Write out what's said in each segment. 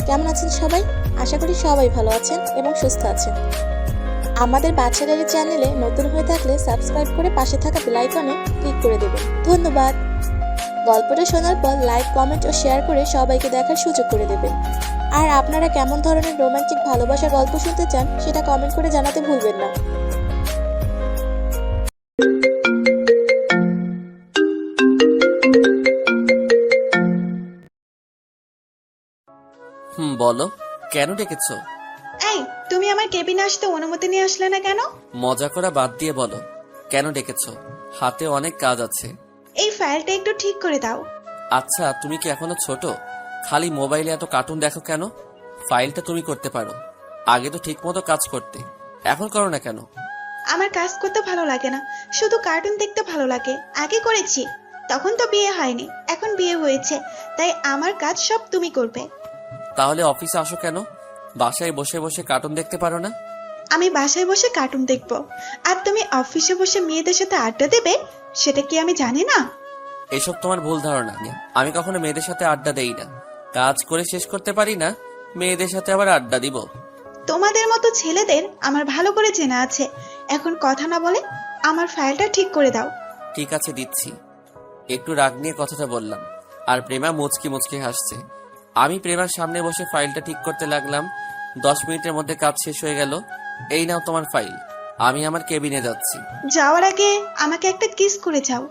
কেমন আছেন সবাই? আশা করি সবাই ভালো আছেন এবং সুস্থ আছেন। আমাদের বাচ্চাদের চ্যানেলে নতুন হয়ে থাকলে সাবস্ক্রাইব করে পাশে থাকা বেল আইকনে ক্লিক করে দেবেন। ধন্যবাদ। গল্পটা শোনার পর লাইক, কমেন্ট ও শেয়ার করে সবাইকে দেখার সুযোগ করে দেবেন। আর আপনারা কেমন ধরনের রোমান্টিক ভালোবাসার গল্প শুনতে চান সেটা কমেন্ট করে জানাতে ভুলবেন না। বলো, কেন ডেকেছো? এই, তুমি আমার কেবিনে আসতে অনুমতি নিয়ে আসলে না কেন? মজা করা বাদ দিয়ে বলো, কেন ডেকেছো? হাতে অনেক কাজ আছে। এই ফাইলটা একটু ঠিক করে দাও। আচ্ছা, তুমি কি এখনো ছোট? খালি মোবাইলে এত কার্টুন দেখো কেন? ফাইলটা তুমি করতে পারো। আগে তো ঠিক মতো কাজ করতে, এখন করো না কেন? আমার কাজ করতে ভালো লাগে না, শুধু কার্টুন দেখতে ভালো লাগে। আগে করেছি, তখন তো বিয়ে হয়নি, এখন বিয়ে হয়েছে, তাই আমার কাজ সব তুমি করবে। তাহলে অফিসে আসো কেন? বাসায় বসে বসে কার্টুন দেখতে পারো না? আমি বাসায় বসে কার্টুন দেখব, আর তুমি অফিসে বসে মেয়েদের সাথে আড্ডা দেবে, সেটা কি আমি জানি না? এসব তোমার ভুল ধারণা। আমি কখনো মেয়েদের সাথে আড্ডা দেই না। কাজ করে শেষ করতে পারি না, মেয়েদের সাথে আবার আড্ডা দিব? তোমাদের মতো ছেলেদের আমার ভালো করে চেনা আছে। এখন কথা না বলে আমার ফাইলটা ঠিক করে দাও। ঠিক আছে, দিচ্ছি। একটু রাগ নিয়ে কথাটা বললাম, আর প্রেমা মুচকি মুচকি হাসছে। আমি প্রেমার সামনে বসে ফাইলটা ঠিক করতে লাগলাম। 10 মিনিটের মধ্যে কাজ শেষ হয়ে গেল। এই নাও তোমার ফাইল। আমি আমার কেবিনে যাচ্ছি। যাওয়ার আগে আমাকে একটা কিস করে যাও।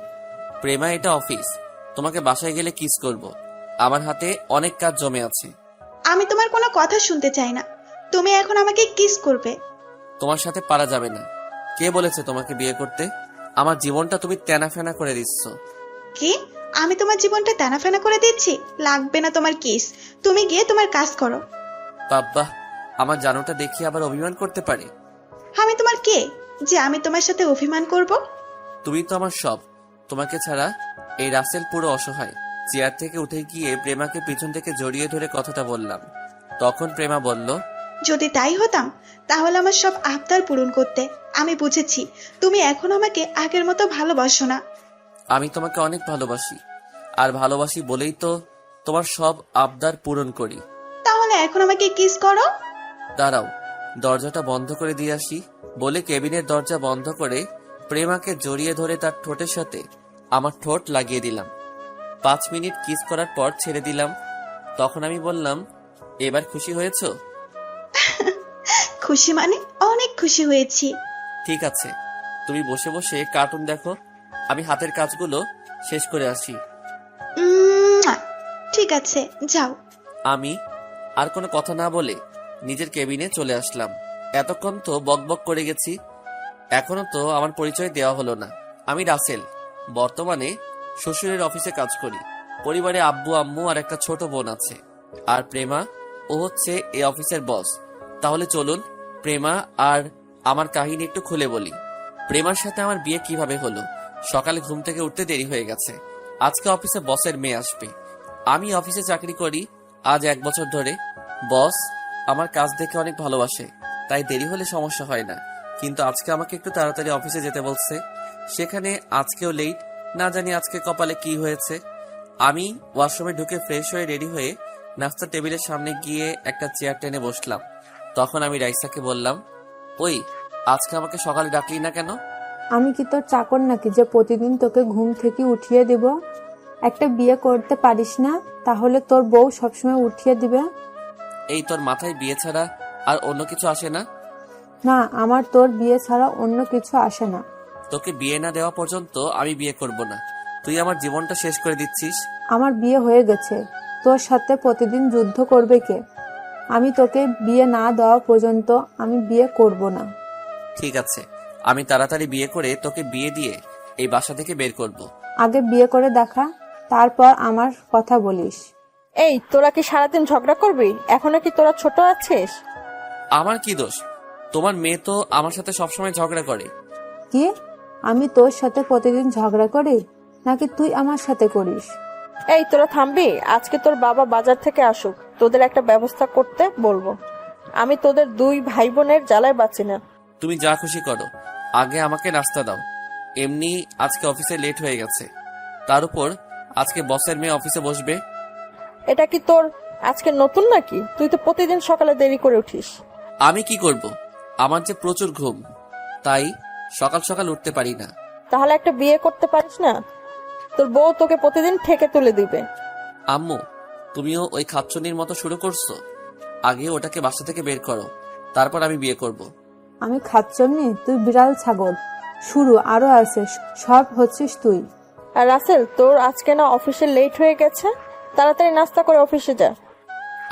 প্রেমা, এটা অফিস, তোমাকে বাসায় গেলে কিস করব। আমার হাতে অনেক কাজ জমে আছে। আমি তোমার কোনো কথা শুনতে চাই না, তুমি এখন আমাকে কিস করবে। তোমার সাথে পারা যাবে না। কে বলেছে তোমাকে বিয়ে করতে? আমার জীবনটা তুমি তেনা ফেনা করে দিচ্ছ। কি? আমি তোমার জীবনটা টানাফানা করে দিচ্ছি? লাগবে না তোমার কিস, তুমি গিয়ে তোমার কাজ করো। বাব্বা, আমার জানোটা দেখি আবার অভিমান করতে পারে। আমি তোমার কে যে আমি তোমার সাথে অভিমান করব? তুমি তো আমার সব। তোমাকে ছাড়া এই রাসেল পুরো অসহায়। চেয়ার থেকে উঠে গিয়ে প্রেমাকে পিছন থেকে জড়িয়ে ধরে কথাটা বললাম। তখন প্রেমা বলল, যদি তাই হতাম তাহলে আমার সব আবদার পূরণ করতে। আমি বুঝেছি তুমি এখন আমাকে আগের মতো ভালোবাসো না। আমি তোমাকে অনেক ভালোবাসি, আর ভালোবাসি বলেই তো তোমার সব আবদার পূরণ করি। তাহলে এখন আমাকে কিস করো। দাঁড়াও, দরজাটা বন্ধ করে দিয়ে আসি। বলে কেবিনের দরজা বন্ধ করে প্রেমাকে জড়িয়ে ধরে তার ঠোঁটের সাথে আমার ঠোঁট লাগিয়ে দিলাম। 5 মিনিট কিস করার পর ছেড়ে দিলাম। তখন আমি বললাম, এবার খুশি হয়েছো? খুশি মানে অনেক খুশি হয়েছি। ঠিক আছে, তুমি বসে বসে কার্টুন দেখো, আমি হাতের কাজগুলো শেষ করে আসি। ঠিক আছে, যাও। আমি আর কোনো কথা না বলে নিজের কেবিনে চলে আসলাম। এতক্ষণ তো বকবক করে গেছি, এখনো তো আমার পরিচয় দেওয়া হলো না। আমি রাসেল, বর্তমানে শ্বশুরের অফিসে কাজ করি। পরিবারে আব্বু আম্মু আর একটা ছোট বোন আছে। আর প্রেমা, ও হচ্ছে এই অফিসের বস। তাহলে চলুন প্রেমা আর আমার কাহিনী একটু খুলে বলি। প্রেমার সাথে আমার বিয়ে কিভাবে হলো। সকালে ঘুম থেকে উঠতে দেরি হয়ে গেছে। আজকে অফিসে বসের মেয়ে আসবে। আমি অফিসে চাকরি করি আজ 1 বছর ধরে। বস আমার কাজ দেখে অনেক ভালোবাসে, তাই দেরি হলে সমস্যা হয় না। কিন্তু আজকে আমাকে একটু তাড়াতাড়ি অফিসে যেতে বলছে। সেখানে আজকেও লেট। না জানি আজকে কপালে কি হয়েছে। আমি ওয়াশরুমে ঢুকে ফ্রেশ হয়ে রেডি হয়ে নাস্তার টেবিলের সামনে গিয়ে একটা চেয়ার টেনে বসলাম। তখন আমি রাইসাকে বললাম, ওই, আজকে আমাকে সকালে ডাকলি না কেন? আমি কি তোর চাকর নাকি যে প্রতিদিন তোকে ঘুম থেকে উঠিয়ে দিব? একটা বিয়ে করতে পারিস না, তাহলে তোর বউ সবসময় উঠিয়ে দিবে? এই, তোর মাথায় বিয়ে ছাড়া আর অন্য কিছু আসে না? না, আমার তোর বিয়ে ছাড়া অন্য কিছু আসে না। তোকে বিয়ে না দেওয়া পর্যন্ত আমি বিয়ে করব না। তুই আমার জীবনটা শেষ করে দিচ্ছিস। আমার বিয়ে হয়ে গেছে, তোর সাথে প্রতিদিন যুদ্ধ করবে কে? আমি তোকে বিয়ে না দেওয়া পর্যন্ত আমি বিয়ে করব না। ঠিক আছে, আমি তাড়াতাড়ি বিয়ে করে তোকে বিয়ে দিয়ে এই বাসা থেকে বের করব। আগে বিয়ে করে দেখা, তারপর আমার কথা বলিস। এই, তোরা কি সারাদিন ঝগড়া করবি? এখনো কি তোরা ছোট আছিস? আমার কি দোষ? তোমার মেয়ে তো আমার সাথে সবসময় ঝগড়া করে। কি? আমি তোর সাথে প্রতিদিন ঝগড়া করি নাকি তুই আমার সাথে করিস? এই, তোরা থামবি? আজকে তোর বাবা বাজার থেকে আসুক, তোদের একটা ব্যবস্থা করতে বলবো। আমি তোদের 2 ভাই বোনের জ্বালায় বাঁচি না। তুমি যা খুশি করো, আগে আমাকে নাস্তা দাও। এমনি আজকে অফিসে লেট হয়ে গেছে, তার উপর আজকে বসের মেয়ে অফিসে বসবে। এটা কি তোর আজকে নতুন নাকি? তুই তো প্রতিদিন সকালে দেরি করে উঠিস। আমি কি করব? আমার যে প্রচুর ঘুম, তাই সকাল সকাল উঠতে পারি না। তাহলে একটা বিয়ে করতে পারিস না? তোর বউ তোকে প্রতিদিন ঠেকে তুলে দিবে। আম্মু, তুমিও ওই খাচ্চনির মতো শুরু করছো? আগে ওটাকে বাসা থেকে বের করো, তারপর আমি বিয়ে করব। আমি খাচ্ছনি? তুই বিড়াল ছাগল। শুরু আরো আছে, সব হচ্ছিস তুই। আর রাসেল, তোর আজকে না অফিসে লেট হয়ে গেছে? তাড়াতাড়ি নাস্তা করে অফিসে যা।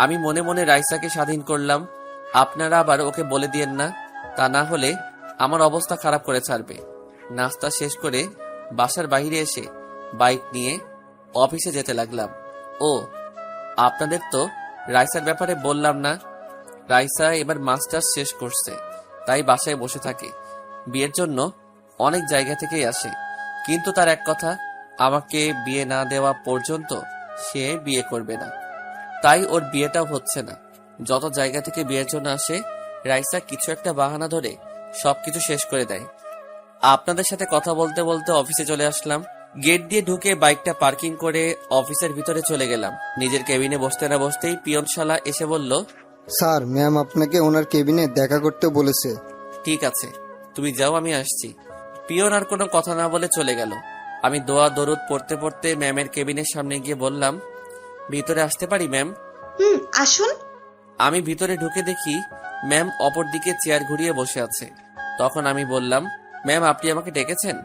আমি মনে মনে রাইসাকে স্বাধীন করলাম। আপনারা আবার ওকে বলে দিয়েন না, তা না হলে আমার অবস্থা খারাপ করে ছাড়বে। নাস্তা শেষ করে বাসার বাইরে এসে বাইক নিয়ে অফিসে যেতে লাগলাম। ও, আপনাদের তো রাইসার ব্যাপারে বললাম না। রাইসা এবার মাস্টার্স শেষ করছে, তাই বাসায় বসে থাকে। বিয়ের জন্য অনেক জায়গা থেকেই আসে, কিন্তু তার এক কথা, আমাকে বিয়ে না দেওয়া পর্যন্ত সে বিয়ে করবে না। তাই ওর বিয়েটাও হচ্ছে না। যত জায়গা থেকে বিয়ের জন্য আসে, রাইসা কিছু একটা বাহানা ধরে সবকিছু শেষ করে দেয়। আপনাদের সাথে কথা বলতে বলতে অফিসে চলে আসলাম। গেট দিয়ে ঢুকে বাইকটা পার্কিং করে অফিসের ভিতরে চলে গেলাম। নিজের কেবিনে বসতে না বসতেই পিয়ন শালা এসে বলল, স্যার, ম্যাম আপনাকে ওনার কেবিনে দেখা করতে বলেছে। ঠিক আছে, তুমি যাও, আমি আসছি। পিয়ন আর কোনো কথা না বলে চলে গেল। আমি দোয়া দরুদ পড়তে পড়তে ম্যামের কেবিনের সামনে গিয়ে বললাম, ভিতরে আসতে পারি ম্যাম? আসুন। আমি ভিতরে ঢুকে দেখি ম্যাম অপর দিকে চেয়ার ঘুরিয়ে বসে আছে। তখন আমি বললাম, ম্যাম আপনি আমাকে ডেকেছেন?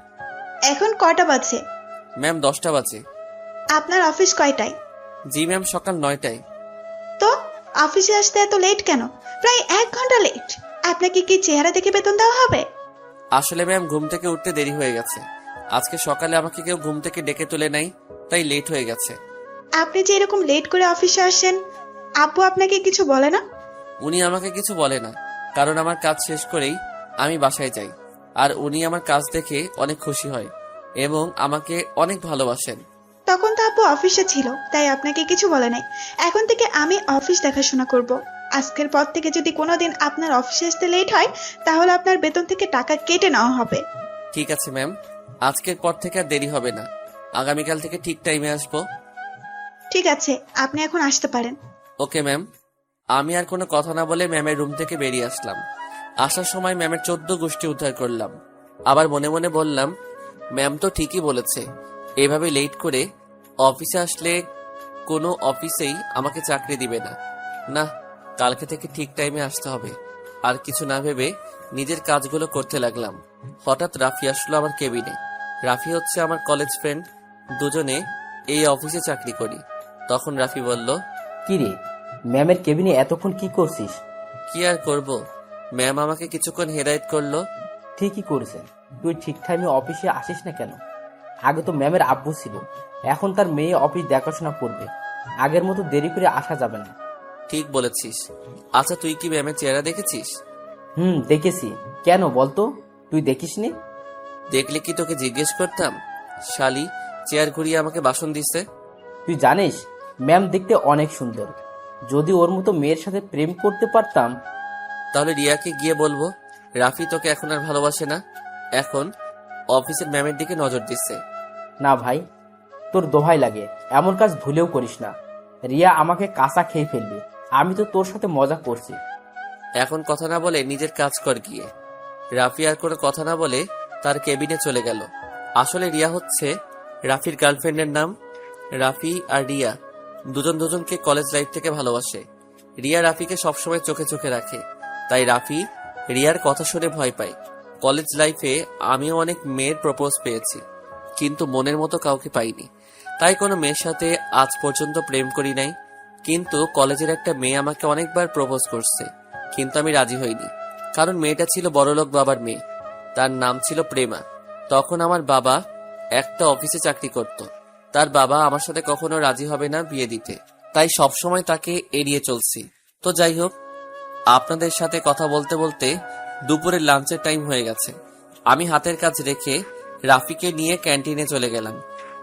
এখন কয়টা বাজে? ম্যাম 10টা বাজে। আপনার অফিস কয়টায়? জি ম্যাম, সকাল 9টায়। তো অফিসে আসতে এত লেট কেন? প্রায় 1 ঘন্টা লেট। আপনাকে কি চেহারা দেখে বেতন দেওয়া হবে? আসলে ম্যাম ঘুম থেকে উঠতে দেরি হয়ে গেছে। আজকে সকালে আমাকে কেউ ঘুম থেকে ডেকে তুলে নাই, তাই লেট হয়ে গেছে। আপনি যে এরকম লেট করে অফিসে আসেন, আব্বু আপনাকে কিছু বলে না? উনি আমাকে কিছু বলে না, কারণ আমার কাজ শেষ করেই আমি বাসায় যাই। আর উনি আমার কাজ দেখে অনেক খুশি হয় এবং আমাকে অনেক ভালোবাসেন। তখন তো আব্বু অফিসে ছিল, তাই আপনাকে কিছু বলে নাই। এখন থেকে আমি অফিস দেখাশোনা করব। আজকের পর থেকে যদি কোনোদিন আপনার অফিসে আসতে লেট হয়, তাহলে আপনার বেতন থেকে টাকা কেটে নেওয়া হবে। ঠিক আছে ম্যাম, আজকের পর থেকে আর দেরি হবে না। আগামীকাল থেকে ঠিক টাইমে আসবো। ঠিক আছে, আপনি এখন আসতে পারেন। Okay ma'am. আমি আর কোনো কথা না বলে ম্যামের রুম থেকে বেরিয়ে আসলাম। আসার সময় ম্যামের 14 গোষ্ঠী উদ্ধার করলাম। আবার মনে মনে বললাম, ম্যাম তো ঠিকই বলেছে, এভাবে লেট করে অফিসে আসলে কোনো অফিসেই আমাকে চাকরি দিবে না। না, কালকে থেকে ঠিক টাইমে আসতে হবে। আর কিছু না ভেবে নিজের কাজগুলো করতে লাগলাম। হঠাৎ রাফি আসলো আমার কেবিনে। রাফি হচ্ছে আমার কলেজ ফ্রেন্ড, দুজনে এই অফিসে চাকরি করি। তখন রাফি বলল, কিরে, ম্যামের কেবিনে এতক্ষণ কি করছিস? কি আর করব, ম্যাম আমাকে কিছুক্ষণ হেদায়েত করলো। ঠিকই করেছেন, তুই ঠিক টাইমে অফিসে আসিস না কেন? আগে তো ম্যামের আব্বু ছিল, এখন তার মেয়ে অফিস দেখাশোনা করবে। আগের মতো দেরি করে আসা যাবে না। ঠিক বলেছিস। আচ্ছা, তুই কি ম্যামের চেহারা দেখেছিস? দেখেছি। কেন বলতো, তুই দেখিসনি? দেখলে কি তোকে জিজ্ঞেস করতাম? শালি চেয়ার ঘুরিয়ে আমাকে বাসন দিছে। তুই জানিস ম্যাম দেখতে অনেক সুন্দর। যদি ওর মতো মেয়ের সাথে প্রেম করতে পারতাম। তাহলে রিয়াকে গিয়ে বলবো রাফি তোকে এখন আর ভালোবাসে না, এখন অফিসের ম্যামের দিকে নজর দিচ্ছে। না ভাই, তোর দোহাই লাগে, এমন কাজ ভুলেও করিস না। রিয়া আমাকে কাঁচা খেয়ে ফেলবে। আমি তো তোর সাথে মজা করছি। এখন কথা না বলে নিজের কাজ কর গিয়ে। রাফি আর কোনো কথা না বলে তার কেবিনে চলে গেল। আসলে রিয়া হচ্ছে রাফির গার্লফ্রেন্ডের নাম। রাফি আর রিয়া দুজন দুজনকে কলেজ লাইফ থেকে ভালোবাসে। রিয়া রাফিকে সবসময় চোখে চোখে রাখে, তাই রাফি রিয়ার কথা শুনে ভয় পায়। কলেজ লাইফে আমিও অনেক মেয়ের প্রপোজ পেয়েছি, কিন্তু মনের মতো কাউকে পাইনি। তাই কোনো মেয়ের সাথে আজ পর্যন্ত প্রেম করি নাই। কিন্তু কলেজের একটা মেয়ে আমাকে অনেকবার প্রপোজ করছে, কিন্তু আমি রাজি হইনি, কারণ মেয়েটা ছিল বড়লোক বাবার মেয়ে। তার নাম ছিল প্রেমা। তখন আমার বাবা একটা অফিসে চাকরি করত। তার বাবা আমার সাথে কখনো রাজি হবে না বিয়ে দিতে, তাই সবসময় তাকে এড়িয়ে চলছি। তো যাই হোক, আপনাদের সাথে কথা বলতে বলতে দুপুরের লাঞ্চের টাইম হয়ে গেছে। আমি হাতের কাজ রেখে রাফিকে নিয়ে ক্যান্টিনে চলে গেলাম।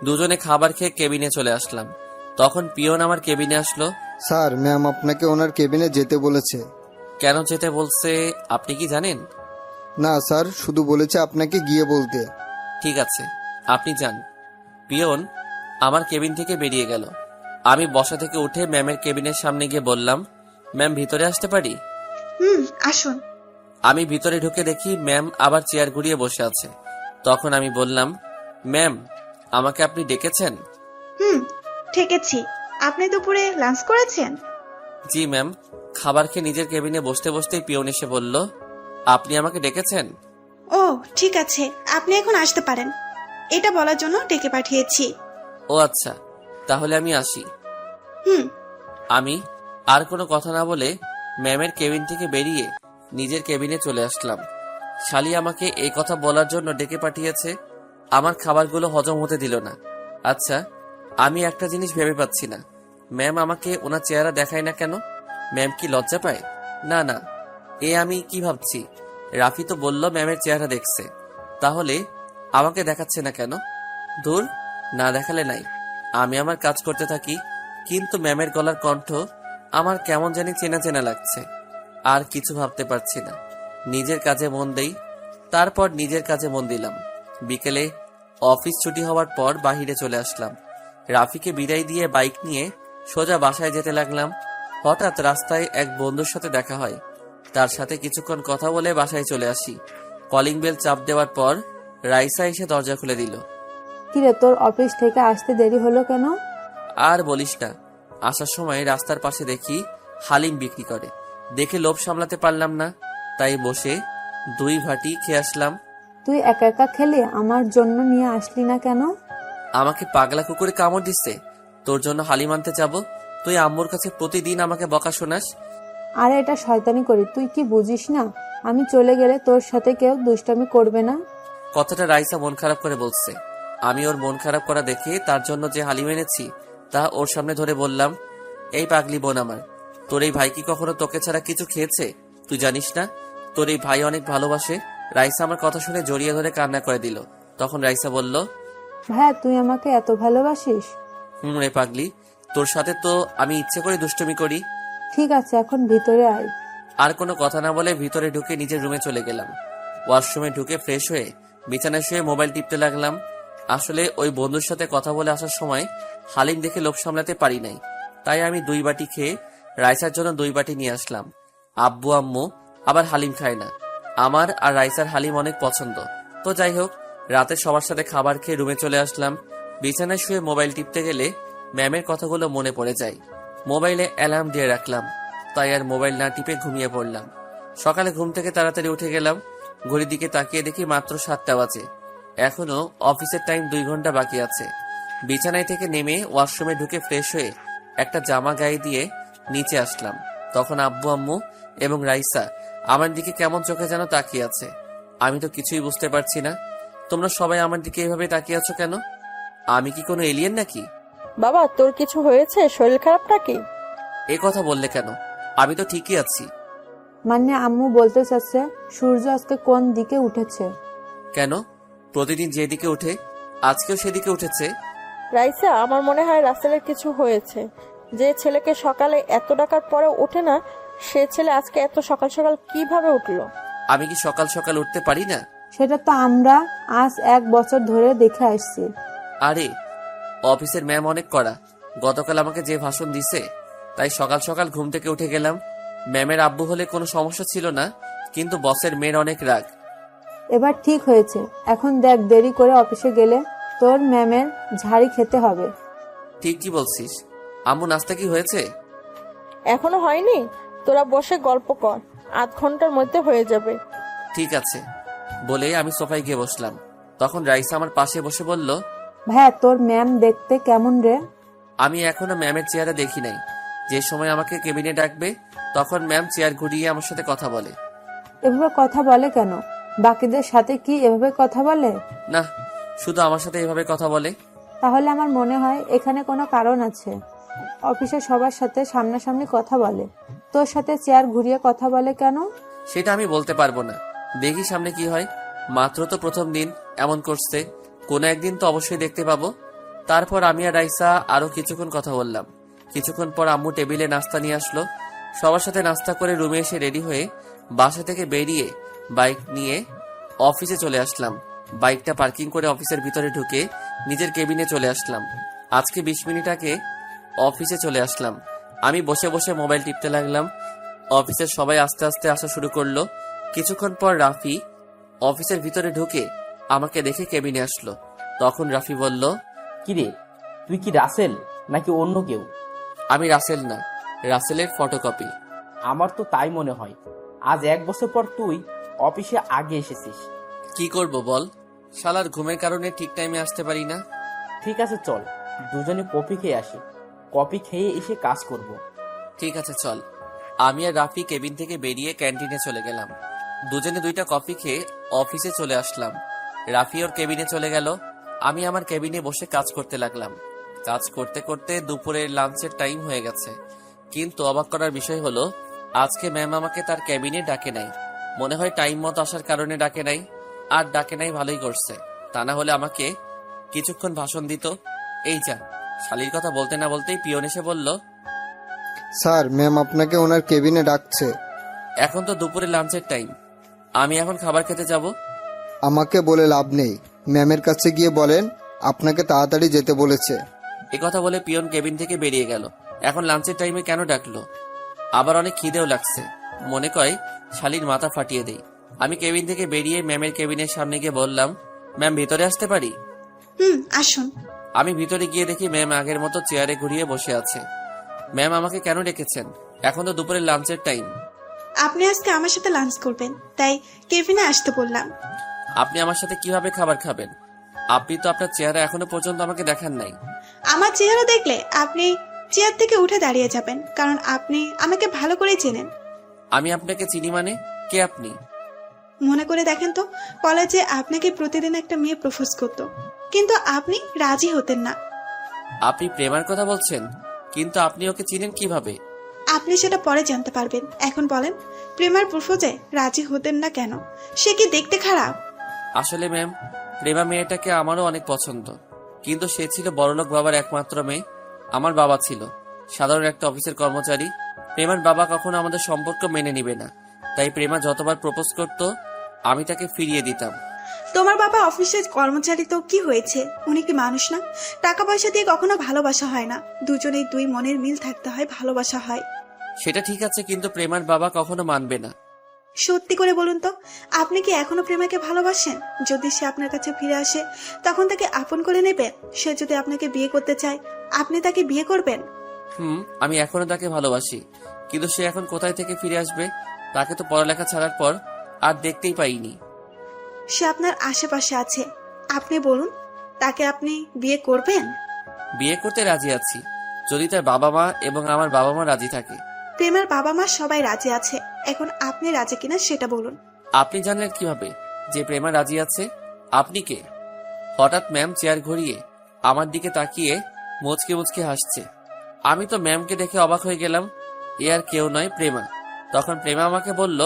দুজনে খাবার খেয়ে কেবিনে চলে আসলাম। তখন পিয়ন আমার কেবিনে আসলো। স্যার, ম্যাম আপনাকে ওনার কেবিনে যেতে বলেছে। কেন যেতে বলছে আপনি কি জানেন? না স্যার, শুধু বলেছে আপনাকে গিয়ে বলতে। ঠিক আছে, আপনি যান। পিয়ন আমার কেবিন থেকে বেরিয়ে গেল। আমি বসা থেকে উঠে ম্যামের কেবিনের সামনে গিয়ে বললাম, ম্যাম ভিতরে আসতে পারি? আসুন। আমি ভিতরে ঢুকে দেখি ম্যাম আবার চেয়ার ঘুরিয়ে বসে আছে। তখন আমি বললাম, ম্যাম আমাকে আপনি ডেকেছেন? ঠেকেছি। আপনি দুপুরে লাঞ্চ করেছেন? জি ম্যাম। খাবার খেয়ে নিজের কেবিনে বসতে বসতেই পিয়ন এসে বলল, আপনি আমাকে ডেকেছেন? ও ঠিক আছে, আপনি এখন আসতে পারেন। এটা বলার জন্য ডেকে পাঠিয়েছি। ও আচ্ছা, তাহলে আমি আসি। হুম। আমি আর কোনো কথা না বলে ম্যামের কেবিন থেকে বেরিয়ে নিজের কেবিনে চলে আসলাম। শালি আমাকে এই কথা বলার জন্য ডেকে পাঠিয়েছে, আমার খাবারগুলো হজম হতে দিল না। আচ্ছা, আমি একটা জিনিস ভেবে পাচ্ছি না, ম্যাম আমাকে ওনার চেহারা দেখায় না কেন? ম্যাম কি লজ্জা পায়? না না, আমি কি ভাবছি, রাফি তো বলল ম্যামের চেহারা দেখছে, তাহলে আমাকে দেখাচ্ছে না কেন? দূর, না দেখালে নাই, আমি আমার কাজ করতে থাকি। কিন্তু ম্যামের গলার কণ্ঠ আমার কেমন জানি চেনা চেনা লাগছে। আর কিছু ভাবতে পারছি না, নিজের কাজে মন দেই। তারপর নিজের কাজে মন দিলাম। বিকেলে অফিস ছুটি হওয়ার পর বাহিরে চলে আসলাম। রাফিকে বিদায় দিয়ে বাইক নিয়ে সোজা বাসায় যেতে লাগলাম। হঠাৎ রাস্তায় এক বন্ধুর সাথে দেখা হয়, তার সাথে কিছুক্ষণ কথা বলে বাসায় চলে আসি। কলিং বেল চাপ দেওয়ার পর রাইসা এসে দরজা খুলে দিল। কিরে, তোর অফিস থেকে আসতে দেরি হলো কেন? আর বলিস না, আসার সময় রাস্তার পাশে দেখি হালিম বিক্রি করে, দেখে লোভ সামলাতে পারলাম না, তাই বসে 2 ভাটি খেয়ে আসলাম। তুই একা একা খেলে, আমার জন্য নিয়ে আসলি না কেন? আমাকে পাগলা কুকুরে কামড় দিচ্ছে, তোর জন্য হালিম আনতে যাব? তুই আম্মুর কাছে প্রতিদিন আমাকে বকা শোনাস। আরে এটা শয়তানি করি, তুই কি বুঝিস না আমি চলে গেলে তোর সাথে কেউ দুষ্টামি করবে না? কথাটা রাইসা মন খারাপ করে বলছে। আমি ওর মন খারাপ করা দেখে তার জন্য যে হালিম এনেছি তা ওর সামনে ধরে বললাম, এই পাগলি বোন আমার, তোর এই ভাই কি কখনো তোকে ছাড়া কিছু খেয়েছে? তুই জানিস না তোর এই ভাই অনেক ভালোবাসে? রাইসা আমার কথা শুনে জড়িয়ে ধরে কান্না করে দিল। তখন রাইসা বলল, ভাইয়া তুই আমাকে এত ভালোবাসিস? রে পাগলি, তোর সাথে তো আমি ইচ্ছে করে দুষ্টুমি করি। ঠিক আছে, এখন ভিতরে আয়। আর কোনো কথা না বলে ভিতরে ঢুকে নিজের রুমে চলে গেলাম। ওয়াশরুমে ঢুকে ফ্রেশ হয়ে বিছানায় শুয়ে মোবাইল টিপতে লাগলাম। আসলে ওই বন্ধুর সাথে কথা বলে আসার সময় হালিম দেখে লোভ সামলাতে পারি নাই, তাই আমি 2 বাটি খেয়ে রাইসার জন্য 2 বাটি নিয়ে আসলাম। আব্বু আম্মু আবার হালিম খায় না, আমার আর রাইসার হালিম অনেক পছন্দ। তো যাই হোক, রাতে সবার সাথে খাবার খেয়ে রুমে চলে আসলাম। বিছানায় শুয়ে মোবাইল টিপতে গেলে ম্যামের কথাগুলো মনে পড়ে যায়। মোবাইলে অ্যালার্ম দিয়ে রাখলাম, তাই আর মোবাইল না টিপে ঘুমিয়ে পড়লাম। সকালে ঘুম থেকে তাড়াতাড়ি উঠে গেলাম। ঘড়ির দিকে তাকিয়ে দেখি মাত্র 7টা বাজে। এখনো অফিসের টাইম 2 ঘন্টা বাকি আছে। বিছানায় থেকে নেমে ওয়াশরুমে ঢুকে ফ্রেশ হয়ে একটা জামা গায়ে দিয়ে নিচে আসলাম। তখন আব্বু আম্মু এবং রাইসা আমার দিকে কেমন চোখে যেন তাকিয়ে আছে। আমি তো কিছুই বুঝতে পারছি না। তোমরা সবাই আমার দিকে এভাবে তাকিয়ে আছো কেন? আমি কি কোনো এলিয়েন নাকি? বাবা তোর কিছু হয়েছে? শরীর খারাপ নাকি? এ কথা বললে কেন? আমি তো ঠিকই আছি। মানে আম্মু বলতে চাচ্ছে সূর্য আজকে কোন দিকে উঠেছে। কেন? প্রতিদিন যেদিকে উঠে আজকেও সেদিকে উঠেছে। রাইসা, আমার মনে হয় রাসেলের কিছু হয়েছে। যে ছেলেকে সকালে এত ডাকার পরে ওঠে না, সে ছেলে আজকে এত সকাল সকাল কিভাবে উঠলো? আমি কি সকাল সকাল উঠতে পারি না? সেটা তো আমরা আজ 1 বছর ধরে দেখে আসছি। আরে অফিসের ম্যাম অনেক কড়া, গতকাল আমাকে যে ভাষণ দিছে, তাই সকাল সকাল ঘুম থেকে উঠে গেলাম। ম্যামের আব্বু হলে কোনো সমস্যা ছিল না, কিন্তু বসের মেয়ের অনেক রাগ। এবার ঠিক হয়েছে, এখন দেখ দেরি করে অফিসে গেলে তোর ম্যামের ঝাড়ি খেতে হবে। ঠিক কি বলছিস? আম্মু নাস্তা কি হয়েছে? এখনো হয়নি? তোরা বসে গল্প কর, 8 ঘন্টার মধ্যে হয়ে যাবে। ঠিক আছে বলে আমি সোফায় গিয়ে বসলাম। তখন রাইসা আমার পাশে বসে বলল, ভাইয়া তোর ম্যাম দেখতে কেমন রে? আমি এখনো ম্যামের চেহারা দেখি নাই। যে সময় আমাকে কেবিনে ডাকবে তখন ম্যাম চেয়ার ঘুরিয়ে আমার সাথে কথা বলে। এভাবে কথা বলে কেন? বাকিদের সাথে কি এভাবে কথা বলে? না, শুধু আমার সাথে এভাবে কথা বলে। তাহলে আমার মনে হয় এখানে কোনো কারণ আছে। অফিসে সবার সাথে সামনাসামনি কথা বলে, তোর সাথে চেয়ার ঘুরিয়ে কথা বলে কেন? সেটা আমি বলতে পারবো না, দেখি সামনে কি হয়। মাত্র তো প্রথম দিন এমন করছে, কোনো একদিন তো অবশ্যই দেখতে পাবো। তারপর আমি আর রাইসা আরো কিছুক্ষণ কথা বললাম। কিছুক্ষণ পর আম্মু টেবিলে নাস্তা নিয়ে আসলো। সবার সাথে নাস্তা করে রুমে এসে রেডি হয়ে বাসা থেকে বেরিয়ে বাইক নিয়ে অফিসে চলে আসলাম। বাইকটা পার্কিং করে অফিসের ভিতরে ঢুকে নিজের কেবিনে চলে আসলাম। আজকে 20 মিনিট আগে অফিসে চলে আসলাম। আমি বসে বসে মোবাইল টিপতে লাগলাম। অফিসের সবাই আস্তে আস্তে আসা শুরু করলো। কিছুক্ষণ পর রাফি অফিসের ভিতরে ঢুকে আমাকে দেখে কেবিনে আসলো। তখন রাফি বলল, কিরে, তুই কি রাসেল নাকি অন্য কেউ? আমি রাসেল না, রাসেলের ফটোকপি। আমার তো তাই মনে হয়। আজ 1 বছর পর তুই অফিসে আগে এসেছিস। কি করব বল, শালার ঘুমের কারণে ঠিক টাইমে আসতে পারি না। ঠিক আছে, চল দুজনে কফি খেয়ে আসি। কফি খেয়ে এসে কাজ করব। ঠিক আছে চল। আমি আর রাফি কেবিন থেকে বেরিয়ে ক্যান্টিনে চলে গেলাম। দুজনে 2টা কফি খেয়ে অফিসে চলে আসলাম। রাফি ওর কেবিনে চলে গেল। আমি আমার কেবিনে বসে কাজ করতে লাগলাম। কাজ করতে করতে দুপুরের লাঞ্চের টাইম হয়ে গেছে। কিন্তু অবাক করার বিষয় হলো, আজকে ম্যাম আমাকে তার কেবিনে ডাকে নাই। মনে হয় টাইম মতো আসার কারণে ডাকে নাই। আর ডাকে নাই ভালোই করছে, তা না হলে আমাকে কিছুক্ষণ ভাষণ দিত। এই যা, শালির কথা বলতে না বলতেই পিয়ন এসে বলল, স্যার, ম্যাম আপনাকে ওনার কেবিনে ডাকছে। এখন তো দুপুরে লাঞ্চের টাইম, আমি এখন খাবার খেতে যাব। আমাকে বলে লাভ নেই, ম্যামের কাছে গিয়ে বলেন আপনাকে তাড়াতাড়ি যেতে বলেছে। এ কথা বলে পিয়ন কেবিন থেকে বেরিয়ে গেল। এখন লাঞ্চের টাইমে কেন ডাকলো? আবার অনেক খিদেও লাগছে, মনে কয় শালির মাথা ফাটিয়ে দেই। আমি কেবিন থেকে বেরিয়ে ম্যামের কেবিনের সামনে গিয়ে বললাম, ম্যাম ভিতরে আসতে পারি? আসুন। আমি ভিতরে গিয়ে দেখি ম্যাম আগের মতো চেয়ারে ঘুরিয়ে বসে আছে। ম্যাম আমাকে কেন ডেকেছেন? এখন তো দুপুরের লাঞ্চের টাইম। আপনি আজকে আমার সাথে লাঞ্চ করবেন, তাই কেবিনে আসতে বললাম। আপনি আমার সাথে কিভাবে খাবার খাবেন? আপনি তো আপনার চেহারা এখনো পর্যন্ত আমাকে দেখান নাই। আমার চেহারা দেখলে আপনি চেয়ার থেকে উঠে দাঁড়িয়ে যাবেন, কারণ আপনি আমাকে ভালো করে চেনেন। আমি আপনাকে চিনি মানে? কে আপনি? মনে করে দেখেন তো, কলেজে আপনাকে প্রতিদিন একটা মেয়ে প্রপোজ করতো, কিন্তু আপনি রাজি হতেন না। আপনি প্রেমার কথা বলছেন? কিন্তু আপনি ওকে চিনেন কিভাবে? আপনি সেটা পরে জানতে পারবেন। এখন বলেন, প্রেমার প্রপোজে রাজি হতেন না কেন? সে কি দেখতে খারাপ? আসলে ম্যাম, প্রেমা মেয়েটাকে আমারও অনেক পছন্দ, কিন্তু সে ছিল বড়লোক বাবার একমাত্র মেয়ে। আমার বাবা ছিল সাধারণ একটা অফিসের কর্মচারী। প্রেমার বাবা কখনো আমাদের সম্পর্ক মেনে নিবে না, তাই প্রেমা যতবার প্রপোজ করত আমি তাকে ফিরিয়ে দিতাম। তোমার বাবা অফিসের কর্মচারী তো কি হয়েছে? উনি কি মানুষ না? টাকা পয়সা দিয়ে কখনো ভালোবাসা হয় না, দুজনেই দুই মনের মিল থাকতে হয়, ভালোবাসা হয়। সেটা ঠিক আছে, কিন্তু প্রেমার বাবা কখনো মানবে না। সত্যি করে বলুন তো, আপনি কি এখনো প্রেমাকে ভালোবাসেন? যদি সে আপনার কাছে ফিরে আসে, তখন তাকে আপন করে নেবেন? সে যদি আপনাকে বিয়ে করতে চায়, আপনি তাকে বিয়ে করবেন? আমি এখনো তাকে ভালোবাসি, কিন্তু সে এখন কোথায় থেকে ফিরে আসবে? তাকে তো পড়ালেখা ছাড়ার পর আর দেখতেই পাইনি। সে আপনার আশেপাশে আছে, আপনি বলুন, তাকে আপনি বিয়ে করবেন? বিয়ে করতে রাজি আছি, যদি তার বাবা মা এবং আমার বাবা মা রাজি থাকে। প্রেমার বাবা মা সবাই রাজি আছে, এখন আপনি রাজি কিনা সেটা বলুন। আপনি জানলেন কিভাবে যে প্রেমা রাজি আছে? আপনি কে? হঠাৎ ম্যাম চেয়ার ঘুরিয়ে আমার দিকে তাকিয়ে মুচকে মুচকে হাসছে। আমি তো ম্যামকে দেখে অবাক হয়ে গেলাম। এ আর কেউ নয়, প্রেমা। তখন প্রেমা আমাকে বলল,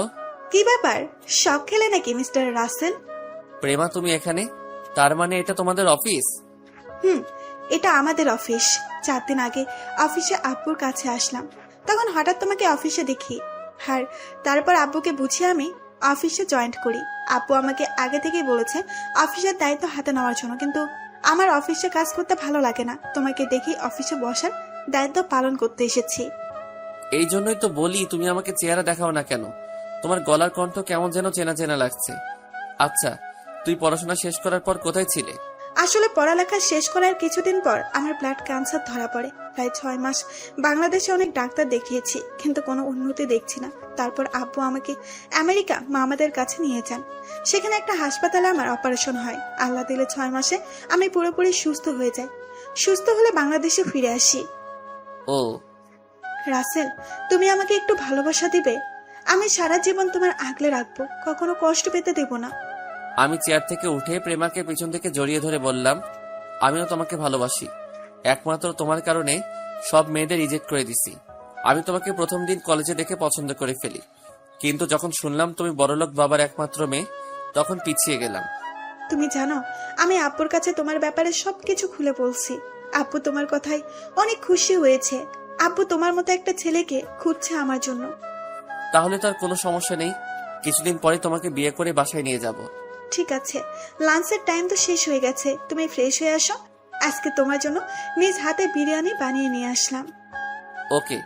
কি ব্যাপার, শখ খেলে নাকি মিস্টার রাসেল? প্রেমা তুমি এখানে? তার মানে এটা তোমাদের অফিস? এটা আমাদের অফিস। 4 দিন আগে অফিসে আব্বুর কাছে আসলাম, তখন হঠাৎ তোমাকে অফিসে দেখি। আর তারপর আব্বুকে বুঝিয়ে আমি অফিসে জয়েন্ট করি। আব্বু আমাকে আগে থেকেই বলেছে অফিসের দায়িত্ব হাতে নেওয়ার জন্য, কিন্তু আমার অফিসে কাজ করতে ভালো লাগে না। তোমাকে দেখি অফিসে বসার দায়িত্ব পালন করতে এসেছি। এই জন্যই তো বলি তুমি আমাকে চেহারা দেখাও না কেন। তোমার গলার কণ্ঠ কেমন যেন চেনা চেনা লাগছে। আচ্ছা, তুই পড়াশোনা শেষ করার পর কোথায় ছিলে? আসলে পড়ালেখা শেষ করার কিছুদিন পর আমার ব্লাড ক্যান্সার ধরা পড়ে। প্রায় 6 মাস বাংলাদেশে অনেক ডাক্তার দেখিয়েছি, কিন্তু কোনো উন্নতি দেখছি না। তারপর আব্বু আমাকে আমেরিকা মামাদের কাছে নিয়ে যান। সেখানে একটা হাসপাতালে আমার অপারেশন হয়। আল্লাহ দিলে 6 মাসে আমি পুরোপুরি সুস্থ হয়ে যাই। সুস্থ হলে বাংলাদেশে ফিরে আসি। ও রাসেল, তুমি আমাকে একটু ভালোবাসা দিবে? আমি সারা জীবন তোমার আগলে রাখবো, কখনো কষ্ট পেতে দেব না। আমি চেয়ার থেকে উঠে প্রেমাকে পিছন থেকে জড়িয়ে ধরে বললাম, আমিও তোমাকে ভালোবাসি। একমাত্র তোমার কারণে সব মেয়েদের রিজেক্ট করে দিছি। আমি তোমাকে প্রথম দিন কলেজে দেখে পছন্দ করে ফেলি, কিন্তু যখন শুনলাম তুমি বড়লোক বাবার একমাত্র মেয়ে, তখন পিছিয়ে গেলাম। তুমি জানো, আমি আব্বুর কাছে তোমার ব্যাপারে সবকিছু খুলে বলছি। আব্বু তোমার কথায় অনেক খুশি হয়েছে। আব্বু তোমার মতো একটা ছেলেকে খুঁজছে আমার জন্য। তাহলে তো আর কোনো সমস্যা নেই, কিছুদিন পরে তোমাকে বিয়ে করে বাসায় নিয়ে যাব। ঠিক আছে, লাঞ্চের টাইম তো শেষ হয়ে গেছে, তুমি ফ্রেশ হয়ে আসো, আজকে তোমার জন্য নিজ হাতে বিরিয়ানি বানিয়ে নিয়ে আসলাম। ওকে,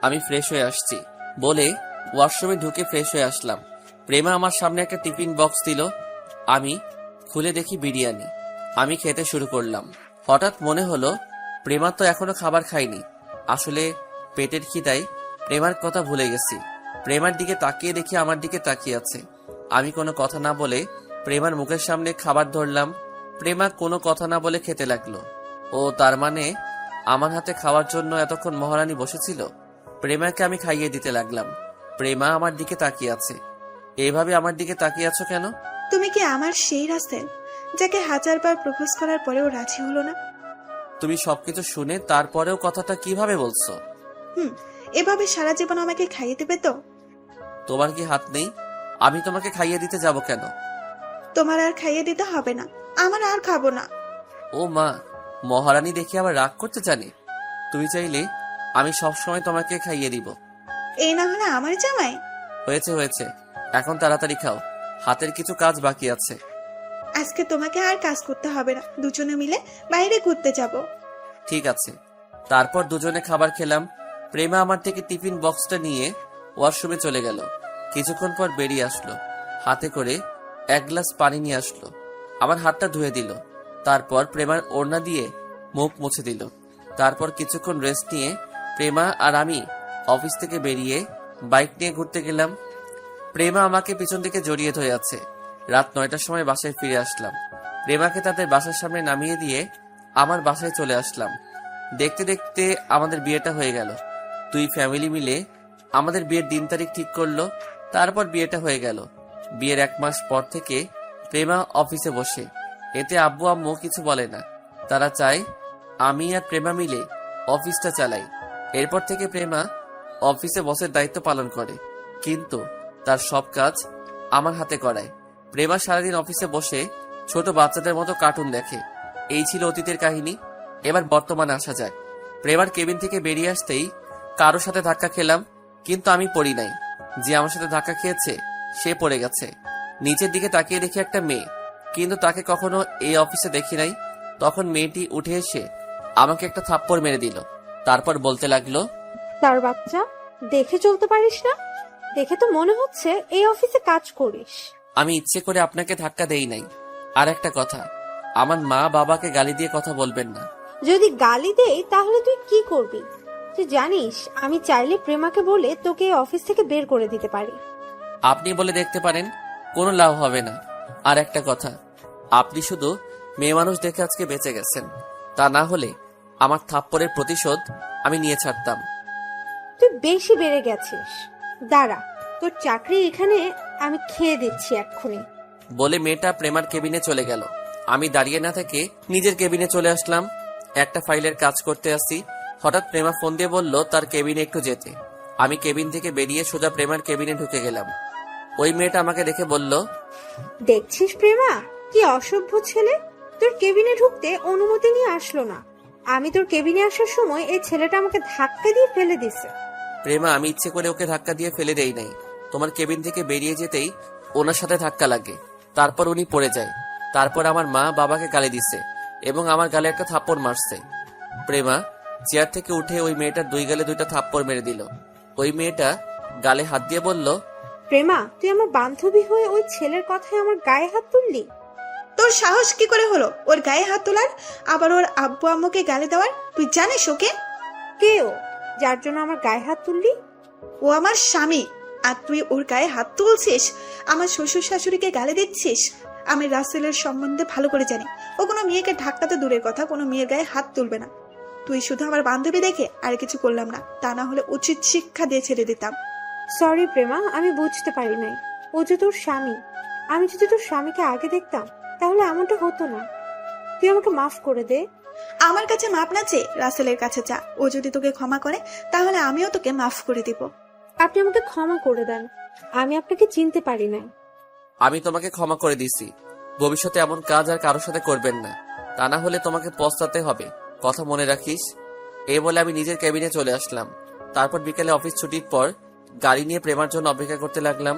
আমি ফ্রেশ হয়ে আসছি বলে ওয়াশরুমে ঢুকে ফ্রেশ হয়ে আসলাম। প্রেমা আমার সামনে একটা টিফিন বক্স দিল। আমি খুলে দেখি বিরিয়ানি। আমি খেতে শুরু করলাম। হঠাৎ মনে হলো প্রেমা তো এখনো খাবার খায়নি। আসলে পেটের খিদায় প্রেমার কথা ভুলে গেছি। প্রেমার দিকে তাকিয়ে দেখি আমার দিকে তাকিয়ে আছে। আমি কোনো কথা না বলে প্রেমার মুখের সামনে খাবার ধরলাম। প্রেমা কোনো কথা না বলে খেতে লাগলো। ও তার মানে আমার হাতে খাওয়ার জন্য এতক্ষণ মহারানী বসেছিল। প্রেমাকে আমি খাইয়ে দিতে লাগলাম। প্রেমা আমার দিকে তাকিয়ে আছে। এইভাবে আমার দিকে তাকিয়ে আছো কেন? তুমি কি আমার সেই রাসেল যাকে 1000 বার প্রপোজ করার পরেও রাজি হলো না? তুমি সবকিছু শুনে তারপরেও কথাটা কিভাবে বলছো? এভাবে সারা জীবন আমাকে খাইয়ে দেবে তো? তোমার কি হাত নেই? আমি তোমাকে খাইয়ে দিতে যাব কেন? তোমার আর খাইয়ে দিতে হবে না, আমার আর খাবো না। ও মা, মহারানী দেখি আবার রাগ করতে জানে। তুমি চাইলে আমি সবসময় তোমাকে খাইয়ে দিব। এই না হলে আমার জামাই। হয়েছে হয়েছে, এখন তাড়াতাড়ি খাও, হাতের কিছু কাজ বাকি আছে। আজকে তোমাকে আর কাজ করতে হবে না, দুজনে মিলে বাইরে ঘুরতে যাব। ঠিক আছে। তারপর দুজনে খাবার খেলাম। প্রেমা আমার থেকে টিফিন বক্সটা নিয়ে ওয়াশরুমে চলে গেল। কিছুক্ষণ পর বেরিয়ে আসলো। হাতে করে 1 গ্লাস পানি নিয়ে আসলো। আমার হাতটা ধুয়ে দিল। তারপর প্রেমার ওড়না দিয়ে মুখ মুছে দিল। তারপর কিছুক্ষণ রেস্ট নিয়ে প্রেমা আর আমি অফিস থেকে বেরিয়ে বাইক নিয়ে ঘুরতে গেলাম। প্রেমা আমাকে পিছন থেকে জড়িয়ে ধরে আছে। রাত 9টার সময় বাসায় ফিরে আসলাম। প্রেমাকে তাদের বাসার সামনে নামিয়ে দিয়ে আমার বাসায় চলে আসলাম। দেখতে দেখতে আমাদের বিয়েটা হয়ে গেল। 2 ফ্যামিলি মিলে আমাদের বিয়ের দিন তারিখ ঠিক করলো। তারপর বিয়েটা হয়ে গেল। বিয়ের 1 মাস পর থেকে প্রেমা অফিসে বসে। এতে আব্বু আম্মু কিছু বলে না। তারা চায় আমি আর প্রেমা মিলে অফিসটা চালাই। এরপর থেকে প্রেমা অফিসে বসের দায়িত্ব পালন করে, কিন্তু তার সব কাজ আমার হাতে করায়। প্রেমা সারাদিন অফিসে বসে ছোট বাচ্চাদের মতো কার্টুন দেখে। এই ছিল অতীতের কাহিনী। এবার বর্তমানে আসা যাক। প্রেমার কেবিন থেকে বেরিয়ে আসতেই কারোর সাথে ধাক্কা খেলাম, কিন্তু আমি পড়ি নাই। যে আমার সাথে ধাক্কা খেয়েছে সে পড়ে গেছে। নিচের দিকে তাকিয়ে দেখি একটা মেয়ে, কিন্তু তাকে কখনো এই অফিসে দেখি নাই। তখন মেয়েটি উঠে এসে আমাকে একটা থাপ্পড় মেরে দিল। তারপর বলতে লাগলো, তার বাচ্চা, দেখে চলতে পারিস না? দেখে তো মনে হচ্ছে এই অফিসে কাজ করিস। আমি ইচ্ছে করে আপনাকে ধাক্কা দেই নাই। আর একটা কথা, আমার মা বাবাকে গালি দিয়ে কথা বলবেন না। যদি গালি দেই তাহলে তুই কি করবি? তুই জানিস আমি চাইলে প্রেমাকে বলে তোকে এই অফিস থেকে বের করে দিতে পারি। আপনি বলে দেখতে পারেন, কোনো লাভ হবে না। আর একটা কথা, আপনি শুধু মেয়ে মানুষ দেখে আজকে বেঁচে গেছেন। তা না হলে আমার থাপ্পড়ের প্রতিশোধ আমি নিয়ে ছাড়তাম। তুই বেশি বেড়ে গেছিস। দাঁড়া, তোর চাকরি এখানে আমি খেয়ে দিচ্ছি এক্ষুনি। বলে মেয়েটা প্রেমার কেবিনে চলে গেল। আমি দাঁড়িয়ে না থেকে নিজের কেবিনে চলে আসলাম। একটা ফাইলের কাজ করতে আসি। হঠাৎ প্রেমা ফোন দিয়ে বলল তার কেবিনে একটু যেতে। আমি কেবিন থেকে বেরিয়ে সোজা প্রেমার কেবিনে ঢুকে গেলাম। ওই মেয়েটা আমাকে দেখে বলল, দেখছিস প্রেমা, কি অসভ্য ছেলে! তোর কেবিনে ঢুকতে অনুমতি নিয়ে আসলো না। আমি তোর কেবিনে আসার সময় এই ছেলেটা আমাকে ধাক্কা দিয়ে ফেলে দিছে। প্রেমা, আমি ইচ্ছে করে ওকে ধাক্কা দিয়ে ফেলে দেই নাই। তোমার কেবিন থেকে বেরিয়ে যেতেই ওনার সাথে ধাক্কা লাগে। তারপর উনি পড়ে যায়। তারপর আমার মা বাবাকে গালি দিছে এবং আমার গালে একটা থাপ্পড় মারছে। প্রেমা চেয়ার থেকে উঠে ওই মেয়েটার 2 গালে 2টা থাপ্পড় মেরে দিল। ওই মেয়েটা গালে হাত দিয়ে বলল, প্রেমা, তুই আমার বান্ধবী হয়ে ওই ছেলের কথায় আমার গায়ে হাত তুললি? তোর সাহস কি করে হলো ওর গায়ে হাত তোলার, আবার ওর আব্বু আম্মুকে গালি দেওয়ার? তুই জানিস ওকে? কে ও, যার জন্য আমার গায়ে হাত তুললি? ও আমার স্বামী, আর তুই ওর গায়ে হাত তুলছিস? আমার শ্বশুর শাশুড়িকে গালি দিচ্ছিস? আমি রাসেলের সম্বন্ধে ভালো করে জানি। ও কোনো মেয়েকে ধাক্কা তো দূরের কথা, কোনো মেয়ের গায়ে হাত তুলবে না। তুই শুধু আমার বান্ধবী দেখে আর কিছু করলাম না, তা না হলে উচিত শিক্ষা দিয়ে ছেড়ে দিতাম। সরি প্রেমা, আমি বুঝতে পারি নাই। ও যে তোর স্বামী। আমি যদি তোর স্বামীকে আগে দেখতাম তাহলে এমনটা হতো না। তুই আমাকে মাফ করে দে। আমার কাছে মাপ না চেয়ে রাসেলের কাছে যা। ও যদি তোকে ক্ষমা করে তাহলে আমিও তোকে মাফ করে দিব। আপনি আমাকে ক্ষমা করে দেন, আমি আপনাকে চিনতে পারি নাই। আমি তোমাকে ক্ষমা করে দিছি। ভবিষ্যতে এমন কাজ আর কারোর সাথে করবেন না, তা না হলে তোমাকে পস্তাতে হবে। কথা মনে রাখিস। এই বলে আমি নিজের কেবিনে চলে আসলাম। তারপর বিকেলে অফিস ছুটির পর গাড়ি নিয়ে প্রেমার জন্য অপেক্ষা করতে লাগলাম।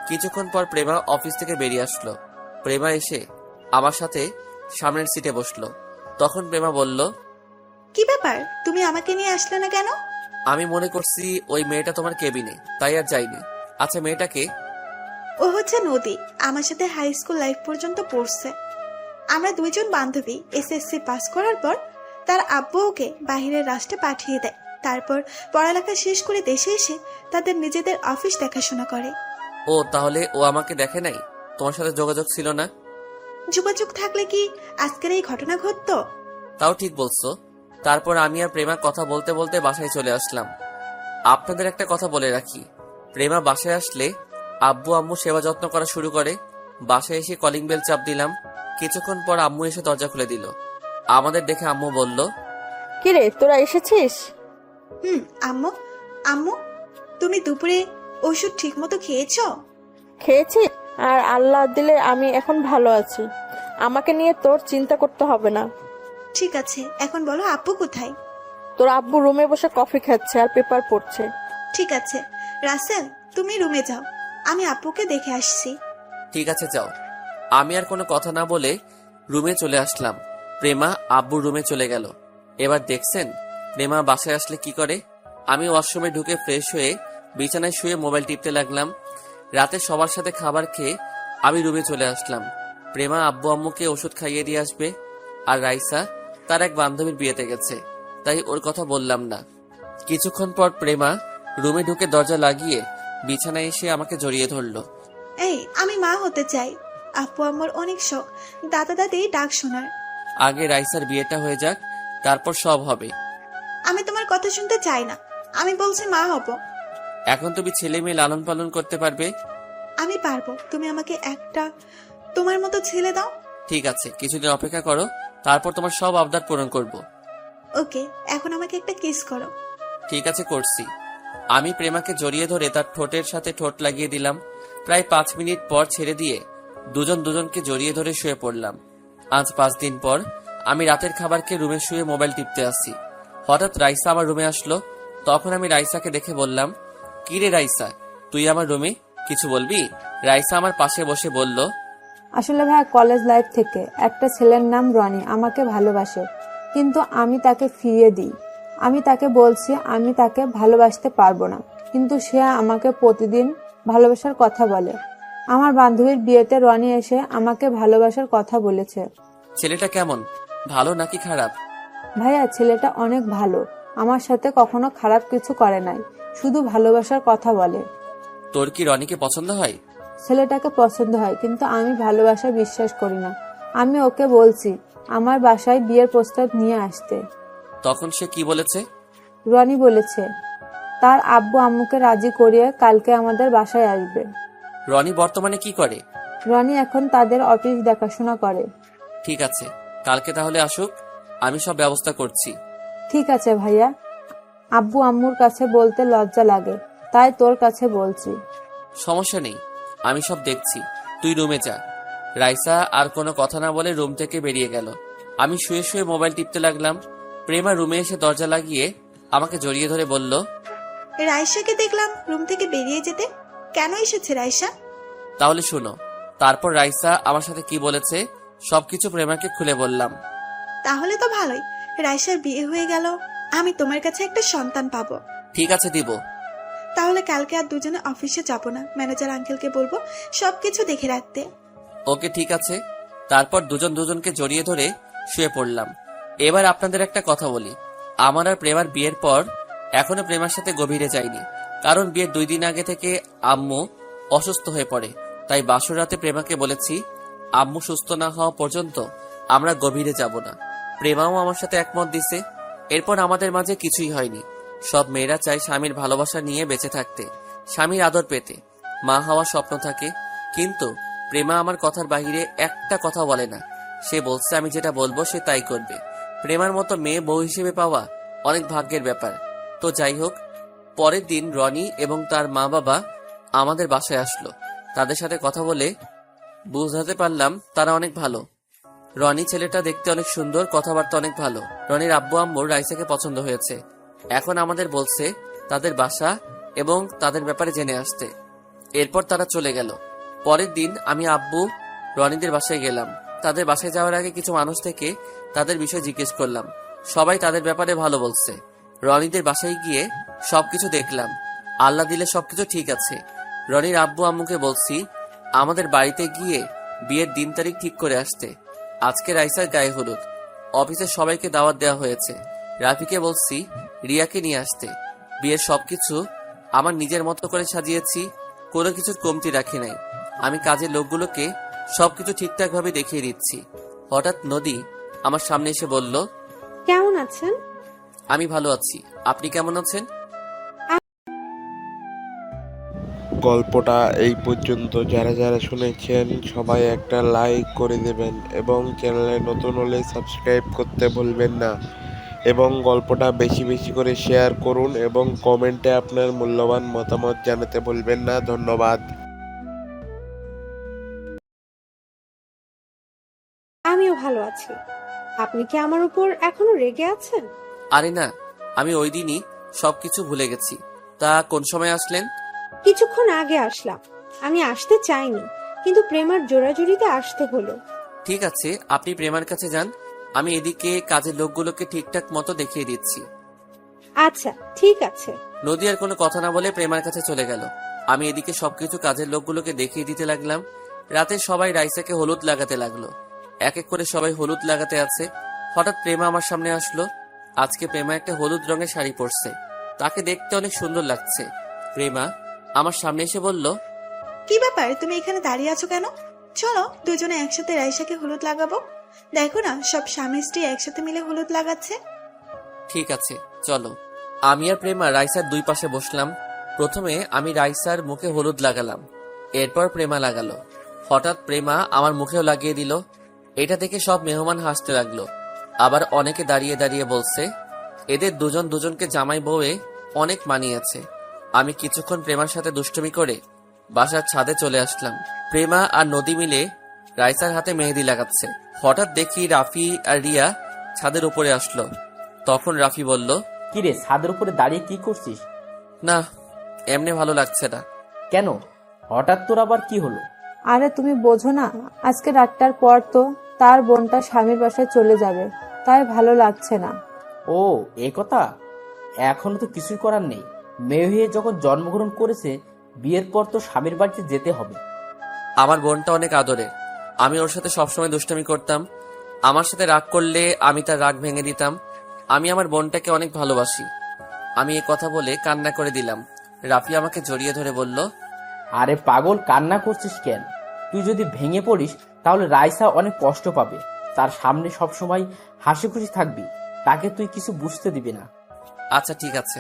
কিছুক্ষণ পর প্রেমা অফিস থেকে বেরিয়ে আসলো। প্রেমা এসে আমার সাথে সামনের সিটে বসলো। তখন প্রেমা বলল, কি ব্যাপার, তুমি আমাকে নিয়ে আসলে না কেন? আমি মনে করছি ওই মেয়েটা তোমার কেবিনে, তাই আর যাইনি। আচ্ছা, মেয়েটাকে? ও হচ্ছে নদী, আমার সাথে হাই স্কুল লাইফ পর্যন্ত পড়ছে। আমরা দুইজন বান্ধবী। এসএসসি পাস করার পর তার আব্বু ওকে বাহিরের রাষ্ট্রে পাঠিয়ে দেয়। তারপর পড়ালেখা শেষ করে দেশে এসে তাদের নিজেদের অফিস দেখাশোনা করে। ও, তাহলে ও আমাকে দেখে নাই? তোমার সাথে যোগাযোগ ছিল না? যোগাযোগ থাকলে কি আজকের এই ঘটনা ঘটতো? তাও ঠিক বলছো। তারপর আমি আর প্রেমা কথা বলতে বলতে বাসায় চলে আসলাম। আপনাদের একটা কথা বলে রাখি, প্রেমা বাসায় আসলে আব্বু আম্মু সেবা যত্ন করা শুরু করে। বাসায় এসে কলিং বেল চাপ দিলাম। কিছুক্ষণ পর আম্মু এসে দরজা খুলে দিল। আমাদের দেখে আম্মু বলল, কিরে তোরা এসেছিস? আম্মু, আম্মু তুমি দুপুরে ওষুধ ঠিক মতো খেয়েছো? খেয়েছি, আর আল্লাহ দিলে আমি এখন ভালো আছি। আমাকে নিয়ে তোর চিন্তা করতে হবে না। ঠিক আছে, এখন বলো আব্বু কোথায়? তোর আব্বু রুমে বসে কফি খাচ্ছে আর পেপার পড়ছে। ঠিক আছে রাসেল, তুমি রুমে যাও, আমি আব্বুকে দেখে আসছি। ঠিক আছে যাও। আমি আর কোনো কথা না বলে রুমে চলে আসলাম। প্রেমা আব্বুর রুমে চলে গেল। এবার দেখছেন প্রেমা বাসায় আসলে কি করে। আমি ওয়াশরুমে ঢুকে ফ্রেশ হয়ে বিছানায় শুয়ে মোবাইল টিপতে লাগলাম। রাতে সবার সাথে খাবার খেয়ে আমি রুমে চলে আসলাম। প্রেমা আব্বু আম্মুকে ওষুধ খাইয়ে দিয়ে আসবে, আর রাইসা তার এক বান্ধবীর বিয়েতে গেছে, তাই ওর কথা বললাম না। কিছুক্ষণ পর প্রেমা রুমে ঢুকে দরজা লাগিয়ে বিছানায় এসে আমাকে জড়িয়ে ধরলো। এই, আমি মা হতে চাই। আব্বু আম্মুর অনেক শখ দাদা দাদি ডাক শোনার। আগে রাইসার বিয়েটা হয়ে যাক, তারপর সব হবে। আমি তোমার কথা শুনতে চাই না, আমি বলছি মা হব। এখন তুমি ছেলে মেয়ে লালন পালন করতে পারবে? আমি পারবো, তুমি আমাকে একটা তোমার মতো ছেলে দাও। ঠিক আছে, কিছুদিন অপেক্ষা করো, তারপর তোমার সব আবদার পূরণ করব। ওকে, এখন আমাকে একটা কিস করো। ঠিক আছে, করছি। আমি প্রেমাকে জড়িয়ে ধরে তার ঠোঁটের সাথে ঠোঁট লাগিয়ে দিলাম। প্রায় 5 মিনিট পর ছেড়ে দিয়ে দুজন দুজনকে জড়িয়ে ধরে শুয়ে পড়লাম। আজ 5 দিন পর আমি রাতের খাবারকে রুমে শুয়ে মোবাইল টিপতে আসি। হঠাৎ রাইসা আমার রুমে আসলো। তখন আমি রাইসাকে দেখে বললাম, কি রে রাইসা, তুই আমার রুমে, কিছু বলবি? রাইসা আমার পাশে বসে বলল, আসলে ভাই কলেজ লাইফ থেকে একটা ছেলের নাম রনি আমাকে ভালোবাসে, কিন্তু আমি তাকে ফিরিয়ে দিই। আমি তাকে বলছি আমি তাকে ভালোবাসতে পারবো না, কিন্তু সে আমাকে প্রতিদিন ভালোবাসার কথা বলে। আমার বান্ধবীর বিয়েতে রনি এসে আমাকে ভালোবাসার কথা বলেছে। ছেলেটা কেমন, ভালো নাকি খারাপ? ভাইয়া ছেলেটা অনেক ভালো, আমার সাথে কখনো খারাপ কিছু করে নাই, শুধু ভালোবাসার কথা বলে। তোর কি রনিকে পছন্দ হয়? ছেলেটাকে পছন্দ হয়, কিন্তু আমি ভালোবাসা বিশ্বাস করি না। আমি ওকে বলছি আমার বাসায় বিয়ের প্রস্তাব নিয়ে আসতে। তখন সে কি বলেছে? রনি বলেছে তার আব্বু আম্মুকে রাজি করিয়ে কালকে আমাদের বাসায় আসবে। রনি বর্তমানে কি করে? রনি এখন তাদের অফিস দেখাশোনা করে। ঠিক আছে, কালকে তাহলে আসুক, আমি সব ব্যবস্থা করছি। ঠিক আছে ভাইয়া, আব্বু আম্মুর কাছে বলতে লজ্জা লাগে, তাই তোর কাছে বলছি। সমস্যা নেই, আমি সব দেখছি, তুই রুমে যা। রাইসা আর কোনো কথা না বলে রুম থেকে বেরিয়ে গেল। আমি শুয়ে শুয়ে মোবাইল টিপতে লাগলাম। প্রেমা রুমে এসে দরজা লাগিয়ে আমাকে জড়িয়ে ধরে বলল, রাইসাকে দেখলাম রুম থেকে বেরিয়ে যেতে, কেন এসেছে রাইসা? তাহলে শোনো। তারপর রাইসা আমার সাথে কি বলেছে সবকিছু প্রেমাকে খুলে বললাম। তাহলে তো ভালোই, রাইসার বিয়ে হয়ে গেল, আমি তোমার কাছে একটা সন্তান পাবো। ঠিক আছে, দিব। তাহলে কালকে আর দুজনে অফিসে যাবো না, ম্যানেজার আঙ্কেলকে বলবো সবকিছু দেখে রাখতে। ওকে, ঠিক আছে। তারপর দুজন দুজনকে জড়িয়ে ধরে শুয়ে পড়লাম। এবার আপনাদের একটা কথা বলি, আমার আর প্রেমার বিয়ের পর এখনো প্রেমার সাথে গভীরে যাইনি, কারণ বিয়ের 2 দিন আগে থেকে আম্মু অসুস্থ হয়ে পড়ে। তাই বাসর রাতে প্রেমাকে বলেছি আম্মু সুস্থ না হওয়া পর্যন্ত আমরা গভীরে যাব না। প্রেমাও আমার সাথে একমত দিছে। এরপর আমাদের মাঝে কিছুই হয়নি। সব মেয়েরা চায় স্বামীর ভালোবাসা নিয়ে বেঁচে থাকতে, স্বামীর আদর পেতে, মা হওয়ার স্বপ্ন থাকে। কিন্তু প্রেমা আমার কথার বাহিরে একটা কথা বলে না। সে বলছে আমি যেটা বলবো সে তাই করবে। প্রেমার মতো মেয়ে বউ হিসেবে পাওয়া অনেক ভাগ্যের ব্যাপার। তো যাই হোক, পরের দিন রনি এবং তার মা বাবা আমাদের বাসায় আসলো। তাদের সাথে কথা বলে বুঝাতে পারলাম তারা অনেক ভালো। রনি ছেলেটা দেখতে অনেক সুন্দর, কথাবার্তা অনেক ভালো। রনির আব্বু আম্মুর রাইসাকে পছন্দ হয়েছে। এখন আমাদের বলছে তাদের বাসা এবং তাদের ব্যাপারে জেনে আসতে। এরপর তারা চলে গেল। পরের দিন আমি আব্বু রনিদের বাসায় গেলাম। তাদের বাসায় যাওয়ার আগে কিছু মানুষ থেকে তাদের বিষয় জিজ্ঞেস করলাম। সবাই তাদের ব্যাপারে ভালো বলছে। রনিদের বাসায় গিয়ে সবকিছু দেখলাম। আল্লাহ দিলে সবকিছু ঠিক আছে। রনির আব্বু আম্মুকে বলছি আমাদের বাড়িতে গিয়ে বিয়ের দিন তারিখ ঠিক করে আসতে। আজকে রাইসার গায়ে হলুদ। অফিসে সবাইকে দাওয়াত দেওয়া হয়েছে। রাফিকে বলছি রিয়াকে নিয়ে আসতে। বিয়ের সবকিছু আমার নিজের মতো করে সাজিয়েছি, কোনো কিছুর কমতি রাখি নাই। আমি কাজের লোকগুলোকে সবকিছু ঠিকঠাক ভাবে দেখিয়ে দিচ্ছি। হঠাৎ নদী আমার সামনে এসে বলল, কেমন আছেন? আমি ভালো আছি, আপনি কেমন আছেন? গল্পটা এই পর্যন্ত। যারা যারা শুনেছেন সবাই একটা লাইক করে দেবেন এবং চ্যানেলে নতুন হলে সাবস্ক্রাইব করতে ভুলবেন না এবং গল্পটা বেশি বেশি করে শেয়ার করুন এবং কমেন্টে আপনার মূল্যবান মতামত জানাতে ভুলবেন না। ধন্যবাদ। আমিও ভালো আছি। আপনি কি আমার উপর এখনো রেগে আছেন? আরে না, আমি ওই দিনই সবকিছু ভুলে গেছি। তা কোন সময় আসলেন? কিছুক্ষণ আগে আসলাম। আমি আসতে চাইনি, কিন্তু প্রেমার জোরাজুরিতে আসতে হলো। ঠিক আছে, আপনি প্রেমার কাছে যান, আমি এদিকে কাজের লোকগুলোকে ঠিকঠাক মতো দেখিয়ে দিচ্ছি। আচ্ছা ঠিক আছে। নদী আর কোনো কথা না বলে প্রেমার কাছে চলে গেল। আমি এদিকে সবকিছু কাজের লোকগুলোকে দেখিয়ে দিতে লাগলাম। রাতে সবাই রাইসাকে হলুদ লাগাতে লাগলো। এক এক করে সবাই হলুদ লাগাতে আছে। হঠাৎ প্রেমা আমার সামনে আসলো। আজকে প্রেমা একটা হলুদ রঙের শাড়ি পরছে। তাকে দেখতে অনেক সুন্দর লাগছে। প্রেমা আমার সামনে এসে বলল, কি ব্যাপার, তুমি এখানে দাঁড়িয়ে আছো কেন? চলো দুজনে একসাথে রাইসাকে হলুদ লাগাবো। দেখো না, সব স্বামী স্ত্রী একসাথে মিলে হলুদ লাগাচ্ছে। ঠিক আছে চলো। আমি আর প্রেমা রাইসার দুই পাশে বসলাম। প্রথমে আমি রাইসার মুখে হলুদ লাগালাম, এরপর প্রেমা লাগালো। হঠাৎ প্রেমা আমার মুখেও লাগিয়ে দিল। এটা দেখে সব মেহমান হাসতে লাগলো। আবার অনেকে দাঁড়িয়ে দাঁড়িয়ে বলছে এদের দুজন দুজনকে জামাই বউয়ে অনেক মানিয়েছে। আমি কিছুক্ষণ প্রেমার সাথে দুষ্টুমি করে বাসার ছাদে চলে আসলাম। প্রেমা আর নদী মিলে রাইসার হাতে মেহেদি লাগাচ্ছে। হঠাৎ দেখি রাফি আর রিয়া ছাদের উপরে আসলো। তখন রাফি বলল, কিরে, ছাদের উপরে দাঁড়িয়ে কি করছিস? না, এমনি ভালো লাগছে না। কেন, হঠাৎ তোর আবার কি হলো? আরে তুমি বোঝো না, আজকে রাতটার পর তো তার বোনটা স্বামীর বাসায় চলে যাবে, তাই ভালো লাগছে না। ও এ কথা। এখনো তো কিছুই করার নেই। মেয়ে হয়ে যখন জন্মগ্রহণ করেছে, বিয়ের পর তো স্বামীর বাড়িতে যেতে হবে। আমার বোনটা অনেক আদরের। আমি ওর সাথে সবসময় দুষ্টামি করতাম। আমার সাথে রাগ করলে আমি তার রাগ ভেঙে দিতাম। আমি আমার বোনটাকে অনেক ভালোবাসি। আমি এ কথা বলে কান্না করে দিলাম। রাফি আমাকে জড়িয়ে ধরে বলল, আরে পাগল, কান্না করছিস কেন? তুই যদি ভেঙে পড়িস তাহলে রাইসা অনেক কষ্ট পাবে। তার সামনে সবসময় হাসি খুশি থাকবি, তাকে তুই কিছু বুঝতে দিবি না। আচ্ছা ঠিক আছে।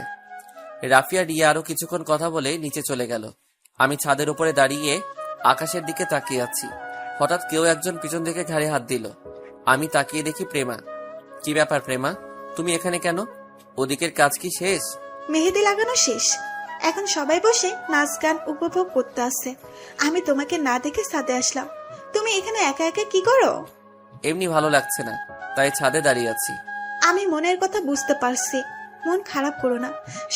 রাফি আর রিয়া আরো কিছুক্ষণ কথা বলে নিচে চলে গেল। আমি ছাদের উপরে দাঁড়িয়ে আকাশের দিকে তাকিয়ে আছি। হঠাৎ কেউ একজন পিছন থেকে ঘাড়ে হাত দিল। আমি তাকিয়ে দেখি প্রেমা। কি ব্যাপার প্রেমা, তুমি এখানে কেন? ওদিকের কাজ কি শেষ? মেহেদি লাগানো শেষ, এখন সবাই বসে নাচ গান উপভোগ করতে আসছে। আমি তোমাকে না দেখে ছাদে আসলাম। তুমি এখানে একা একা কি করো? এমনি ভালো লাগছে না, তাই ছাদে দাঁড়িয়ে আছি। আমি মনের কথা বুঝতে পারছি, মন খারাপ করো না।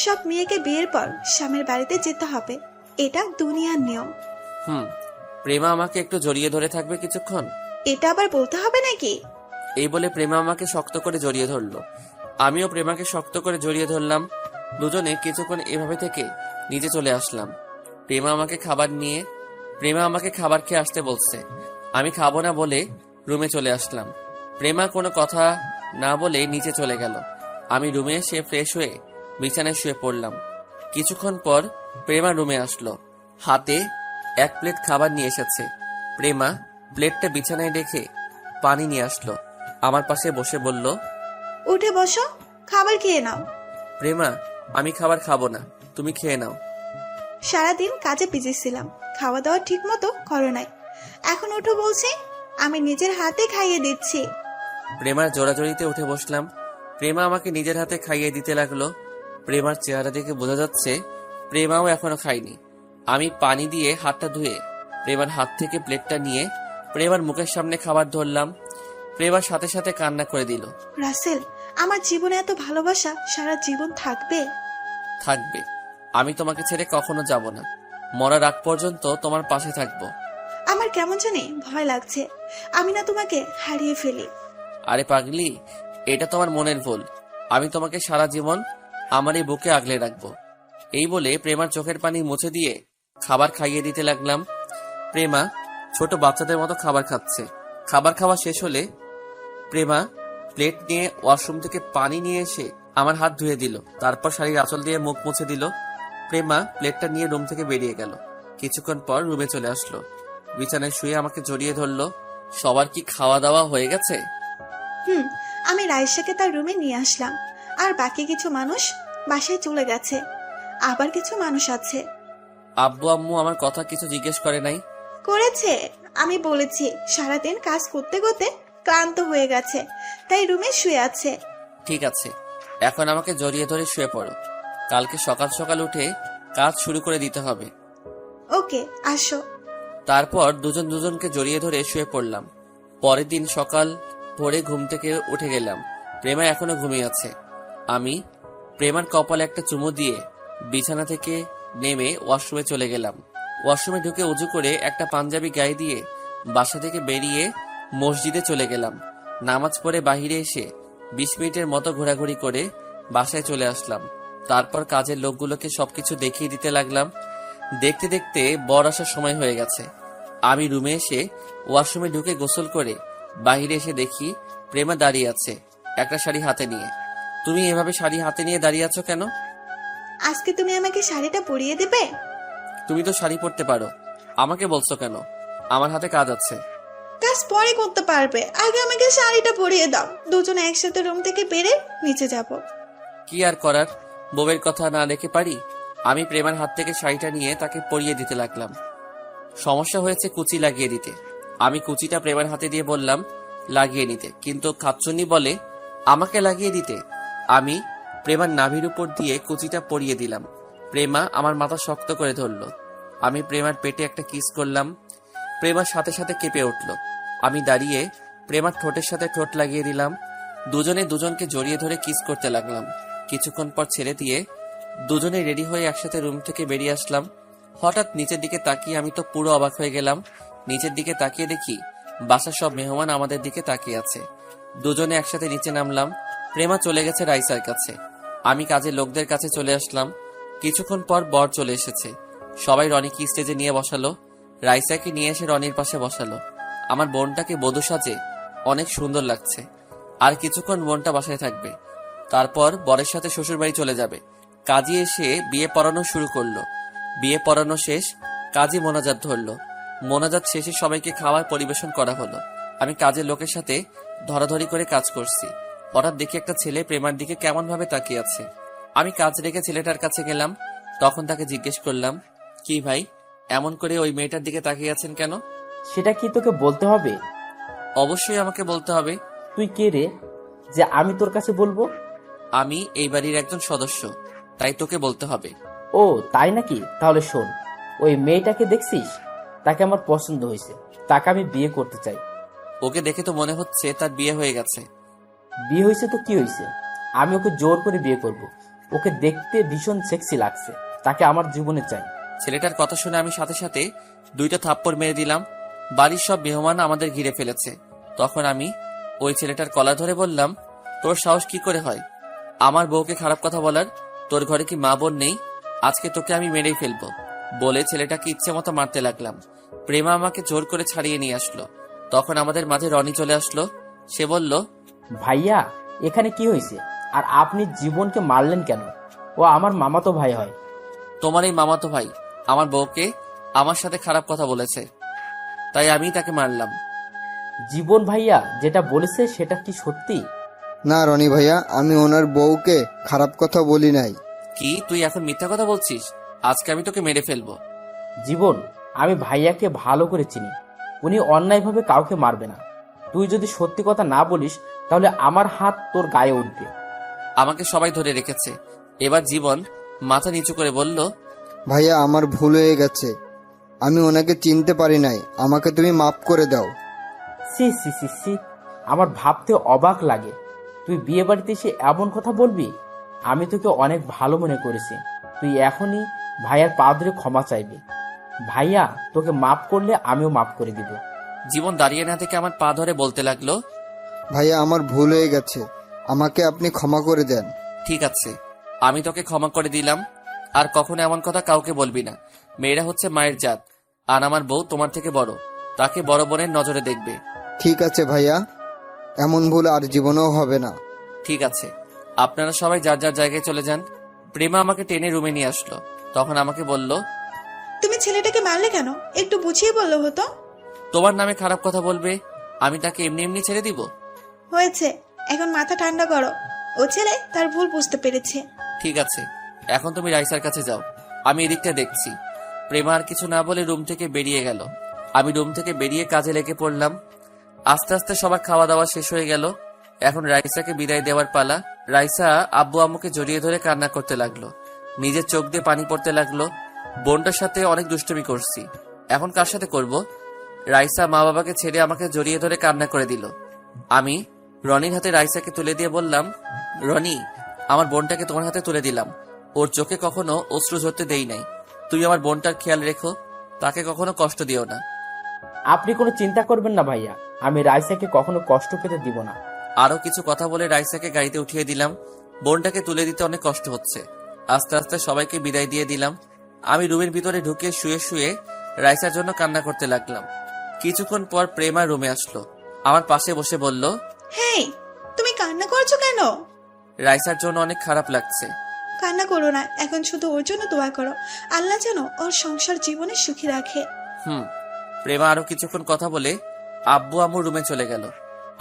সব মেয়েকে বিয়ের পর স্বামীর বাড়িতে যেতে হবে, এটা দুনিয়ার নিয়ম। প্রেমা আমাকে একটু জড়িয়ে ধরে থাকবে কিছুক্ষণ? এটা আবার বলতে হবে নাকি? এই বলে প্রেমা আমাকে শক্ত করে জড়িয়ে ধরলো। আমিও প্রেমাকে শক্ত করে জড়িয়ে ধরলাম। দুজনে কিছুক্ষণ এভাবে থেকে নিচে চলে আসলাম। প্রেমা আমাকে খাবার খেয়ে আসতে বলছে। আমি খাবো না বলে রুমে চলে আসলাম। প্রেমা কোনো কথা না বলে নিচে চলে গেল। আমি রুমে এসে ফ্রেশ হয়ে বিছানায় শুয়ে পড়লাম। কিছুক্ষণ পর প্রেমা রুমে আসলো, হাতে এক প্লেট খাবার নিয়ে এসেছে। প্রেমা প্লেটটা বিছানায় রেখে পানি নিয়ে আসলো। আমার পাশে বসে বলল, উঠে বসো, খাবার খেয়ে নাও। প্রেমা, আমি খাবার খাবো না, তুমি খেয়ে নাও। সারাদিন কাজে বিজি ছিলাম, খাওয়া দাওয়া ঠিক মতো করো নাই। এখন উঠো বলছি, আমি নিজের হাতে খাইয়ে দিচ্ছি। প্রেমার জোড়াজড়িতে উঠে বসলাম। প্রেমা আমাকে নিজের হাতে খাইয়ে দিতে লাগলো। প্রেমার চেহারা দেখে বোঝা যাচ্ছে প্রেমাও এখনো খায়নি। আমি পানি দিয়ে হাতটা ধুয়ে প্রেমার হাত থেকে প্লেটটা নিয়ে প্রেমার মুখের সামনে খাবার ধরলাম। প্রেমার সাথে সাথে কান্না করে দিল। রাসেল, আমার জীবনে এত ভালোবাসা সারা জীবন থাকবে? থাকবে। আমি তোমাকে ছেড়ে কখনো যাব না। মরার আগ পর্যন্ত তোমার পাশে থাকবো। আমার আমার কেমন জানি ভয় লাগছে, আমি না তোমাকে হারিয়ে ফেলি। আরে পাগলি, এটা তোমার মনের ভুল। আমি তোমাকে সারা জীবন আমার এই বুকে আগলে রাখবো। এই বলে প্রেমার চোখের পানি মুছে দিয়ে খাবার খাইয়ে দিতে লাগলাম। প্রেমা ছোট বাচ্চাদের মতো খাবার খাচ্ছে। খাবার খাওয়া শেষ হলে প্রেমা প্লেট নিয়ে ওয়াশরুম থেকে পানি নিয়ে এসে আমার হাত ধুয়ে দিল, তারপর শাড়ির আঁচল দিয়ে মুখ মুছে দিল। প্রেমা প্লেটটা নিয়ে রুম থেকে বেরিয়ে গেল। কিছুক্ষণ পর রুমে চলে আসলো, বিছানায় শুয়ে আমাকে জড়িয়ে ধরলো। সবার কি খাওয়া দাওয়া হয়ে গেছে? আমি রাইসাকে তার রুমে নিয়ে আসলাম, আর বাকি কিছু মানুষ বাসায় চলে গেছে, আবার কিছু মানুষ আছে। আব্বু আম্মু আমার কথা কিছু জিজ্ঞেস করে নাই? করেছে, আমি বলেছি সারাদিন কাজ করতে করতে ক্লান্ত হয়ে গেছে, তাই রুমে শুয়ে আছে। ঠিক আছে, এখন আমাকে জড়িয়ে ধরে শুয়ে পড়ো। কালকে সকাল সকাল উঠে কাজ শুরু করে দিতে হবে। ওকে, আসো। তারপর দুজন দুজনকে জড়িয়ে ধরে শুয়ে পড়লাম। পরের দিন সকাল ভোরে ঘুম থেকে উঠে গেলাম। প্রেমা এখনো ঘুমিয়ে আছে। আমি প্রেমার কপালে একটা চুমু দিয়ে বিছানা থেকে নেমে ওয়াশরুমে চলে গেলাম। ওয়াশরুমে ঢুকে উজু করে একটা পাঞ্জাবি গায়ে দিয়ে বাসা থেকে বেরিয়ে মসজিদে চলে গেলাম। নামাজ পড়ে বাহিরে এসে 20 মিনিটের মতো ঘোরাঘুরি করে বাসায় চলে আসলাম। তারপর কাজের লোকগুলোকে সবকিছু দেখিয়ে দিতে লাগলাম। দেখতে দেখতে বর আসার সময় হয়ে গেছে। আমি রুমে এসে ওয়াশরুমে ঢুকে গোসল করে বাহিরে এসে দেখি প্রেমা দাঁড়িয়ে আছে একটা শাড়ি হাতে নিয়ে। তুমি এভাবে শাড়ি হাতে নিয়ে দাঁড়িয়ে আছো কেন? আজকে তুমি আমাকে শাড়িটা পরিয়ে দেবে? তুমি তো শাড়ি পরতে পারো, আমাকে বলছো কেন? আমার হাতে কাজ আছে। কাজ পরে করতে পারবে, আগে আমাকে শাড়িটা পরিয়ে দাও, দুজনে একসাথে রুম থেকে বেরে নিচে যাব। কি আর করার, বউয়ের কথা না রেখে পারি। আমি প্রেমার হাত থেকে শাড়িটা নিয়ে তাকে পরিয়ে দিতে লাগলাম। সমস্যা হয়েছে কুচি লাগিয়ে দিতে। আমি কুচিটা প্রেমার হাতে দিয়ে বললাম লাগিয়ে নিতে, কিন্তু খাচ্চুনি বলে আমাকে লাগিয়ে দিতে। আমি প্রেমার নাভির উপর দিয়ে কুচিটা পরিয়ে দিলাম। প্রেমা আমার মাথা শক্ত করে ধরল। আমি প্রেমার পেটে একটা কিস করলাম। প্রেমার সাথে সাথে কেঁপে উঠল। আমি দাঁড়িয়ে প্রেমার ঠোঁটের সাথে ঠোঁট লাগিয়ে দিলাম। দুজনে দুজনকে জড়িয়ে ধরে কিস করতে লাগলাম। কিছুক্ষণ পর ছেড়ে দিয়ে দুজনে রেডি হয়ে একসাথে রুম থেকে বেরিয়ে আসলাম। হঠাৎ নিচের দিকে তাকিয়ে আমি তো পুরো অবাক হয়ে গেলাম। নিচের দিকে তাকিয়ে দেখি বাসার সব মেহমান আমাদের দিকে তাকিয়ে আছে। দুজনে একসাথে নিচে নামলাম। প্রেমা চলে গেছে রাইসার কাছে। আমি কাজের লোকদের কাছে চলে আসলাম। কিছুক্ষণ পর বর চলে এসেছে। সবাই রনিকে স্টেজে নিয়ে বসালো। রাইসাকে নিয়ে এসে রনির পাশে বসালো। আমার বোনটাকে বধূ সাজে অনেক সুন্দর লাগছে। আর কিছুক্ষণ বোনটা বাসায় থাকবে, তারপর বরের সাথে শ্বশুরবাড়ি চলে যাবে। কাজী এসে বিয়ে পড়ানো শুরু করলো। বিয়ে পড়ানো শেষ, কাজী মোনাজাত ধরলো। মোনাজাত শেষে সবাইকে খাবার পরিবেশন করা হলো। আমি কাজের লোকের সাথে ধরাধরি করে কাজ করছি। হঠাৎ দেখি একটা ছেলে প্রেমার দিকে কেমন ভাবে তাকিয়ে আছে। আমি কাজ রেখে ছেলেটার কাছে গেলাম। তখন তাকে জিজ্ঞেস করলাম, কি ভাই, এমন করে ওই মেয়েটার দিকে তাকিয়ে আছেন কেন? সেটা কি তোকে বলতে হবে? অবশ্যই আমাকে বলতে হবে। তুই কে রে যে আমি তোর কাছে বলবো? আমি এই বাড়ির একজন সদস্য, তাই তোকে বলতে হবে। ও তাই নাকি? তাহলে শোন, ওই মেয়েটাকে দেখছিস? তাকে আমার পছন্দ হয়েছে, তাকে আমি বিয়ে করতে চাই। ওকে দেখে তো মনে হচ্ছে তার বিয়ে হয়ে গেছে। বিয়ে হয়েছে তো কি হয়েছে, আমি ওকে জোর করে বিয়ে করব। ওকে দেখতে ভীষণ সেক্সি লাগছে, তাকে আমার জীবনে চাই। ছেলেটার কথা শুনে আমি সাথে সাথে 2টা থাপ্পড় মেরে দিলাম। বাড়ির সব মেহমান আমাদের ঘিরে ফেলেছে। তখন আমি ওই ছেলেটার কলার ধরে বললাম, তোর সাহস কি করে হয় আমার বউকে খারাপ কথা বলার? তোর ঘরে কি মা বোন নেই? আজকে তোকে আমি মেরেই ফেলবো। বলে ছেলেটাকে ইচ্ছে মতো মারতে লাগলাম। প্রেমা আমাকে জোর করে ছাড়িয়ে নিয়ে আসলো। তখন আমাদের মাঝে রনি চলে আসলো। সে বলল, ভাইয়া এখানে কি হয়েছে, আর আপনি জীবনকে মারলেন কেন? ও আমার মামাতো ভাই হয়। তোমার এই মামাতো ভাই আমার বউকে আমার সাথে খারাপ কথা বলেছে, তাই আমি তাকে মারলাম। জীবন ভাইয়া যেটা বলেছে সেটা কি সত্যি? না রনি ভাইয়া, আমি ওনার বউকে খারাপ কথা বলি নাই। কি তুই এখন মিথ্যা কথা বলছিস? আজকে আমি তোকে মেরে ফেলবো। জীবন, আমি ভাইয়াকে ভালো করে চিনি, উনি অন্যায়ভাবে কাউকে মারবে না। তুই যদি সত্যি কথা না বলিস তাহলে আমার হাত তোর গায়ে উঠবে। আমাকে সবাই ধরে রেখেছে। এবার জীবন মাথা নিচু করে বলল, ভাইয়া আমার ভুল হয়ে গেছে, আমি ওনাকে চিনতে পারি নাই, আমাকে তুমি মাফ করে দাও। সি সি সি সি, আমার ভাবতে অবাক লাগে তুই বিয়ে বাড়িতে এসে এমন কথা বলবি। আমি তোকে অনেক ভালো মনে করেছি, তুই এখনই ভাইয়ার পা ধরে ক্ষমা চাইবি। ভাইয়া তোকে মাফ করলে আমিও মাফ করে দিব। জীবন দাঁড়িয়ে না থেকে আমার পা ধরে বলতে লাগলো, ভাইয়া আমার ভুল হয়ে গেছে, আমাকে আপনি ক্ষমা করে দেন। ঠিক আছে, আমি তোকে ক্ষমা করে দিলাম। আর কখনো এমন কথা কাউকে বলবি না। মেয়েরা হচ্ছে মায়ের জাত, আর আমার বউ তোমার থেকে বড়, তাকে বড় বোনের নজরে দেখবে। ঠিক আছে ভাইয়া, এমন ভুল আর জীবনেও হবে না। ঠিক আছে, আপনারা সবাই যার যার জায়গায় চলে যান। প্রেমা আমাকে টেনে রুমে নিয়ে আসলো। তখন আমাকে বলল, তুমি ছেলেটাকে মারলে কেন? একটু বুঝিয়ে বললে হতো। তোমার নামে খারাপ কথা বলবে, আমি তাকে এমনি এমনি ছেড়ে দিব? হয়েছে, এখন মাথা ঠান্ডা করো। ও ছেলে তার ভুল বুঝতে পেরেছে। ঠিক আছে, এখন তুমি রাইসার কাছে যাও, আমি এদিকটা দেখছি। প্রেমা আর কিছু না বলে রুম থেকে বেরিয়ে গেল। আমি রুম থেকে বেরিয়ে কাজে লেগে পড়লাম। আস্তে আস্তে সবার খাওয়া দাওয়া শেষ হয়ে গেল। এখন রাইসাকে বিদায় দেওয়ার পালা। রাইসা আব্বু আম্মুকে জড়িয়ে ধরে কান্না করতে লাগলো। নিজের চোখ দিয়ে পানি পড়তে লাগলো। বোনটার সাথে অনেক দুষ্টুমি করছি, এখন কার সাথে করব? রাইসা মা বাবাকে ছেড়ে আমাকে জড়িয়ে ধরে কান্না করে দিল। আমি রনির হাতে রাইসাকে তুলে দিয়ে বললাম, রনি, আমার বোনটাকে তোমার হাতে তুলে দিলাম। ওর চোখে কখনো অশ্রু ঝরতে দেই নাই। তুমি আমার বোনটার খেয়াল রেখো, তাকে কখনো কষ্ট দিও না। আপনি কোনো চিন্তা করবেন না ভাইয়া, আমি রাইসাকে কখনো কষ্ট পেতে দিব না। আরো কিছু কথা বলে রাইসাকে গাড়িতে উঠিয়ে দিলাম। বোনটাকে তুলে দিতে অনেক কষ্ট হচ্ছে। আস্তে আস্তে সবাইকে বিদায় দিয়ে দিলাম। আমি রুমের ভিতরে ঢুকে শুয়ে শুয়ে রাইসার জন্য কান্না করতে লাগলাম। কিছুক্ষণ পর প্রেমা রুমে আসলো, আমার পাশে বসে বলল, হেই, তুমি কান্না করছো কেন? রাইসার জন্য অনেক খারাপ লাগছে। কান্না করো না, এখন শুধু ওর জন্য দোয়া করো, আল্লাহ যেন ওর সংসার জীবনে সুখী রাখে। প্রেমা আরো কিছুক্ষণ কথা বলে আব্বু আম্মু রুমে চলে গেল।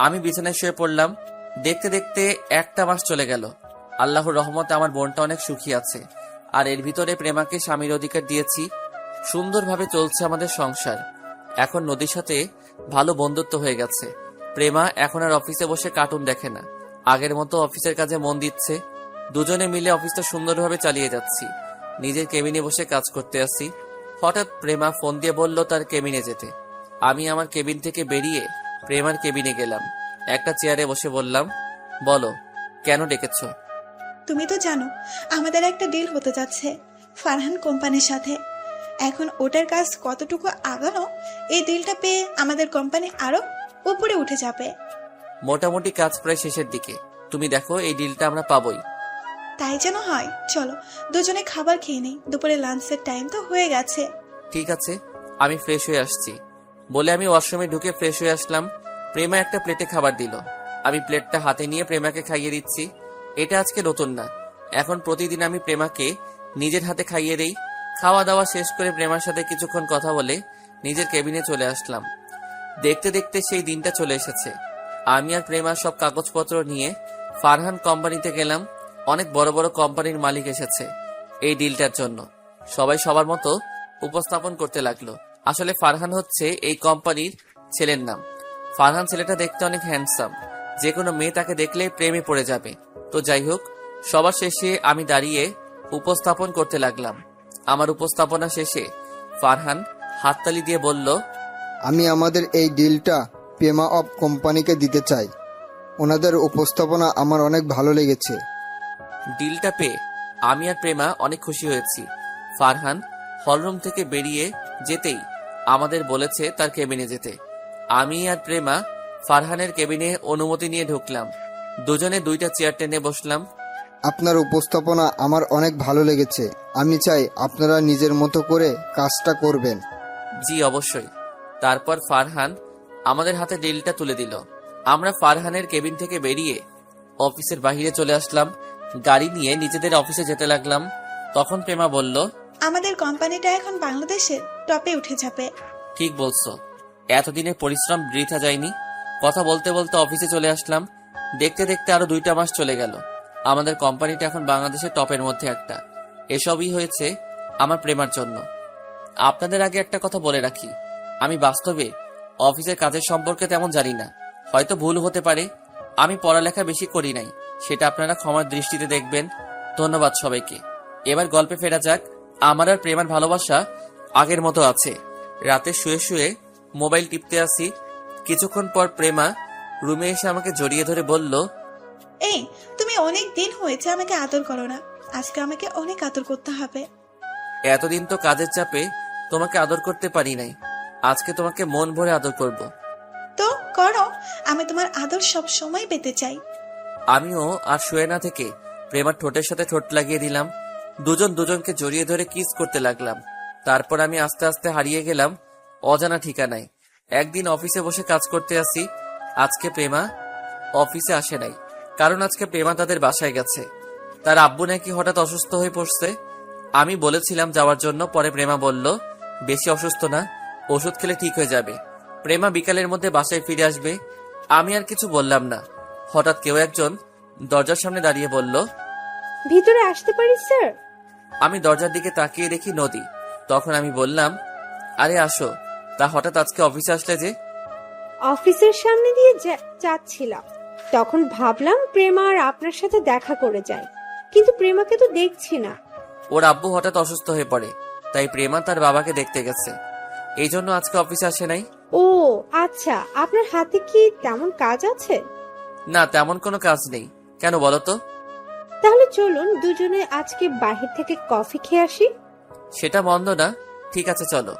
আমি বিছানায় শুয়ে পড়লাম। দেখতে দেখতে একটা মাস চলে গেল। আল্লাহর রহমতে আমার বোনটা অনেক সুখী আছে, আর এর ভিতরে প্রেমাকে স্বামীর অধিকার দিয়েছি। সুন্দরভাবে চলছে আমাদের সংসার। এখন নদীর সাথে ভালো বন্ধুত্ব হয়ে গেছে। প্রেমা এখন আর অফিসে বসে কার্টুন দেখে না, আগের মতো অফিসের কাজে মন দিচ্ছে। দুজনে মিলে অফিসটা সুন্দরভাবে চালিয়ে যাচ্ছি। নিজের কেবিনে বসে কাজ করতে আসি। হঠাৎ প্রেমা ফোন দিয়ে বলল তার কেবিনে যেতে। আমি আমার কেবিন থেকে বেরিয়ে প্রেমার কেবিনে গেলাম। একটা চেয়ারে বসে বললাম, বলো, কেন ডেকেছ? তুমি তো জানো আমাদের একটা ডিল হতে যাচ্ছে ফারহান কোম্পানির সাথে। এখন ওটার কাজ কতটুকু আগানো, এই ডিলটা পেয়ে আমাদের কোম্পানি আরো উপরে উঠে যাবে। মোটামুটি কাজ প্রায় শেষের দিকে। তুমি দেখো, এই ডিলটা আমরা পাবোই। তাই যেন হয়। চলো দুজনে খাবার খেয়ে নেই, দুপুরে লাঞ্চের টাইম তো হয়ে গেছে। ঠিক আছে, আমি ফ্রেশ হয়ে আসছি বলে আমি ওয়াশরুমে ঢুকে ফ্রেশ হয়ে আসলাম। প্রেমা একটা প্লেটে খাবার দিল। আমি প্লেটটা হাতে নিয়ে প্রেমাকে খাইয়ে দিচ্ছি। এটা আজকে নতুন না, এখন প্রতিদিন আমি প্রেমাকে নিজের হাতে খাইয়ে দেই। খাওয়া দাওয়া শেষ করে প্রেমার সাথে কিছুক্ষণ কথা বলে নিজের কেবিনে চলে আসলাম। দেখতে দেখতে সেই দিনটা চলে এসেছে। আমি আর প্রেমার সব কাগজপত্র নিয়ে ফারহান কোম্পানিতে গেলাম। অনেক বড় বড় কোম্পানির মালিক এসেছে এই ডিলটার জন্য। সবাই সবার মতো উপস্থাপন করতে লাগলো। আসলে ফারহান হচ্ছে এই কোম্পানির ছেলের নাম। ফারহান ছেলেটা দেখতে অনেক হ্যান্ডসাম, যে কোনো মেয়ে তাকে দেখলে প্রেমে পড়ে যাবে। তো যাই হোক, সবার শেষে আমি দাঁড়িয়ে উপস্থাপন করতে লাগলাম। আমার উপস্থাপনা শেষে ফারহান হাততালি দিয়ে বলল, আমি আমাদের এই ডিলটা প্রেমা অফ কোম্পানিকে দিতে চাই। ওনাদের উপস্থাপনা আমার অনেক ভালো লেগেছে। ডিলটা পেয়ে আমি আর প্রেমা অনেক খুশি হয়েছি। ফারহান হলরুম থেকে বেরিয়ে যেতেই আমাদের বলেছে তার কেবিনে যেতে। আমি আর প্রেমা ফারহানের কেবিনে অনুমতি নিয়ে ঢুকলাম। দুজনে দুইটা চেয়ার টেনে বসলাম। আপনার উপস্থাপনা আমার অনেক ভালো লেগেছে। আমি চাই আপনারা নিজের মতো করে কাজটা করবেন। জি অবশ্যই। তারপর ফারহান আমাদের হাতে ডিলটা তুলে দিল। আমরা ফারহানের কেবিন থেকে বেরিয়ে অফিসের বাইরে চলে আসলাম। গাড়ি নিয়ে নিজেদের অফিসে যেতে লাগলাম। তখন প্রেমা বলল, আমাদের কোম্পানিটা এখন বাংলাদেশের টপে উঠে যাবে। ঠিক বলছো, এতদিনের পরিশ্রম বৃথা যায়নি। কথা বলতে বলতে অফিসে চলে আসলাম। দেখতে দেখতে আরো 2টা মাস চলে গেল। আমাদের কোম্পানিটা এখন বাংলাদেশের টপের মধ্যে একটা। এসবই হয়েছে আমার প্রেমার জন্য। আপনাদের আগে একটা কথা বলে রাখি, আমি বাস্তবে অফিসের কাজের সম্পর্কে তেমন জানি না, হয়তো ভুল হতে পারে। আমি পড়ালেখা বেশি করি নাই, সেটা আপনারা ক্ষমার দৃষ্টিতে দেখবেন। ধন্যবাদ সবাইকে। এবার গল্পে ফেরা যাক। আমার আর প্রেমার ভালোবাসা আগের মতো আছে। রাতে শুয়ে শুয়ে মোবাইল টিপতে আসি। কিছুক্ষণ পর প্রেমা রুমে এসে আমাকে জড়িয়ে ধরে বলল, এই, তুমি অনেক দিন হয়েছে আমাকে আদর করো না, আজকে আমাকে অনেক আদর করতে হবে। এতদিন তো কাজের চাপে তোমাকে আদর করতে পারি নাই, আজকে তোমাকে মন ভরে আদর করব। তো করো, আমি তোমার আদর সব সময় পেতে চাই। আমিও আর শুয়ে না থেকে প্রেমার ঠোঁটের সাথে ঠোঁট লাগিয়ে দিলাম। দুজন দুজনকে জড়িয়ে ধরে কিস করতে লাগলাম। তারপর আমি আস্তে আস্তে হারিয়ে গেলাম অজানা ঠিকানায়। একদিন অফিসে বসে কাজ করতে আসি। আজকে প্রেমা অফিসে আসে নাই, কারণ আজকে প্রেমা তাদের বাসায় গেছে। তার আব্বু নাকি হঠাৎ অসুস্থ হয়ে পড়ছে। আমি বলেছিলাম যাওয়ার জন্য, পরে প্রেমা বলল বেশি অসুস্থ না, ওষুধ খেলে ঠিক হয়ে যাবে। প্রেমা বিকালের মধ্যে বাসায় ফিরে আসবে। আমি আর কিছু বললাম না। হঠাৎ কেউ একজন দরজার সামনে দাঁড়িয়ে বলল, ভিতরে আসতে পারি স্যার? আমি দরজার দিকে তাকিয়ে দেখি নদী। তখন আমি বললাম, আরে আসো। তা হঠাৎ আজকে অফিসে আসলে যে? অফিসের সামনে দিয়ে যাচ্ছিলাম, তখন ভাবলাম প্রেমা আর আপনার সাথে দেখা করে যায়, কিন্তু প্রেমাকে তো দেখছি না। ওর আব্বু হঠাৎ অসুস্থ হয়ে পড়ে, তাই প্রেমা তার বাবাকে দেখতে গেছে। এই জন্য আজকে অফিসে আসে নাই। ও আচ্ছা, আপনার হাতে কি তেমন কাজ আছে? না, তেমন কোনো কাজ নেই। কেন বলো তো? তাহলে চলুন দুজনে আজকে বাহির থেকে কফি খেয়ে আসি। সেটা মন্দ না, ঠিক আছে চলো।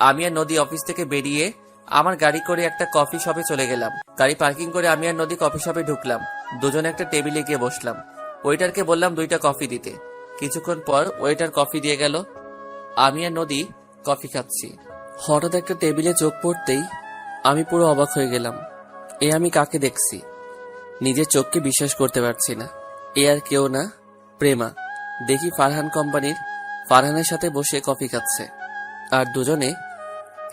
আমি আর নদী অফিস থেকে বেরিয়ে আমার গাড়ি করে একটা কফি শপে চলে গেলাম। গাড়ি পার্কিং করে আমি আর নদী কফি শপে ঢুকলাম। দুজনে একটা টেবিলে গিয়ে বসলাম। ওয়েটারকে বললাম 2টা কফি দিতে। কিছুক্ষণ পর ওয়েটার কফি দিয়ে গেল। আমি আর নদী কফি খাচ্ছি। হঠাৎ একটা টেবিলে চোখ পড়তেই আমি পুরো অবাক হয়ে গেলাম। এ আমি কাকে দেখছি? নিজের চোখকে বিশ্বাস করতে পারছি না। এ আর কেউ না, প্রেমা। দেখি ফারহান কোম্পানির ফারহানের সাথে বসে কফি খাচ্ছে, আর দুজনে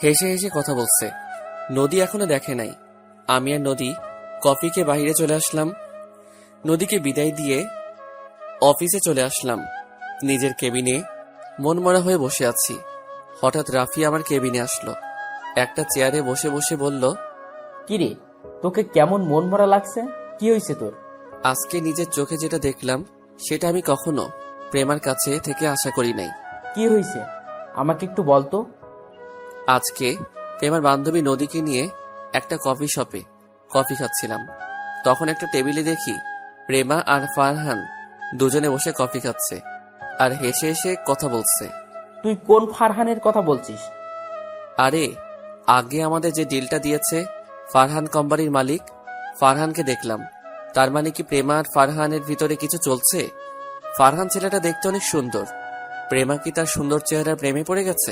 হেসে হেসে কথা বলছে। নদী এখনো দেখে নাই। আমি আর নদী কফিকে বাইরে চলে আসলাম। নদীকে বিদায় দিয়ে অফিসে চলে আসলাম। নিজের কেবিনে মনমরা হয়ে বসে আছি। হঠাৎ রাফি আমার কেবিনে আসলো। একটা চেয়ারে বসে বসে বলল, কিরে, তোকে কেমন মন ভরা লাগছে? কি হয়েছে তোর? আজকে নিজের চোখে যেটা দেখলাম সেটা আমি কখনো প্রেমার কাছে থেকে আশা করি নাই। কি হয়েছে আমাকে একটু বলতো। আজকে প্রেমার বান্ধবী নদীকে নিয়ে একটা কফি শপে কফি খাচ্ছিলাম। তখন একটা টেবিলে দেখি প্রেমা আর ফারহান দুজনে বসে কফি খাচ্ছে আর হেসে হেসে কথা বলছে। তুই কোন ফারহানের কথা বলছিস? আরে, আগে আমাদের যে ডিলটা দিয়েছে ফারহান কোম্পানির মালিক, ফারহানকে দেখলাম। তার মানে কি প্রেমা আর ফারহানের ভিতরে কিছু চলছে? ফারহান ছেলেটা দেখতে অনেক সুন্দর। প্রেমা কি তার সুন্দর চেহারা প্রেমে পড়ে গেছে?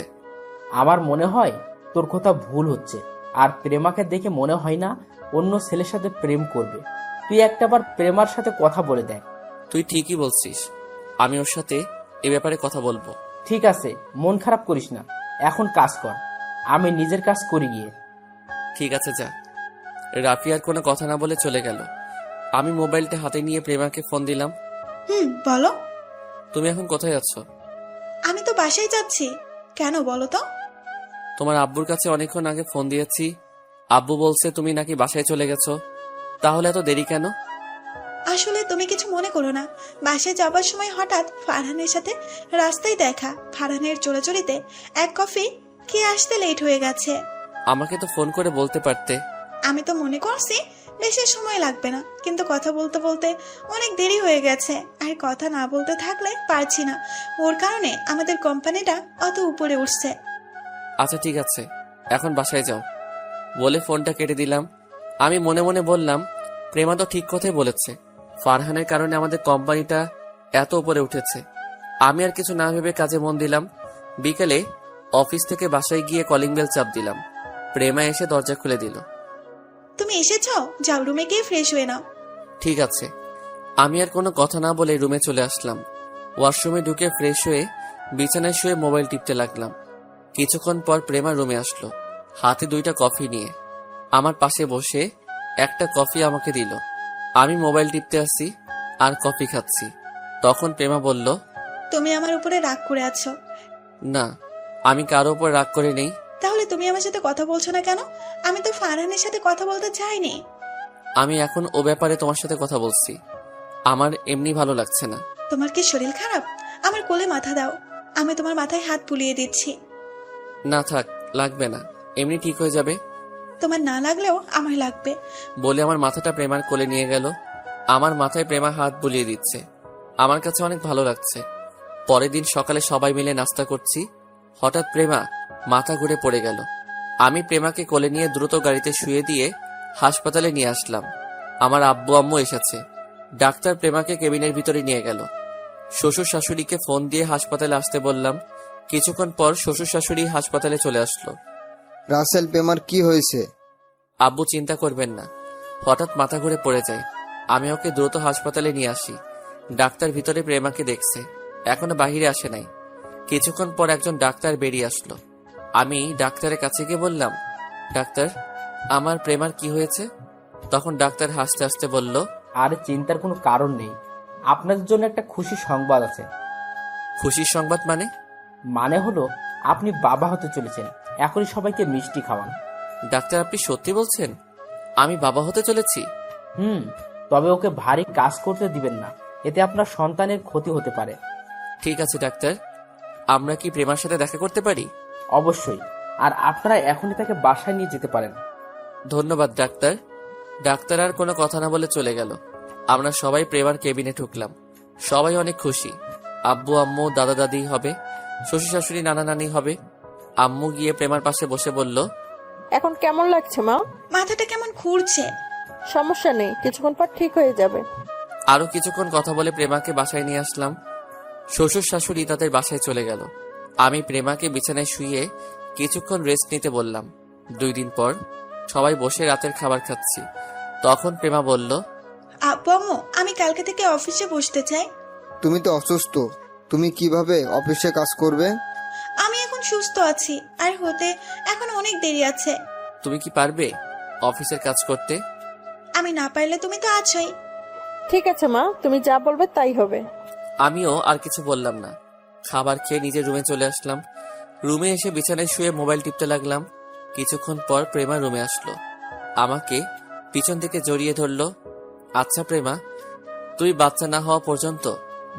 আমার মনে হয় তোর কথা ভুল হচ্ছে। আর প্রেমাকে দেখে মনে হয় না অন্য ছেলের সাথে প্রেম করবে। তুই একটাবার প্রেমার সাথে কথা বলে দেখ। তুই ঠিকই বলছিস, আমি ওর সাথে এ ব্যাপারে কথা বলবো। ঠিক আছে, মন খারাপ করিস না, এখন কাজ কর। আমি নিজের কাজ করি গিয়ে। ঠিক আছে, যা। রাফি আর কোনো কথা না বলে চলে গেল। আমি মোবাইলটা হাতে নিয়ে প্রেমাকে ফোন দিলাম। বলো। তুমি এখন কোথায় যাচ্ছ? আমি তো বাসায় যাচ্ছি। কেন বলো তো? তোমার আব্বুর কাছে অনেকক্ষণ আগে ফোন দিয়েছি। আব্বু বলছে তুমি নাকি বাসায় চলে গেছো। তাহলে এত দেরি কেন? আসলে তুমি কিছু মনে করো না, বাসায় যাবার সময় হঠাৎ ফারহানের সাথে রাস্তায় দেখা। ফারহানের চোরাচুরিতে এক কফি খেয়ে আসতে লেট হয়ে গেছে। আমাকে তো ফোন করে বলতে পারতে। আমি তো মনে করছি বেশি সময় লাগবে না, কিন্তু কথা বলতে বলতে অনেক দেরি হয়ে গেছে। আর কথা না বলতে থাকলে পারছি না, ওর কারণে আমাদের কোম্পানিটা অত উপরে উঠছে। আচ্ছা ঠিক আছে, এখন বাসায় যাও বলে ফোনটা কেটে দিলাম। আমি মনে মনে বললাম, প্রেমা তো ঠিক কথাই বলেছে। ফারহানের কারণে আমাদের কোম্পানিটা এত উপরে উঠেছে। আমি আর কিছু না ভেবে কাজে মন দিলাম। বিকেলে অফিস থেকে বাসায় গিয়ে কলিং বেল চাপ দিলাম। প্রেমা এসে দরজা খুলে দিল। তুমি এসেছো, যাও রুমে গিয়ে ফ্রেশ হয়ে নাও। ঠিক আছে। আমি আর কোনো কথা না বলে রুমে চলে আসলাম। ওয়াশরুমে ঢুকে ফ্রেশ হয়ে বিছানায় শুয়ে মোবাইল টিপতে লাগলাম। কিছুক্ষণ পর প্রেমা রুমে আসলো, হাতে 2টা কফি নিয়ে। আমার পাশে বসে একটা কফি আমাকে দিল। আমি মোবাইল টিপতে আসি আর কফি খাচ্ছি। তখন প্রেমা বলল, তুমি আমার উপরে রাগ করে আছো? না, আমি কারো উপর রাগ করে নেই। তাহলে তুমি আমার সাথে কথা বলছো না কেন? আমি তো ফারহানের সাথে কথা বলতে চাইনি। আমি এখন ও ব্যাপারে তোমার সাথে কথা বলছি। আমার এমনি ভালো লাগছে না। তোমার কি শরীর খারাপ? আমার কোলে মাথা দাও, আমি তোমার মাথায় হাত বুলিয়ে দিচ্ছি। না থাক, লাগবে না, এমনি ঠিক হয়ে যাবে। তোমার না লাগলেও আমার লাগবে। বলে আমার মাথাটা প্রেমার কোলে নিয়ে গেল। আমার মাথায় প্রেমা হাত বুলিয়ে দিচ্ছে। আমার কাছে অনেক ভালো লাগছে। পরের দিন সকালে সবাই মিলে নাস্তা করছি। হঠাৎ প্রেমা মাথা ঘুরে পড়ে গেল। আমি প্রেমাকে কোলে নিয়ে দ্রুত গাড়িতে শুয়ে দিয়ে হাসপাতালে নিয়ে আসলাম। আমার আব্বু আম্মু এসেছে। ডাক্তার প্রেমাকে কেবিনের ভিতরে নিয়ে গেল। শ্বশুর শাশুড়িকে ফোন দিয়ে হাসপাতালে আসতে বললাম। কিছুক্ষণ পর শ্বশুর শাশুড়ি হাসপাতালে চলে আসলো। রাসেল, প্রেমার কি হয়েছে? আব্বু চিন্তা করবেন না, হঠাৎ মাথা ঘুরে পড়ে যায়। আমি ওকে দ্রুত হাসপাতালে নিয়ে আসি। ডাক্তার ভিতরে প্রেমাকে দেখছে, এখনো বাহিরে আসে নাই। কিছুক্ষণ পর একজন ডাক্তার বেরিয়ে আসলো। আমি ডাক্তারের কাছে গিয়ে বললাম, ডাক্তার, আমার প্রেমার কি হয়েছে? তখন ডাক্তার হাসতে হাসতে বলল, আর চিন্তার কোনো কারণ নেই, আপনাদের জন্য একটা খুশি সংবাদ আছে। খুশির সংবাদ মানে? মানে হলো আপনি বাবা হতে চলেছেন। এখনই সবাইকে মিষ্টি খাওয়ান। ডাক্তার, আপনি সত্যি বলছেন আমি বাবা হতে চলেছি? তবে ওকে ভারী কাজ করতে দিবেন না, এতে আপনার সন্তানের ক্ষতি হতে পারে। ঠিক আছে ডাক্তার, আমরা কি প্রেমার সাথে দেখা করতে পারি? অবশ্যই, আর আপনারা এখনই তাকে বাসায় নিয়ে যেতে পারেন। ধন্যবাদ ডাক্তার। ডাক্তার আর কোনো কথা না বলে চলে গেল। আমরা সবাই প্রেমার কেবিনে ঢুকলাম। সবাই অনেক খুশি। আব্বু আম্মু দাদা দাদি হবে, শ্বশুর শাশুড়ি নানা নানি হবে। আম্মু গিয়ে প্রেমার পাশে বসে বলল, এখন কেমন লাগছে মা? মাথাটা কেমন ঘুরছে। সমস্যা নেই, কিছুক্ষণ পর ঠিক হয়ে যাবে। আরো কিছুক্ষণ কথা বলে প্রেমাকে বাসায় নিয়ে আসলাম। শ্বশুর শাশুড়ি তাদের বাসায় চলে গেল। আমি প্রেমাকে বিছানায় শুয়ে কিছুক্ষণ রেস্ট নিতে বললাম। 2 দিন পর সবাই বসে রাতের খাবার খাচ্ছি। তখন প্রেমা বলল, আব্বু আম্মু, আমি কালকে থেকে অফিসে বসতে চাই। তুমি তো অসুস্থ, তুমি কিভাবে অফিসে কাজ করবে? আমি এখন সুস্থ আছি, আর হতে এখন অনেক দেরি আছে। তুমি কি পারবে অফিসের কাজ করতে? আমি না পারলে তুমি তো আছোই। ঠিক আছে মা, তুমি যা বলবে তাই হবে। আমিও আর কিছু বললাম না। খাবার খেয়ে নিজের রুমে চলে আসলাম। রুমে এসে বিছানায় শুয়ে মোবাইল টিপতে লাগলাম। কিছুক্ষণ পর প্রেমা রুমে আসলো। আমাকে পিছন থেকে জড়িয়ে ধরলো। আচ্ছা প্রেমা, তুই বাচ্চা না হওয়া পর্যন্ত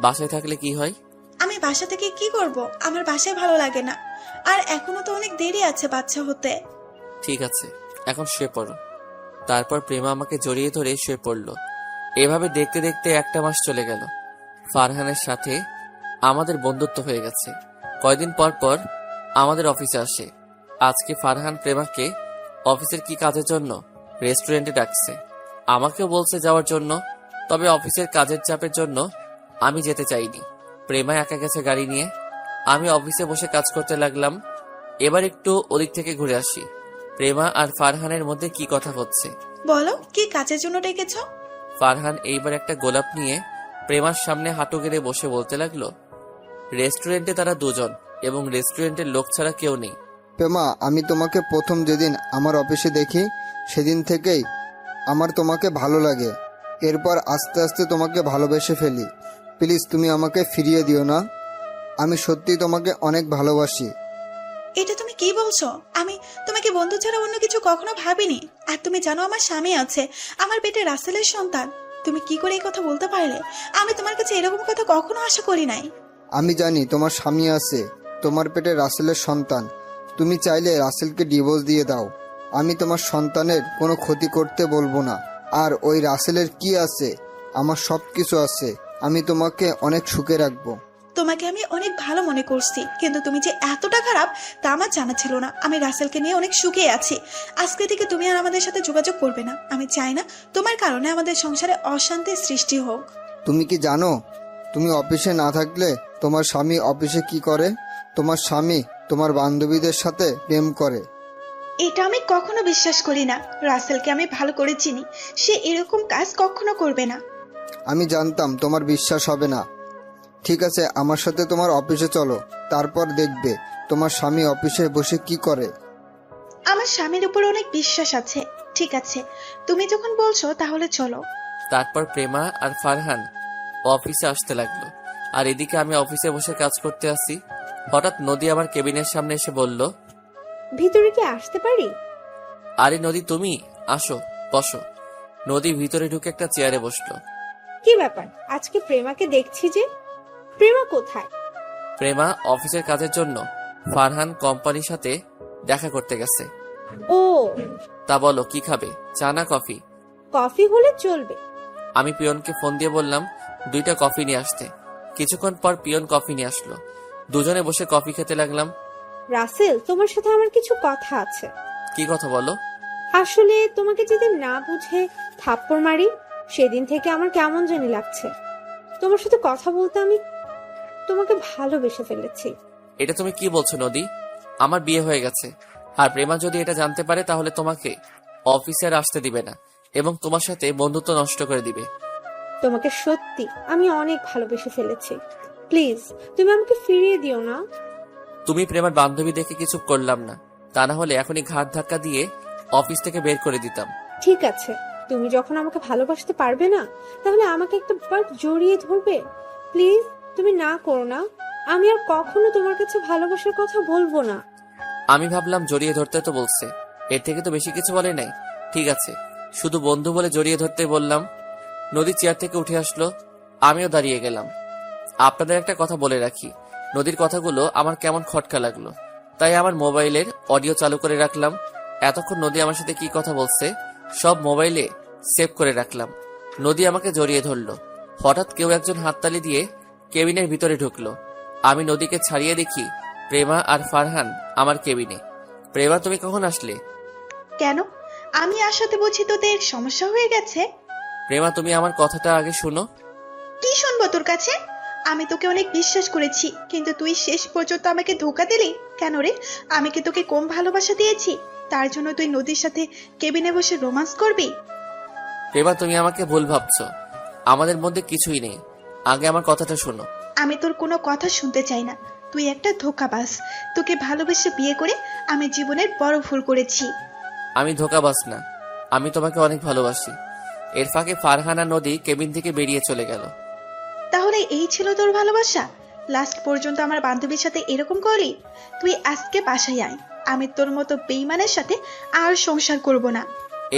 বাসায় থাকলে কি হয়? আমি বাসা থেকে কি করব? আমার বাসায় ভালো লাগে না, আর এখনো তো অনেক দেরি আছে বাচ্চা হতে। ঠিক আছে, এখন শুয়ে পড়ো। তারপর প্রেমা আমাকে জড়িয়ে ধরে শুয়ে পড়লো। এভাবে দেখতে দেখতে 1 মাস চলে গেল। ফারহানের সাথে আমাদের বন্ধুত্ব হয়ে গেছে। কয়দিন পর পর আমাদের অফিসে আসে। আজকে ফারহান প্রেমাকে অফিসের কি কাজের জন্য রেস্টুরেন্টে ডাকছে। আমাকেও বলছে যাওয়ার জন্য, তবে অফিসের কাজের চাপের জন্য আমি যেতে চাইনি। প্রেমা একা গেছে গাড়ি নিয়ে। আমি অফিসে বসে কাজ করতে লাগলাম। এবার একটু ওদিক থেকে ঘুরে আসি। প্রেমা আর ফারহানের মধ্যে কি কথা হচ্ছে। বলো, কি কাজের জন্য ডেকেছো? ফারহান এইবার একটা গোলাপ নিয়ে প্রেমার সামনে হাঁটু গেড়ে বসে বলতে লাগলো, রেস্টুরেন্টে তারা 2 জন এবং রেস্টুরেন্টের লোক ছাড়া কেউ নেই। প্রেমা, আমি তোমাকে প্রথম যেদিন আমার অফিসে দেখি সেদিন থেকেই আমার তোমাকে ভালো লাগে। এরপর আস্তে আস্তে তোমাকে ভালোবেসে ফেলি। প্লিজ তুমি আমাকে ফিরিয়ে দিও না। আমি সত্যি তোমাকে অনেক ভালোবাসি। এটা তুমি কি বলছো? আমি তোমাকে বন্ধু ছাড়া অন্য কিছু কখনো ভাবিনি। আর তুমি জানো আমার স্বামী আছে, আমার পেটে রাসেলের সন্তান। তুমি কি করে এই কথা বলতে পারলে? আমি তোমার কাছে এরকম কথা কখনো আশা করি নাই। আমি জানি তোমার স্বামী আছে, তোমার পেটে রাসেলের সন্তান। তুমি চাইলে রাসেলকে ডিভোর্স দিয়ে দাও। আমি তোমার সন্তানের কোনো ক্ষতি করতে বলবো না। আর ওই রাসেলের কি আছে? আমার সব কিছু আছে। আমি তোমাকে অনেক সুখে রাখবো। তোমাকে আমি অনেক ভালো মনে করছি, কিন্তু তুমি যে এতটা খারাপ তা আমার জানা ছিল না। আমি রাসেলকে নিয়ে অনেক সুখে আছি। আজকে থেকে তুমি আর আমাদের সাথে যোগাযোগ করবে না। আমি চাই না তোমার কারণে আমাদের সংসারে অশান্তির সৃষ্টি হোক। তুমি কি জানো, তুমি অফিসে না থাকলে তোমার স্বামী অফিসে কি করে? তোমার স্বামী তোমার বান্ধবীদের সাথে প্রেম করে। এটা আমি কখনো বিশ্বাস করি না। রাসেলকে আমি ভালো করে চিনি, সে এরকম কাজ কখনো করবে না। আমি জানতাম তোমার বিশ্বাস হবে না। ঠিক আছে, আমার সাথে তোমার অফিসে চলো, তারপর দেখবে তোমার স্বামী অফিসে বসে কি করে। আমার স্বামীর উপর অনেক বিশ্বাস আছে। ঠিক আছে, তুমি যখন বলছো তাহলে চলো। তারপর প্রেমা আর ফারহান অফিসে আসতে লাগলো। আর এদিকে আমি অফিসে বসে কাজ করতে আসি। হঠাৎ নদী আমার কেবিনের সামনে এসে বলল, ভিতরে কি আসতে পারি? আরে নদী, তুমি আসো, বসো। নদী ভিতরে ঢুকে একটা চেয়ারে বসলো। কি ব্যাপার, আজকে প্রেমাকে দেখছি যে? প্রেমা কোথায়? প্রেমা অফিসের কাজের জন্য ফারহান কোম্পানির সাথে দেখা করতে গেছে। ও, তা বলো কি খাবে, চা না কফি? কফি হলে চলবে। আমি পিয়নকে ফোন দিয়ে বললাম 2টা কফি নিয়ে আসতে। কিছুক্ষণ পর পিয়ন কফি নিয়ে আসলো। দুজনে বসে কফি খেতে লাগলাম। রাসেল, তোমার সাথে আমার কিছু কথা আছে। কি কথা বলো? আসলে তোমাকে যেদিন না বুঝে থাপ্পড় মারি, সেদিন থেকে আমার কেমন জানি লাগছে। তোমার সাথে কথা বলতে আমি তোমাকে ভালোবেসে ফেলেছি। এটা তুমি কি বলছো নদী? আমার বিয়ে হয়ে গেছে, আর প্রেমা যদি এটা জানতে পারে তাহলে তোমাকে অফিসে আর আসতে দিবে না এবং তোমার সাথে বন্ধুত্ব নষ্ট করে দিবে। তোমাকে সত্যি আমি অনেক ভালোবেসে ফেলেছি। প্লিজ তুমি আমাকে ফিরিয়ে দিও না। তুমি প্রেমার বান্ধবী দেখে কিছু করলাম না, তা না হলে এখনই ঘাট ধাক্কা দিয়ে অফিস থেকে বের করে দিতাম। ঠিক আছে, তুমি যখন আমাকে ভালোবাসতে পারবে না, তাহলে আমাকে একবার জড়িয়ে ধরবে। প্লিজ তুমি না করো না। আমি আর কখনো তোমার কাছে ভালোবাসার কথা বলবো না। আমি ভাবলাম জড়িয়ে ধরতে তো বলছে, এর থেকে তো বেশি কিছু বলে নাই। ঠিক আছে, শুধু বন্ধু বলে জড়িয়ে ধরতে বললাম। নদী চেয়ার থেকে উঠে আসলো, আমিও দাঁড়িয়ে গেলাম। আপনাদের একটা কথা বলে রাখি, নদীর কথাগুলো আমার কেমন খটকা লাগলো, তাই আমার মোবাইলের অডিও চালু করে রাখলাম। এতক্ষণ নদী আমার সাথে কি কথা বলছে সব মোবাইলে সেভ করে রাখলাম। নদী আমাকে জড়িয়ে ধরলো। হঠাৎ কেউ একজন হাততালি দিয়ে কেবিনের ভিতরে ঢুকলো। আমি নদীকে ছাড়িয়ে দেখি প্রেমা আর ফারহান আমার কেবিনে। প্রেমা, তুমি কখন আসলে? কেন? আমি আসাতে বুঝি তোদের সমস্যা হয়ে গেছে? প্রেমা, তুমি আমার কথাটা আগে শোনো। কি শুনবো তোর কাছে? আমি তোকে অনেক বিশ্বাস করেছি, কিন্তু তুই শেষ পর্যন্ত আমাকে ধোকা দিলি কেন রে? আমি কি তোকে কম ভালোবাসা দিয়েছি তার জন্য তুই নদীর সাথে কেবিনে বসে রোমান্স করবি? প্রেমা, তুমি আমাকে ভুল ভাবছো, আমাদের মধ্যে কিছুই নেই। আগে আমার কথাটা শোনো। আমি তোর কোনো কথা শুনতে চাই না। তুই একটা ধোঁকাবাজ। তোকে ভালোবেসে বিয়ে করে আমি জীবনের বড় ভুল করেছি। আমি ধোঁকাবাজ না, আমি তোমাকে অনেক ভালোবাসি। এর ফাঁকে ফারহান আর নদী কেবিন থেকে বেরিয়ে চলে গেল। তাহলে এই ছিল তোর ভালোবাসা? লাস্ট পর্যন্ত আমার বান্ধবীর সাথে এরকম করলি? তুই আজকে বাসায় আয়, আমি তোর মতো বেইমানের সাথে আর সংসার করব না।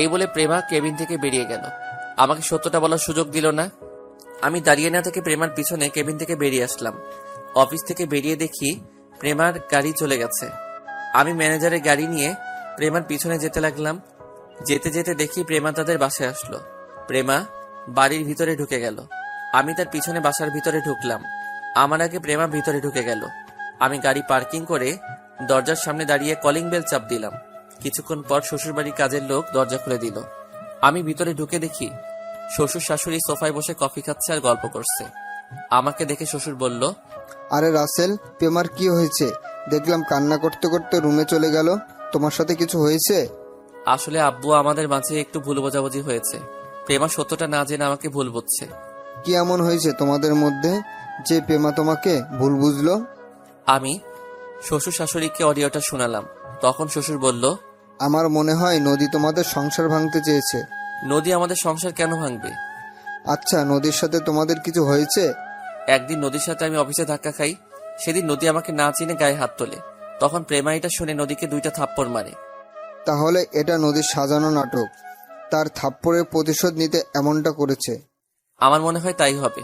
এই বলে প্রেমা কেবিন থেকে বেরিয়ে গেল, আমাকে সত্যটা বলার সুযোগ দিল না। আমি দাঁড়িয়ে না থেকে প্রেমার পিছনে কেবিন থেকে বেরিয়ে আসলাম। অফিস থেকে বেরিয়ে দেখি প্রেমার গাড়ি চলে গেছে। আমি ম্যানেজারের গাড়ি নিয়ে প্রেমার পিছনে যেতে লাগলাম। যেতে যেতে দেখি প্রেমা তাদের বাসায় আসলো। প্রেমা বাড়ির ভিতরে ঢুকে গেল, আমি তার পিছনে বাসার ভিতরে ঢুকলাম। আমার আগে প্রেমা ভিতরে ঢুকে গেল। আমি গাড়ি পার্কিং করে দরজার সামনে দাঁড়িয়ে কলিং বেল চাপ দিলাম। কিছুক্ষণ পর শ্বশুরবাড়ির কাজের লোক দরজা খুলে দিল। আমি ভিতরে ঢুকে দেখি শ্বশুর শাশুড়ি সোফায় বসে কফি খাচ্ছে আর গল্প করছে। আমাকে দেখে শ্বশুর বলল, আরে রাসেল, প্রেমার কি হয়েছে? দেখলাম কান্না করতে করতে রুমে চলে গেল। তোমার সাথে কিছু হয়েছে? আসলে আব্বু, আমাদের মাঝে একটু ভুল বোঝাবুঝি হয়েছে। প্রেমা সত্যটা না জেনে আমাকে ভুল বুঝছে। কি এমন হয়েছে তোমাদের মধ্যে যে প্রেমা তোমাকে ভুল বুঝলো? আমি শ্বশুর শাশুড়িকে অডিওটা শোনালাম। তখন শ্বশুর বলল, আমার মনে হয় নদী তোমাদের সংসার ভাঙতে চেয়েছে। নদী আমাদের সংসার কেন ভাঙবে? আচ্ছা, নদীর সাথে তোমাদের কিছু হয়েছে? একদিন নদীর সাথে আমি অফিসে ধাক্কা খাই। সেদিন নদী আমাকে না চিনে গায়ে হাত তোলে। তখন প্রেমা এটা শুনে নদীকে 2টা থাপ্পড় মারে। তাহলে এটা নদীর সাজানো নাটক। তার থাপ্পড়ের প্রতিশোধ নিতে এমনটা করেছে। আমার মনে হয় তাই হবে।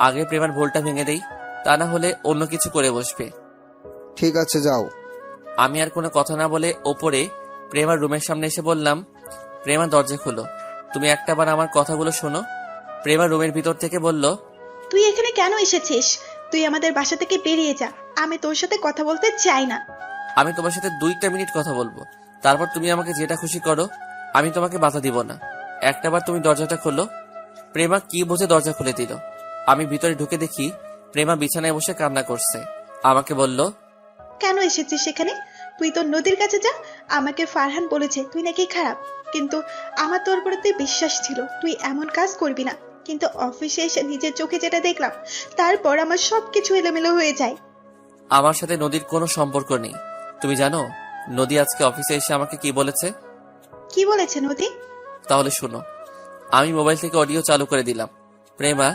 আগে প্রেমার ভুলটা ভেঙে দেই, তা না হলে অন্য কিছু করে বসবে। ঠিক আছে, যাও। আমি আর কোনো কথা না বলে ওপরে প্রেমার রুমের সামনে এসে বললাম, প্রেমা দরজা খোলো, তুমি একটাবার আমার কথাগুলো শোনো। প্রেমা রুমের ভিতর থেকে বলল, তুই এখানে কেন এসেছিস? তুই আমাদের বাসা থেকে বেরিয়ে যা। আমি তোর সাথে কথা বলতে চাই না। আমি তোমার সাথে 2টা মিনিট কথা বলবো, তারপর তুমি আমাকে যেটা খুশি করো, আমি তোমাকে বাধা দিব না। একটাবার তুমি দরজাটা খোলো। প্রেমা কি বুঝে দরজা খুলে দিল। আমি ভিতরে ঢুকে দেখি প্রেমা বিছানায় বসে কান্না করছে। আমাকে বলল, কেন এসেছিস সেখানে? তুই তোর নদীর কাছে যা। আমাকে ফারহান বলেছে তুই নাকি খারাপ, কিন্তু আমার তোর প্রতি বিশ্বাস ছিল তুই এমন কাজ করবি না। কিন্তু অফিসে এসে নিজের চোখে যেটা দেখলাম, তারপর আমার সবকিছু এলোমেলো হয়ে যায়। আমার সাথে নদীর কোনো সম্পর্ক নেই। তুমি জানো নদী আজকে অফিসে এসে আমাকে কি বলেছে? কি বলেছে নদী? তাহলে শোনো। আমি মোবাইল থেকে অডিও চালু করে দিলাম। প্রেমা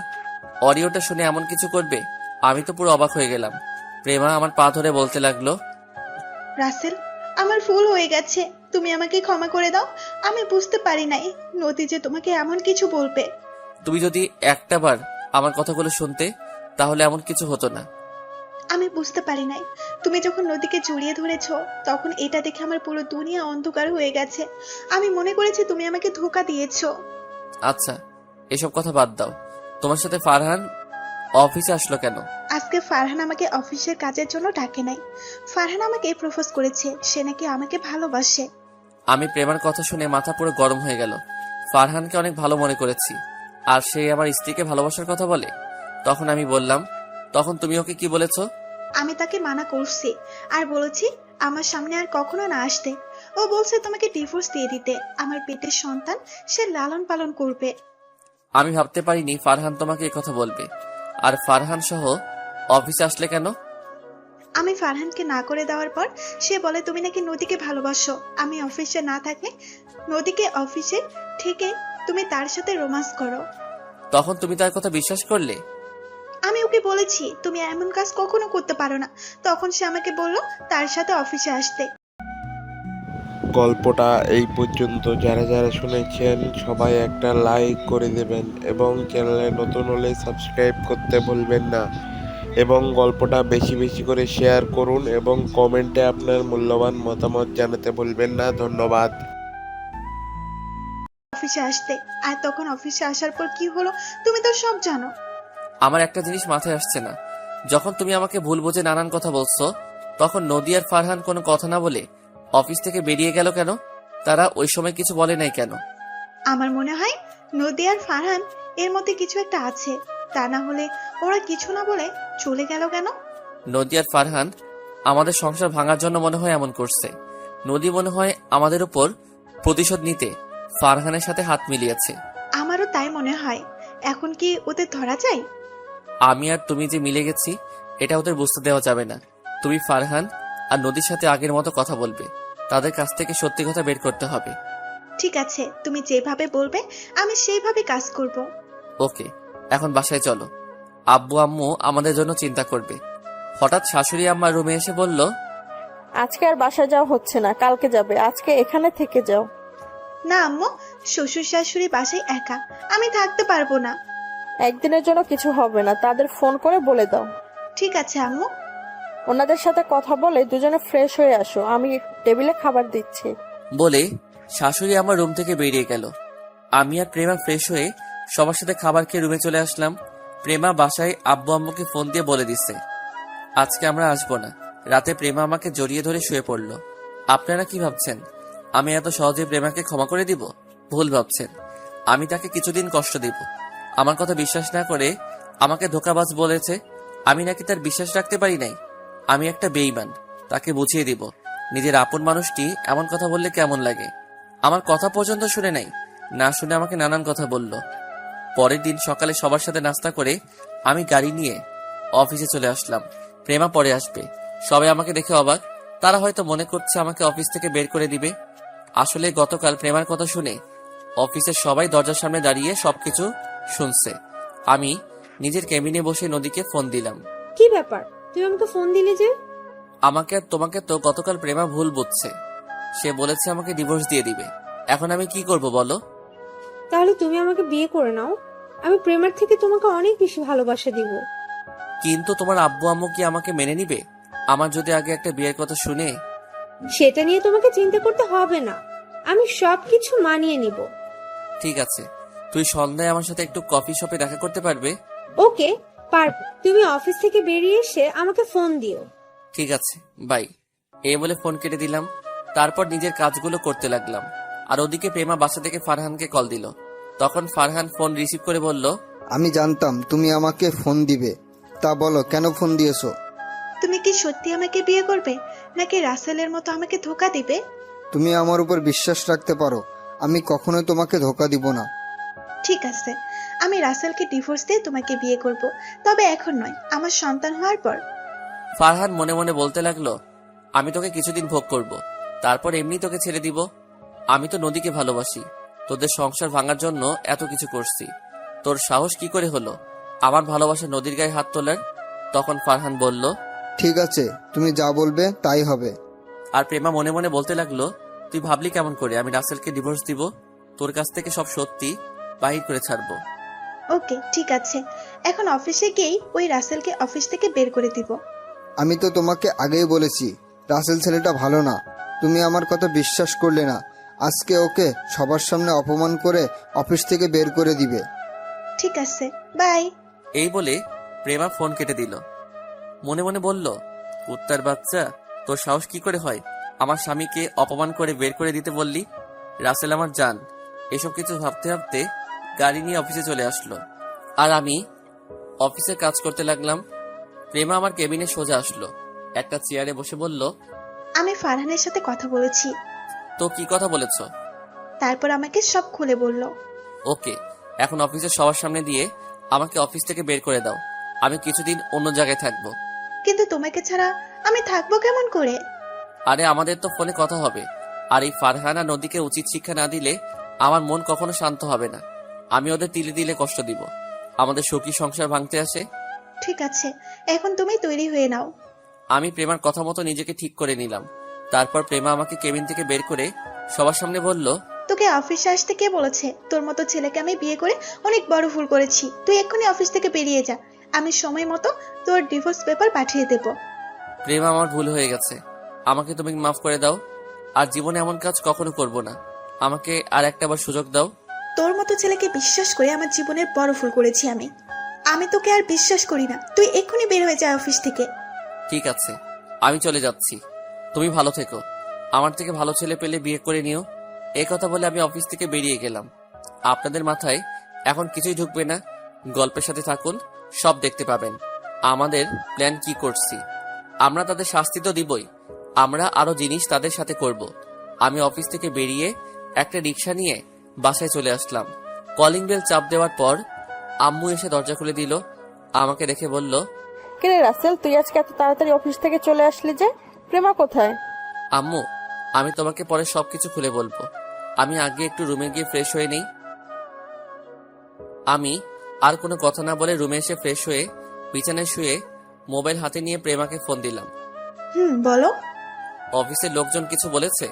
অডিওটা শুনে এমন কিছু করবে, আমি তো পুরো অবাক হয়ে গেলাম। প্রেমা আমার পা ধরে বলতে লাগলো, রাসেল, আমার ভুল হয়ে গেছে, তুমি আমাকে ক্ষমা করে দাও। আমি বুঝতে পারি নাই নদী যে তোমাকে এমন কিছু বলবে। তুমি যদি একটাবার আমার কথাগুলো শুনতে, তাহলে এমন কিছু হতো না। আমি বুঝতে পারি নাই। তুমি যখন নদীকে জড়িয়ে ধরেছ, তখন এটা দেখে আমার পুরো দুনিয়া অন্ধকার হয়ে গেছে। আমি মনে করেছি তুমি আমাকে ধোঁকা দিয়েছো। আচ্ছা, এসব কথা বাদ দাও। তোমার সাথে ফারহান অফিসে আসলো কেন? আজকে ফারহান আমাকে অফিসের কাজের জন্য ডাকে নাই। ফারহান আমাকে প্রপোজ করেছে, সে নাকি আমাকে ভালোবাসে। আমি প্রেমার কথা শুনে মাথা পুরো গরম হয়ে গেল। ফারহানকে অনেক ভালো মনে করেছি, আর সে আমার স্ত্রীকে ভালোবাসার কথা বলে। তখন আমি বললাম, তখন তুমি ওকে কি বলেছো? আমি তাকে মানা করছি আর বলেছি আমার সামনে আর কখনো না আসতে। ও বলছে তোমাকে ডিভোর্স দিয়ে দিতে, আমার পেটের সন্তান সে লালন পালন করবে। আমি ভাবতে পারিনি ফারহান তোমাকে এই কথা বলবে। আর ফারহান সহ অফিসে আসলে কেন? আমি ফারহানকে না করে দেওয়ার পর সে বলে তুমি নাকি নদীকে ভালোবাসো। আমি অফিসে না থাকলে নদীকে অফিসে থেকে তুমি তার সাথে রোমান্স করো। তখন তুমি তার কথা বিশ্বাস করলে? আমি ওকে বলেছি তুমি এমন কাজ কখনো করতে পারো না। তখন সে আমাকে বলল তার সাথে অফিসে আসতে। গল্পটা এই পর্যন্ত যারা যারা শুনেছেন সবাই একটা লাইক করে দেবেন এবং চ্যানেলে নতুন হলে সাবস্ক্রাইব করতে ভুলবেন না এবং গল্পটা বেশি বেশি করে শেয়ার করুন এবং কমেন্টে আপনার মূল্যবান মতামত জানাতে ভুলবেন না। ধন্যবাদ। অফিসে আসতে, আর তখন অফিসে আসার পর কি হলো তুমি তো সব জানো। আমার একটা জিনিস মাথায় আসছে না, যখন তুমি আমাকে ভুল বুঝে নানান কথা বলছো, তখন নদী আর ফারহান কোনো কথা না বলে অফিস থেকে বেরিয়ে গেল কেন? তারা ওই সময় কিছু বলে নাই কেন? আমার মনে হয় নদী আর ফারহান এর মধ্যে কিছু একটা আছে, তা না হলে ওরা কিছু না বলে চলে গেল কেন? নদী আর ফারহান আমাদের সংসার ভাঙার জন্য মনে হয় এমন করছে। নদী মনে হয় আমাদের উপর প্রতিশোধ নিতে ফারহানের সাথে হাত মিলিয়েছে। আমারও তাই মনে হয়। এখন কি ওদের ধরা যায়? আমি আর তুমি যে মিলে গেছি এটা ওদের বুঝতে দেওয়া যাবে না। তুমি ফারহান আর নদীর সাথে আগের মতো কথা বলবে, তাদের কাছ থেকে সত্যি কথা বের করতে হবে। ঠিক আছে, তুমি যেভাবে বলবে আমি সেইভাবে কাজ করব। ওকে, এখন বাসায় চলো। আব্বু আম্মু আমাদের জন্য চিন্তা করবে। হঠাৎ শাশুড়ি আম্মা রুমে এসে বলল, আজকে আর বাসা যাওয়া হচ্ছে না, কালকে যাবে, আজকে এখানে থেকে যাও। না আম্মু, শ্বশুর শাশুড়ি বাসায় একা, আমি থাকতে পারবো না। একদিনের জন্য কিছু হবে না, তাদের ফোন করে বলে দাও। ঠিক আছে আম্মু। ওনাদের সাথে কথা বলে দুজনে ফ্রেশ হয়ে আসো, আমি টেবিলে খাবার দিচ্ছি। বলে শাশুড়ি আমার রুম থেকে বেরিয়ে গেল। আমি আর প্রেমা ফ্রেশ হয়ে সবার সাথে খাবার খেয়ে রুমে চলে আসলাম। প্রেমা বাসায় আব্বু আম্মুকে ফোন দিয়ে বলে দিচ্ছে আজকে আমরা আসবো না। রাতে প্রেমা আমাকে জড়িয়ে ধরে শুয়ে পড়ল। আপনারা কি ভাবছেন আমি এত সহজে প্রেমাকে ক্ষমা করে দিব? ভুল ভাবছেন। আমি তাকে কিছুদিন কষ্ট দিব। আমার কথা বিশ্বাস না করে আমাকে ধোঁকাবাজ বলেছে। আমি নাকি তার বিশ্বাস রাখতে পারি নাই? আমি একটা বেঈমান। তাকে বুঝিয়ে দিব নিজের আপন মানুষটি এমন কথা বললে কেমন লাগে। আমার কথা পর্যন্ত শুনে নাই, না শুনে আমাকে নানান কথা বলল। পরের দিন সকালে সবার সাথে নাস্তা করে আমি গাড়ি নিয়ে অফিসে চলে আসলাম। প্রেমা পরে আসবে। সবাই আমাকে দেখে অবাক। তারা হয়তো মনে করছে আমাকে অফিস থেকে বের করে দিবে। আসলে গতকাল প্রেমার কথা শুনে অফিসের সবাই দরজার সামনে দাঁড়িয়ে সবকিছু শুনছে। আমি নিজের কেবিনে বসে নদীকে ফোন দিলাম। কি ব্যাপার, তুমি আমাকে ফোন দিলে যে? আমাকে আর তোমাকে তো গতকাল প্রেমা ভুল বুঝছে। সে বলেছে আমাকে ডিভোর্স দিয়ে দিবে। এখন আমি কি করব বলো? তাহলে তুমি আমাকে বিয়ে করে নাও, আমি প্রেমের থেকে তোমাকে অনেক বেশি ভালোবাসা দিব। কিন্তু তোমার আব্বু আম্মু কি আমাকে মেনে নিবে? আমার যদি আগে একটা বিয়ের কথা শুনে। সেটা নিয়ে তোমাকে চিন্তা করতে হবে না, আমি সবকিছু মানিয়ে নিব। ঠিক আছে, তুই সন্ধ্যায় আমার সাথে একটু কফি শপে দেখা করতে পারবে? ওকে, পারবো। তুমি অফিস থেকে বেরিয়ে এসে আমাকে ফোন দিও। ঠিক আছে, বাই। এই বলে ফোন কেটে দিলাম। তারপর নিজের কাজগুলো করতে লাগলাম। আর ওদিকে প্রেমা বাসা থেকে ফারহানকে কল দিল। তখন ফারহান ফোন রিসিভ করে বলল, আমি জানতাম তুমি আমাকে ফোন দিবে, তা বলো কেন ফোন দিয়েছো? তুমি কি সত্যি আমাকে বিয়ে করবে নাকি রাসেলের মতো আমাকে ধোকা দিবে? তুমি আমার উপর বিশ্বাস রাখতে পারো, আমি কখনোই তোমাকে ধোকা দিব না। ঠিক আছে, আমি রাসেলকে ডিভোর্স দিয়ে তোমাকে বিয়ে করব, তবে এখন নয়, আমার সন্তান হওয়ার পর। ফারহান মনে মনে বলতে লাগলো, আমি তোকে কিছুদিন ভোগ করব, তারপর এমনি তোকে ছেড়ে দিব। আমি তো নদীকে ভালোবাসি, তোদের সংসার ভাঙার জন্য এত কিছু করছি। তোর সাহস কি করে হলো আমার ভালোবাসা নদীর গায়ে হাত তোলার? তখন ফারহান বলল, ঠিক আছে, তুমি যা বলবে তাই হবে। আর প্রেমা মনে মনে বলতে লাগলো, তুই ভাবলি কেমন করে আমি রাসেলকে ডিভোর্স দিব? তোর কাছ থেকে সব সত্যি বাহির করে ছাড়বো। ওকে, ঠিক আছে, এখন অফিসে গিয়েই ওই রাসেলকে অফিস থেকে বের করে দিব। আমি তো তোমাকে আগেই বলেছি রাসেল ছেলেটা ভালো না, তুমি আমার কথা বিশ্বাস করলে না। আজকে ওকে সবার সামনে অপমান করে অফিস থেকে বের করে দিবে। ঠিক আছে, বাই। এই বলে প্রেমা ফোন কেটে দিল। মনে মনে বলল, কুত্তার বাচ্চা, তোর সাহস কি করে হয় আমার স্বামীকে অপমান করে বের করে দিতে বললি? রাসেল আমার জান। এসব কিছু ভাবতে ভাবতে গাড়ি নিয়ে অফিসে চলে আসলো, আর আমি অফিসে কাজ করতে লাগলাম। প্রেমা আমার কেবিনে সোজা আসলো, একটা চেয়ারে বসে বলল, আমি ফারহানের সাথে কথা বলেছি। তো কি কথা বলেছ? তারপর আমাকে সব খুলে বলল। ওকে, এখন অফিসের সবার সামনে দিয়ে আমাকে অফিস থেকে বের করে দাও। আমি কিছুদিন অন্য জায়গায় থাকবো। কিন্তু তোমাকে ছাড়া আমি থাকবো কেমন করে? আরে আমাদের তো ফোনে কথা হবে, আর এই ফারহানা নদীকে উচিত শিক্ষা না দিলে আমার মন কখনো শান্ত হবে না। আমি ওদের তিলে তিলে কষ্ট দিব। আমাদের সুখী সংসার ভাঙতে আসে। ঠিক আছে, এখন তুমি তৈরি হয়ে নাও। আমি প্রেমার কথা মতো নিজেকে ঠিক করে নিলাম। তারপর প্রেমা আমাকে কেবিন থেকে বের করে সবার সামনে বলল, তোকে অফিসে আসতে কে বলেছে? তোর মতো ছেলেকে আমি বিয়ে করে অনেক বড় ভুল করেছি। তুই এক্ষুনি অফিস থেকে বেরিয়ে যা। আমি সময় মতো তোর ডিভোর্স পেপার পাঠিয়ে দেব। প্রেমা, আমার ভুল হয়ে গেছে, আমাকে তুমি মাফ করে দাও। আর জীবনে এমন কাজ কখনো করব না। আমাকে আর একটা বার সুযোগ দাও। তোর মতো ছেলেকে বিশ্বাস করে আমার জীবনের বড় ভুল করেছি আমি। আমি তোকে আর বিশ্বাস করি না। তুই এক্ষুনি বের হয়ে যা অফিস থেকে। ঠিক আছে, আমি চলে যাচ্ছি। তুমি ভালো থেকো। আমার থেকে ভালো ছেলে পেলে বিয়ে করে নিও। এই কথা বলে আমি অফিস থেকে বেরিয়ে গেলাম। আপনাদের মাথায় এখন কিছুই ঢুকবে না। গল্পের সাথে থাকুন, সব দেখতে পাবেন আমাদের প্ল্যান কি করছি। আমরা তাদের শাস্তি তো দিবই, আমরা আরো জিনিস তাদের সাথে করব। আমি অফিস থেকে বেরিয়ে একটা রিক্সা নিয়ে বাসায় চলে আসলাম। কলিং বেল চাপ দেওয়ার পর আম্মু এসে দরজা খুলে দিল। আমাকে দেখে বলল, কিরে রাসেল, তুই আজকে এত তাড়াতাড়ি অফিস থেকে চলে আসলি যে? প্রেমা কোথায়? আম্মু, আমি তোমাকে পরে সবকিছু খুলে বলবো। আমি আগে একটু রুমে গিয়ে ফ্রেশ হয়ে নেই। আমি আর কোনো কথা না বলে রুমে এসে ফ্রেশ হয়ে বিছানায় শুয়ে মোবাইল হাতে নিয়ে প্রেমাকে ফোন দিলাম। বলো। অফিসের লোকজন কিছু বলেছে?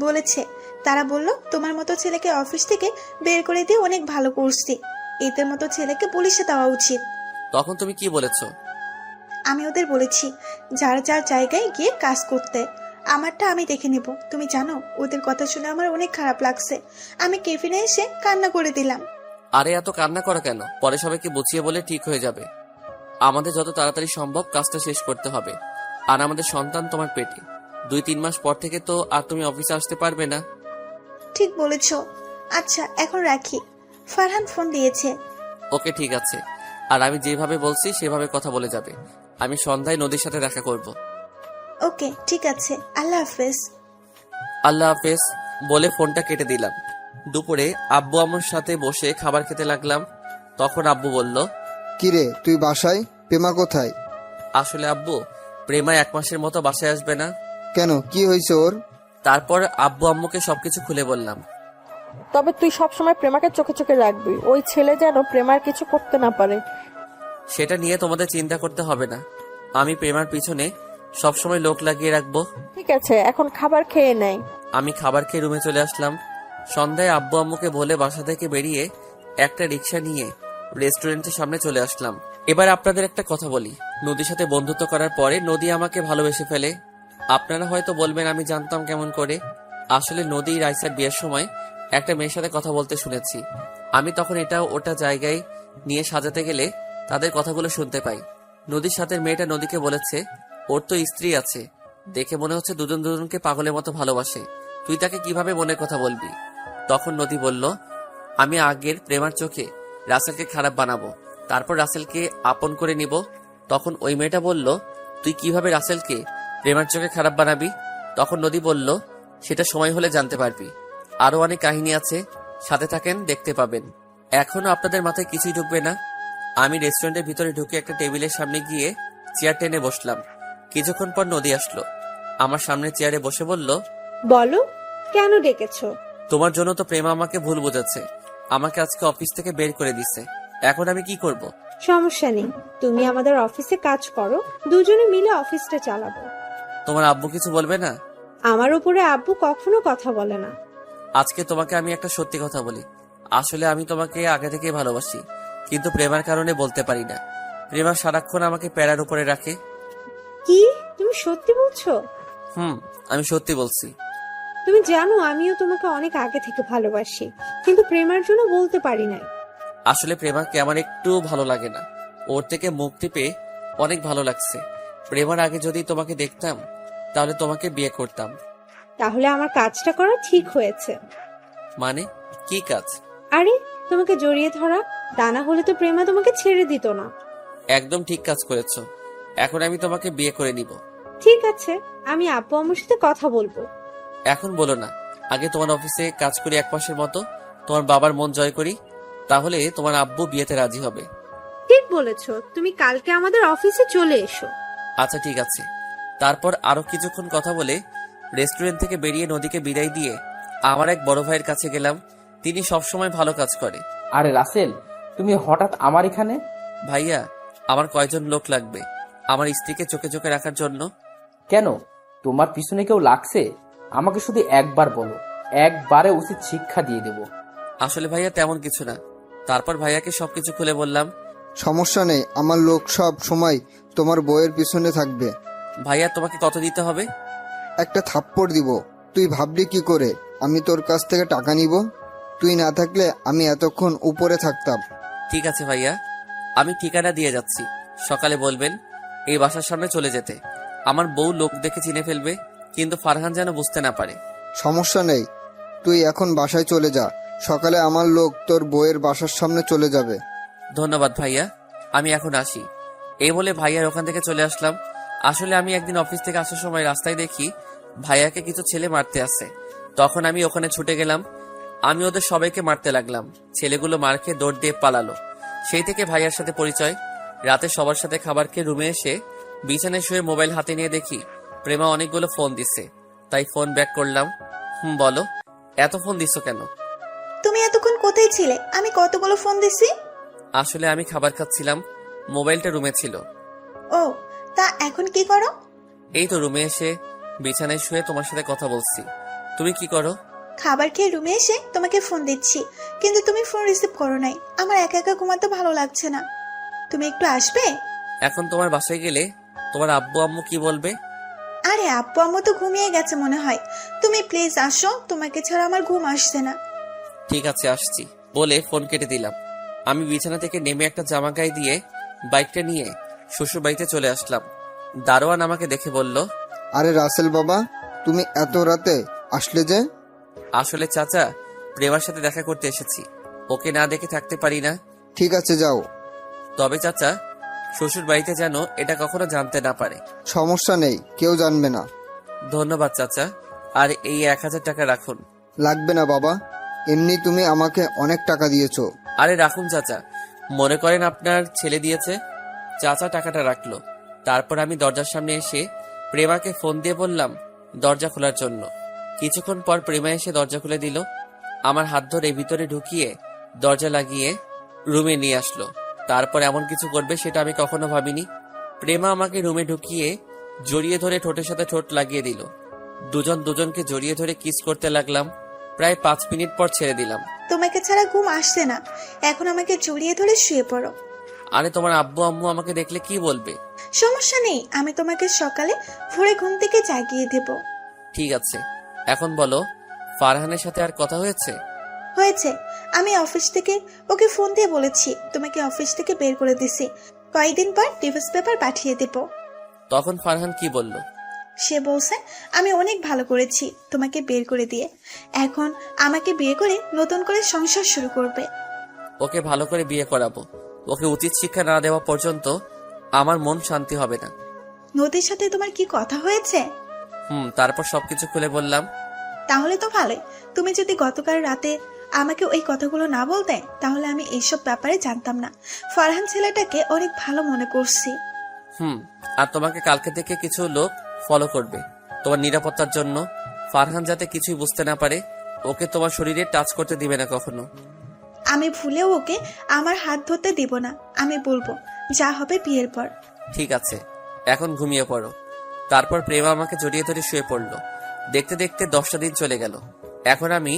বলেছে। তারা বলল তোমার মতো ছেলেকে অফিস থেকে বের করে দিয়ে অনেক ভালো করছি। এদের মতো ছেলেকে পুলিশে দেওয়া উচিত। তখন তুমি কি বলেছো? আমি ওদের বলেছি যার যার জায়গায় গিয়ে কাজ করতে। আমারটা আমি দেখে নেব। তুমি জানো, ওদের কথা শুনে আমার অনেক খারাপ লাগছে। আমি কেবিনে এসে কান্না করে দিলাম। আরে এত কান্না করা কেন? পরে সবাইকে বুঝিয়ে বলে ঠিক হয়ে যাবে। আমাদের যত তাড়াতাড়ি সম্ভব কাজটা শেষ করতে হবে। আর আমাদের সন্তান তোমার পেটে। 2-3 মাস পর থেকে তো আর তুমি অফিসে আসতে পারবে না। ঠিক বলেছ। আচ্ছা, এখন রাখি। ফারহান ফোন দিয়েছে। ওকে, ঠিক আছে। আর আমি যেভাবে বলছি সেভাবে কথা বলে যাবে। আমি সন্ধ্যায় নদীর সাথে দেখা করব। ওকে, ঠিক আছে। আল্লাহ হাফেজ। আল্লাহ হাফেজ বলে ফোনটা কেটে দিলাম। দুপুরে আব্বু আমার সাথে বসে খাবার খেতে লাগলাম। তখন আব্বু বলল, কিরে, তুই বাসায়? প্রেমা কোথায়? আসলে আব্বু, প্রেমা 1 মাসের মতো বাসায় আসবে না। কেন, কি হয়েছে ওর? তারপর আব্বু আম্মুকে সবকিছু খুলে বললাম। তবে তুই সবসময় প্রেমাকে চোখে চোখে রাখবি। ওই ছেলে যেন প্রেমার কিছু করতে না পারে। সেটা নিয়ে তোমাদের চিন্তা করতে হবে না। আমি প্রেমার পিছনে সবসময় লোক লাগিয়ে রাখবো। ঠিক আছে, এখন খাবার খেয়ে নেয়। আমি খাবার খেয়ে রুমে চলে আসলাম। সন্ধ্যায় আব্বু আম্মুকে বলে বাসা থেকে বেরিয়ে একটা রিক্সা নিয়ে রেস্টুরেন্টের সামনে চলে আসলাম। এবার আপনাদের একটা কথা বলি। নদীর সাথে বন্ধুত্ব করার পরে নদী আমাকে ভালোবেসে ফেলে। আপনারা হয়তো বলবেন আমি জানতাম কেমন করে। আসলে নদী রাইসার বিয়ের সময় একটা মেয়ের সাথে কথা বলতে শুনেছি। আমি তখন এটা ওটা জায়গায় নিয়ে সাজাতে গেলে তাদের কথাগুলো শুনতে পাই। নদীর সাথে মেয়েটা নদীকে বলেছে ওর তো স্ত্রী আছে, দেখে মনে হচ্ছে দুজন দুজনকে পাগলের মতো ভালোবাসে, তুই তাকে কিভাবে মনের কথা বলবি? তখন নদী বলল, আমি আগের প্রেমার চোখে রাসেলকে খারাপ বানাবো, তারপর রাসেলকে আপন করে নিব। তখন ওই মেয়েটা বলল, তুই কিভাবে রাসেলকে প্রেমার চোখে খারাপ বানাবি? তখন নদী বলল, সেটা সময় হলে জানতে পারবি। আরো অনেক কাহিনী আছে, সাথে থাকেন, দেখতে পাবেন। এখনো আপনাদের মাথায় কিছুই ঢুকবে না। আমি রেস্টুরেন্টের ভিতরে ঢুকে একটা টেবিলের সামনে গিয়ে চেয়ার টেনে বসলাম। কিছুক্ষণ পর নদী আসলো, আমার সামনে চেয়ারে বসে বলল, বলো, কেন ডেকেছো? তোমার জন্য তো প্রেমা আমাকে ভুল বোঝাচ্ছে, আমাকে আজকে অফিস থেকে বের করে দিছে। এখন আমি কি করব? সমস্যা নেই, তুমি আমাদের অফিসে কাজ করো, দুজনে মিলে অফিসটা চালাবো। তোমার আব্বু কিছু বলবে না? আমার উপরে আব্বু কখনো কথা বলে না। আজকে তোমাকে আমি একটা সত্যি কথা বলি। আসলে আমি তোমাকে আগে থেকেই ভালোবাসি, কিন্তু প্রেমার কারণে বলতে পারি না। প্রেমা সারাক্ষণ আমাকে প্যারার উপরে রাখে। কি, তুমি সত্যি বলছো? আমি সত্যি বলছি। তুমি জানো আমিও তোমাকে অনেক আগে থেকে ভালোবাসি, কিন্তু প্রেমার জন্য বলতে পারি না। আসলে প্রেমাকে আমার একটু ভালো লাগে না। ওর থেকে মুক্তি পেয়ে অনেক ভালো লাগছে। প্রেমার আগে যদি তোমাকে দেখতাম তাহলে তোমাকে বিয়ে করতাম। তাহলে আমার কাজটা করা ঠিক হয়েছে। মানে কি কাজ? আরে, তোমাকে জড়িয়ে ধরা। তা না হলে তো প্রেমা তোমাকে ছেড়ে দিত না। একদম ঠিক কাজ করেছো। এখন আমি তোমাকে বিয়ে করে নিব। ঠিক আছে, আমি আব্বু আম্মুর সাথে কথা বলবো। এখন বলো না, আগে তোমার অফিসে কাজ করি এক মাসের মতো, তোমার বাবার মন জয় করি, তাহলে তোমার আব্বু বিয়েতে রাজি হবে। ঠিক বলেছো, তুমি কালকে আমাদের অফিসে চলে এসো। আচ্ছা ঠিক আছে। তারপর আরো কিছুক্ষণ কথা বলে রেস্টুরেন্ট থেকে বেরিয়ে নদীকে বিদায় দিয়ে আমার এক বড় ভাইয়ের কাছে গেলাম। তিনি সবসময় ভালো কাজ করে। আরে রাসেল, তুমি হঠাৎ আমার এখানে? ভাইয়া, আমার কয়জন লোক লাগবে আমার স্ত্রীকে চোখে চোখে রাখার জন্য। কেন, তোমার পিছনে কেউ লাগছে? আমাকে শুধু একবার বলো, একবারে উচিত শিক্ষা দিয়ে দেব। আসলে ভাইয়া তেমন কিছু না। তারপর ভাইয়াকে সবকিছু খুলে বললাম। সমস্যা নেই, আমার লোক সব সময় তোমার বইয়ের পিছনে থাকবে। ভাইয়া, তোমাকে কত দিতে হবে? একটা থাপ্পড় দিব। তুই ভাবলি কি করে আমি তোর কাছ থেকে টাকা নিব? তুই না থাকলে আমি এতক্ষণ উপরে থাকতাম। ঠিক আছে ভাইয়া, আমি ঠিকানা দিয়ে যাচ্ছি। সকালে বলবেন এই বাসার সামনে চলে যেতে। আমার বউ লোক দেখে চিনে ফেলবে, কিন্তু ফারহান যেন বুঝতে না পারে। সমস্যা নেই, তুই এখন বাসায় চলে যা। সকালে আমার লোক তোর বইয়ের বাসার সামনে চলে যাবে। ধন্যবাদ ভাইয়া, আমি এখন আসি। এই বলে ভাইয়ার ওখান থেকে চলে আসলাম। আসলে আমি একদিন অফিস থেকে আসার সময় রাস্তায় দেখি ভাইয়াকে কিছু ছেলে মারতে আসছে। তখন আমি ওখানে ছুটে গেলাম। আমি ওদের সবাইকে মারতে লাগলাম। ছেলেগুলো মার খেয়ে দৌড় দিয়ে পালালো। সেই থেকে ভাইয়ার সাথে পরিচয়। রাতে সবার সাথে খাবার খেয়ে রুমে এসে বিছানায় শুয়ে মোবাইল হাতে নিয়ে দেখি প্রেমা অনেকগুলো ফোন দিচ্ছে। তাই ফোন ব্যাক করলাম। বলো, এত ফোন দিচ্ছ কেন? তুমি এতক্ষণ কোথায় ছিলে? আমি কতগুলো ফোন দিছি। আসলে আমি খাবার খাচ্ছিলাম, মোবাইলটা রুমে ছিল। ও, তা এখন কি করো? এই তো রুমে এসে বিছানায় শুয়ে তোমার সাথে কথা বলছি। তুমি কি করো? খাবার খেয়ে রুমে এসে তোমাকে ফোন দিচ্ছি, কিন্তু তুমি ফোন রিসিভ করো নাই। আমার একা একা ঘুমাতে ভালো লাগছে না, তুমি একটু আসবে? এখন তোমার বাসায় গেলে তোমার আব্বু আম্মু কি বলবে? আরে আব্বু আম্মু তো ঘুমিয়ে গেছে মনে হয়। তুমি প্লিজ আসো, তোমাকে ছাড়া আমার ঘুম আসছে না। ঠিক আছে, আসছি বলে ফোন কেটে দিলাম। আমি বিছানা থেকে নেমে একটা জামা গায়ে দিয়ে বাইকটা নিয়ে শ্বশুর বাড়িতে চলে আসলাম। দারোয়ান আমাকে দেখে বলল, আরে রাসেল বাবা, তুমি এত রাতে আসলে যে? আসলে চাচা, প্রেমার সাথে দেখা করতে এসেছি, ওকে না দেখে থাকতে পারি না। ঠিক আছে, যাও। তবে চাচা, শ্বশুর বাড়িতে যেন এটা কখনো জানতে না পারে। সমস্যা নেই, কেউ জানবে না। ধন্যবাদ চাচা, আর এই 1000 টাকা রাখুন। লাগবে না বাবা, এমনি তুমি আমাকে অনেক টাকা দিয়েছো। আরে রাখুন চাচা, মনে করেন আপনার ছেলে দিয়েছে। চাচা টাকাটা রাখলো। তারপর আমি দরজার সামনে এসে প্রেমাকে ফোন দিয়ে বললাম দরজা খোলার জন্য। কিছুক্ষণ পর প্রেমা এসে দরজা খুলে দিল। আমার হাত ধরে ভিতরে ঢুকিয়ে দরজা লাগিয়ে রুমে নিয়ে আসলো। তারপর এমন কিছু করবে সেটা আমি কখনো ভাবিনি। প্রেমা আমাকে রুমে ঢুকিয়ে জড়িয়ে ধরে ঠোঁটের সাথে ঠোঁট লাগিয়ে দিল। দুজন দুজনকে জড়িয়ে ধরে কিস করতে লাগলাম। প্রায় 5 মিনিট পর ছেড়ে দিলাম। তোমাকে ছাড়া ঘুম আসছে না, এখন আমাকে জড়িয়ে ধরে শুয়ে পড়ো। আরে তোমার আব্বু আম্মু আমাকে দেখলে কি বলবে? সমস্যা নেই, আমি তোমাকে সকালে ভোরে ঘুম থেকে জাগিয়ে দেব। ঠিক আছে, এখন বলো, ফারহানের সাথে আর কথা হয়েছে? হয়েছে, আমি অফিস থেকে ওকে ফোন দিয়ে বলেছি তোমাকে অফিস থেকে বের করে দিছি। কয়েকদিন পর ডিভোর্স পেপার পাঠিয়ে দেব। তখন ফারহান কি বলল? সে বলছে আমি অনেক ভালো করেছি তোমাকে বের করে দিয়ে, এখন আমাকে বিয়ে করে নতুন করে সংসার শুরু করবে। ওকে ভালো করে বিয়ে করাবো। ওকে উচিত শিক্ষা না দেওয়া পর্যন্ত আমার মন শান্তি হবে না। নদীর সাথে তোমার কি কথা হয়েছে? তারপর সবকিছু খুলে বললাম। তাহলে তো ভালোই। তুমি যদি গতকাল রাতে আমাকে ওই কথাগুলো না বলতে, তাহলে আমি এইসব ব্যাপারে জানতাম না। ফারহান ছেলেটাকে অনেক ভালো মনে করছি। আর তোমাকে কালকে থেকে কিছু লোক ফলো করবে তোমার নিরাপত্তার জন্য। ফারহান যাতে কিছুই বুঝতে না পারে। ওকে তোমার শরীরে টাচ করতে দিবে না কখনো। আমি ভুলেও ওকে আমার হাত ধরতে দিব না। আমি বলবো যা হবে বিয়ের পর। ঠিক আছে, এখন ঘুমিয়ে পড়ো। তারপর প্রেমা আমাকে জড়িয়ে ধরে শুয়ে পড়লো। দেখতে দেখতে 10টা দিন চলে গেল। এখন আমি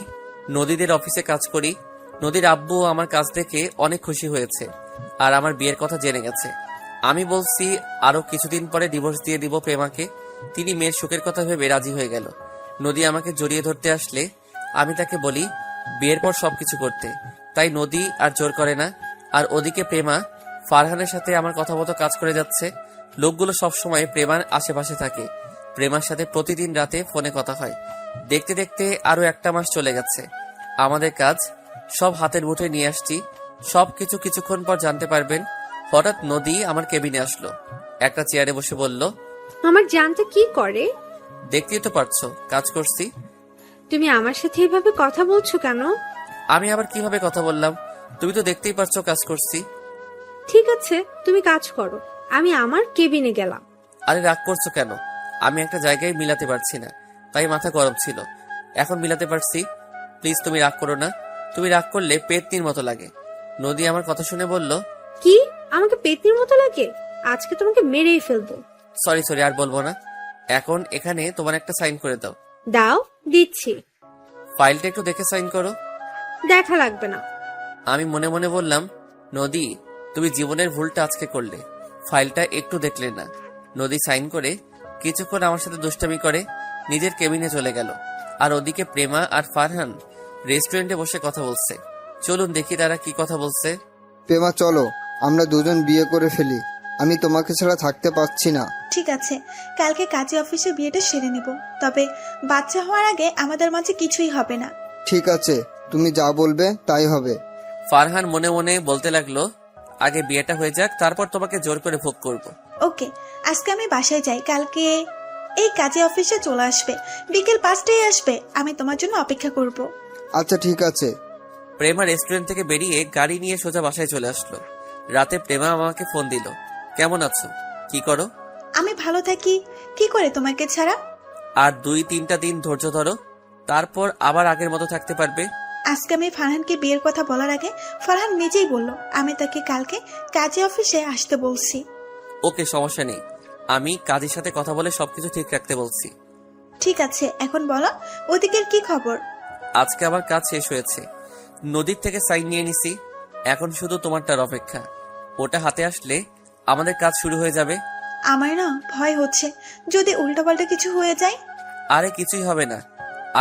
নদীদের অফিসে কাজ করি। নদীর আব্বু আমার কাজ দেখে অনেক খুশি হয়েছে আর আমার বিয়ের কথা জেনে গেছে। আমি বলছি আরো কিছুদিন পরে ডিভোর্স দিয়ে দিব প্রেমাকে। তিনি মেয়ের সুখের কথা ভেবে রাজি হয়ে গেল। নদী আমাকে জড়িয়ে ধরতে আসলে আমি তাকে বলি বিয়ের পর সবকিছু করতে। তাই নদী আর জোর করে না। আর ওদিকে প্রেমা ফারহানের সাথে আমার কথা মতো কাজ করে যাচ্ছে। লোকগুলো সবসময় প্রেমার আশেপাশে থাকে। প্রেমার সাথে প্রতিদিন রাতে ফোনে কথা হয়। দেখতে দেখতে আরো 1 মাস চলে গেছে। আমাদের কাজ সব হাতের মুঠোয় নিয়ে আসছি। সবকিছু কিছুক্ষণ পর জানতে পারবেন। হঠাৎ নদী আমার কেবিনে আসলো, একটা চেয়ারে বসে বলল, আমার জানতে কি করে? দেখতেই তো পারছো কাজ করছি। তুমি আমার সাথে এভাবে কথা বলছো কেন? আমি আবার কিভাবে কথা বললাম? তুমি তো দেখতেই পারছো কাজ করছি। ঠিক আছে, তুমি কাজ করো, আমি আমার কেবিনে গেলাম। আরে রাগ করছো কেন? আমি একটা জায়গায় মিলাতে পারছি না, তাই মাথা গরম ছিল। এখন মিলাতে পারছি। প্লিজ তুমি রাগ করো না। তুমি রাগ করলে পেতনির মতো লাগে। নদী আমার কথা শুনে বলল, কি? আমাকে পেতনির মতো লাগে? আজকে তোমাকে মেরেই ফেলবো। সরি সরি, আর বলবো না। এখন এখানে তোমার একটা সাইন করে দাও। দাও, দিচ্ছি। ফাইলটা একটু দেখে সাইন করো। দেখা লাগবে না। আমি মনে মনে বললাম, নদী তুমি জীবনের ভুলটা আজকে করলে, ফাইলটা একটু দেখলে না। নদী সাইন করে কিছুক্ষণ আমার সাথে দুষ্টামি করে নিজের কেবিনে চলে গেল। আর ওদিকে প্রেমা আর ফারহান রেস্টুরেন্টে বসে কথা বলছে। চলুন দেখি তারা কি কথা বলছে। প্রেমা চলো, আমরা দুজন বিয়ে করে ফেলি। আমি তোমাকে ছাড়া থাকতে পারছি না। ঠিক আছে, কালকে কাজী অফিসে বিয়েটা সেরে নেব। তবে বাচ্চা হওয়ার আগে আমাদের মাঝে কিছুই হবে না। ঠিক আছে, তুমি যা বলবে তাই হবে। ফারহান মনে মনে বলতে লাগলো, আগে বিয়েটা হয়ে যাক, তারপর তোমাকে জোর করে ভোগ করব। ওকে, আজকে আমি বাসায় যাই। কালকে এই কাজী অফিসে চলে আসবে, বিকেল 5টায় আসবে। আমি তোমার জন্য অপেক্ষা করব। আচ্ছা ঠিক আছে। প্রেমা রেস্টুরেন্ট থেকে বেরিয়ে গাড়ি নিয়ে সোজা বাসায় চলে আসলো। রাতে প্রেমা আমাকে ফোন দিল, কেমন আছো, কি করো? আমি ভালো থাকি কি করে তোমাকে ছাড়া? আর 2-3টা দিন ধৈর্য ধরো, তারপর আবার আগের মতো থাকতে পারবে। আজকে আমি ফারহানকে বিয়ের কথা বলার আগে ফারহান নিজেই বলল আমি তাকে কালকে কাজী অফিসে আসতে বলছি। ওকে, সমস্যা নেই। আমি কাজের সাথে কথা বলে সবকিছু ঠিক রাখতে বলছি। ঠিক আছে, এখন বলো ওদিকের কি খবর? আজকে আমার কাজ শেষ হয়েছে। নদীর থেকে সাইন নিয়ে নিছি। এখন শুধু তোমারটার অপেক্ষা। ওটা হাতে আসলে আমাদের কাজ শুরু হয়ে যাবে। আমার না ভয় হচ্ছে, যদি উল্টাপাল্টা কিছু হয়ে যায়। আরে কিছুই হবে না,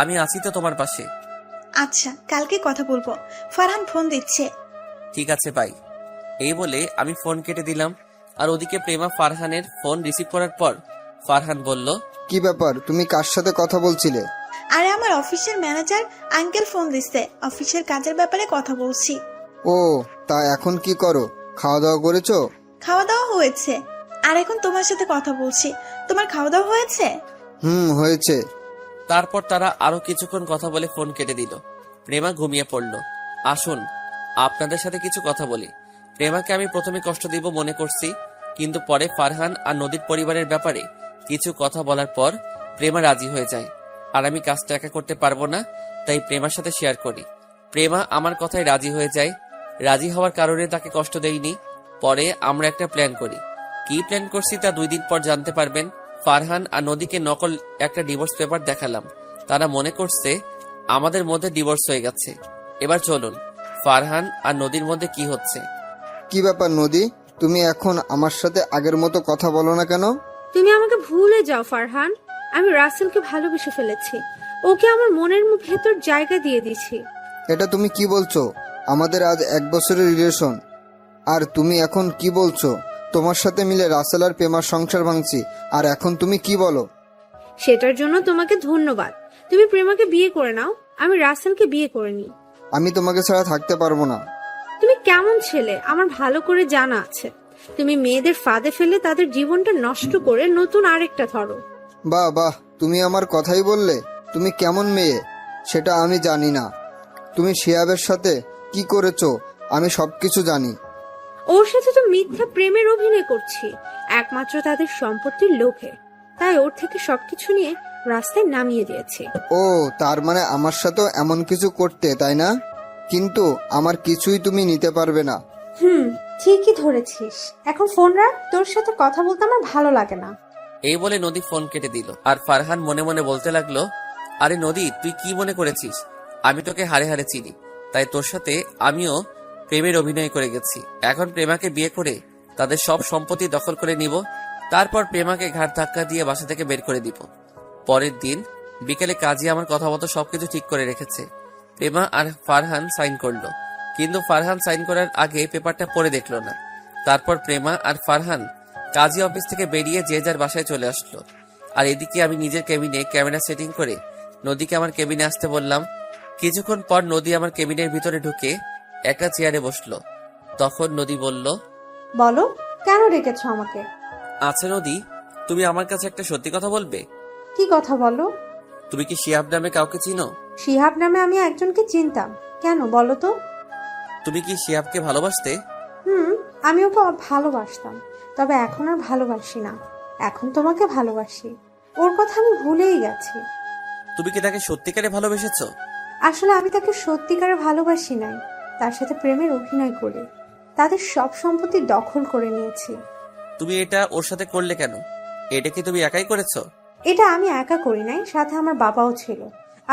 আমি আছি তো তোমার পাশে। আচ্ছা, কালকে কথা বলবো। ফারহান ফোন দিচ্ছে। ঠিক আছে, বাই। এই বলে আমি ফোন কেটে দিলাম। আর ওদিকে প্রেমা ফারহানের ফোন রিসিভ করার পর ফারহান বলল, কি ব্যাপার, তুমি কার সাথে কথা বলছিলে? আরে আমার অফিসের ম্যানেজার আঙ্কেল ফোন দিচ্ছে, অফিসের কাজের ব্যাপারে কথা বলছি। ও, তা এখন কি করো? খাওয়া দাওয়া করেছো? খাওয়া দাওয়া হয়েছে, আর এখন তোমার সাথে কথা বলছি। তোমার খাওয়া দাওয়া হয়েছে? হয়েছে। তারপর তারা আরো কিছুক্ষণ কথা বলে ফোন কেটে দিল। প্রেমা ঘুমিয়ে পড়ল। আসুন আপনাদের সাথে কিছু কথা বলি। প্রেমাকে আমি প্রথমে কষ্ট দিব মনে করছি, কিন্তু পরে ফারহান আর নদীর পরিবারের ব্যাপারে কিছু কথা বলার পর প্রেমা রাজি হয়ে যায়। আর আমি কাজটা একা করতে পারবো না, তাই প্রেমার সাথে শেয়ার করি। প্রেমা আমার কথায় রাজি হয়ে যায়। রাজি হওয়ার কারণে তাকে কষ্ট দেইনি। পরে আমরা একটা প্ল্যান করি। কি প্ল্যান করছি তা 2 দিন পর জানতে পারবেন। ফারহান আর নদীকে নকল একটা ডিভোর্স পেপার দেখালাম। তারা মনে করছে আমাদের মধ্যে ডিভোর্স হয়ে গেছে। এবার চলুন ফারহান আর নদীর মধ্যে কি হচ্ছে। কি ব্যাপার নদী, তুমি এখন আমার সাথে আগের মতো কথা বলো না কেন? তুমি আমাকে ভুলে যাও ফারহান। আমি রাসেলকে ভালোবেসে ফেলেছি, ওকে আমার মনের ভেতর জায়গা দিয়ে দিছি। এটা তুমি কি বলছো? আমাদের আজ 1 বছরের রিলেশন, আর তুমি এখন কি বলছো? তোমার সাথে মিলে রাসেল আর প্রেমার সংসার ভাঙছি, আর এখন তুমি কি বলো? সেটার জন্য তোমাকে ধন্যবাদ। তুমি প্রেমাকে বিয়ে করে নাও, আমি রাসেলকে বিয়ে করে নিই। আমি তোমাকে ছাড়া থাকতে পারবো না। তুমি কেমন ছেলে আমার ভালো করে জানা আছে। তুমি মেয়েদের ফাঁদে ফেলে তাদের জীবনটা নষ্ট করে নতুন আরেকটা ধরো। বাহ বাহ, তুমি আমার কথাই বললে। তুমি কেমন মেয়ে সেটা আমি জানি না। তুমি শিয়াবের সাথে কি করেছো আমি সবকিছু জানি। ওর সাথে তো মিথ্যা প্রেমের অভিনয় করছি, একমাত্র তাদের সম্পত্তির লোভে। তাই ওর থেকে সবকিছু নিয়ে রাস্তায় নামিয়ে দিয়েছি। ও, তার মানে আমার সাথেও এমন কিছু করতে, তাই না? কিন্তু আমার কিছুই তুমি নিতে পারবে না। ঠিকই ধরেছিস। এখন ফোন রাখ, তোর সাথে কথা বলতে আমার ভালো লাগে না। এই বলে নদী ফোন কেটে দিল। আর ফারহান মনে মনে বলতে লাগলো, আরে নদী, তুই কি মনে করেছিস আমি তোকে হারে হারে চিনি, তাই তোর সাথে আমিও প্রেমের অভিনয় করে গেছি। এখন প্রেমাকে বিয়ে করে তাদের সব সম্পত্তি দখল করে নিব, তারপর প্রেমাকে ঘাট ধাক্কা দিয়ে বাসা থেকে বের করে দিব। পরের দিন বিকেলে কাজী আমার কথা মতো সবকিছু ঠিক করে রেখেছে। প্রেমা আর ফারহান সাইন করলো, কিন্তু ফারহান সাইন করার আগে পেপারটা পড়ে দেখলো না। তারপর প্রেমা আর ফারহান কাজী অফিস থেকে বেরিয়ে যে যার বাসায় চলে আসলো। আর এদিকে আমি নিজের কেবিনে ক্যামেরা সেটিং করে নদীকে আমার কেবিনে আসতে বললাম। কিছুক্ষণ পর নদী আমার কেবিনের ভিতরে ঢুকে একটা চেয়ারে বসলো। তখন নদী বলল, বলো, কেন ডেকেছো আমাকে? আচ্ছা নদী, তুমি আমার কাছে একটা সত্যি কথা বলবে? কি কথা বলো? তুমি কি শিহাব নামে কাউকে চিনো? শিহাব নামে আমি একজনকে চিনতাম। কেন বলো তো? তুমি কি শিহাবকে ভালোবাসতে? আমি ওকে ভালোবাসতাম, তবে এখন আর ভালোবাসি না। এখন তোমাকে ভালোবাসি। ওর কথা আমি ভুলেই গেছি। তুমি কি তাকে সত্যিকারে ভালোবেসেছো? আসলে আমি তাকে সত্যিকারে ভালোবাসি নাই, তার সাথে প্রেমের অভিনয় করে তাদের সব সম্পত্তি দখল করে নিয়েছি। তুমি এটা ওর সাথে করলে কেন? এটা কি তুমি একাই করেছো? এটা আমি একা করি নাই, সাথে আমার বাবাও ছিল।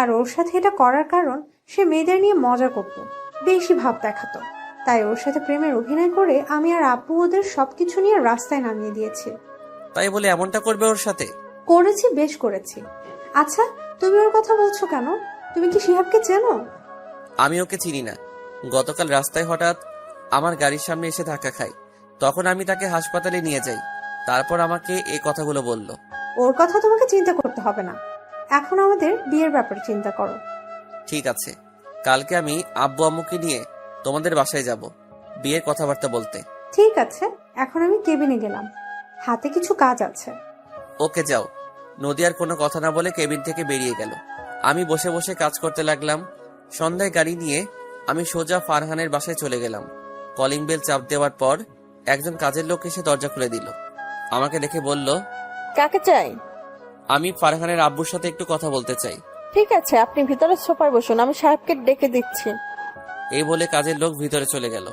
আর ওর সাথে এটা করার কারণ, সে মেয়েদের নিয়ে মজা করতো, বেশি ভাব দেখাতো। তাই ওর সাথে প্রেমের অভিনয় করে আমি আর আব্বু ওদের সবকিছু নিয়ে রাস্তায় নামিয়ে দিয়েছি। তাই বলে এমনটা করবে ওর সাথে? করেছি, বেশ করেছি। আচ্ছা, তুমি ওর কথা বলছো কেন? তুমি কি শিহাবকে চেনো? আমি ওকে চিনি না। গতকাল রাস্তায় হঠাৎ আমার গাড়ির সামনে এসে ধাক্কা খায়। তখন আমি তাকে হাসপাতালে নিয়ে যাই। তারপর আমাকে এই কথাগুলো বলল। ওর কথা তোমাকে চিন্তা করতে হবে না, এখন আমাদের বিয়ের ব্যাপারে চিন্তা করো। ঠিক আছে, কালকে আমি আব্বু আম্মুকে নিয়ে তোমাদের বাসায় যাব বিয়ের কথাবার্তা বলতে। ঠিক আছে, এখন আমি কেবিনে গেলাম, হাতে কিছু কাজ আছে। ওকে যাও। নদী আর কোনো কথা না বলে কেবিন থেকে বেরিয়ে গেল। আমি বসে বসে কাজ করতে লাগলাম। সন্ধ্যায় গাড়ি নিয়ে আমি সোজা ফারহানের বাসায় চলে গেলাম। কলিং বেল চাপ দেওয়ার পর একজন কাজের লোক এসে দরজা খুলে দিল। আমাকে দেখে বলল, কাকে চাই? আমি ফারহানের আব্বুর সাথে একটু কথা বলতে চাই। ঠিক আছে, আপনি ভিতরে সোফায় বসুন, আমি সাহেবকে ডেকে দিচ্ছি। এই বলে কাজের লোক ভিতরে চলে গেল।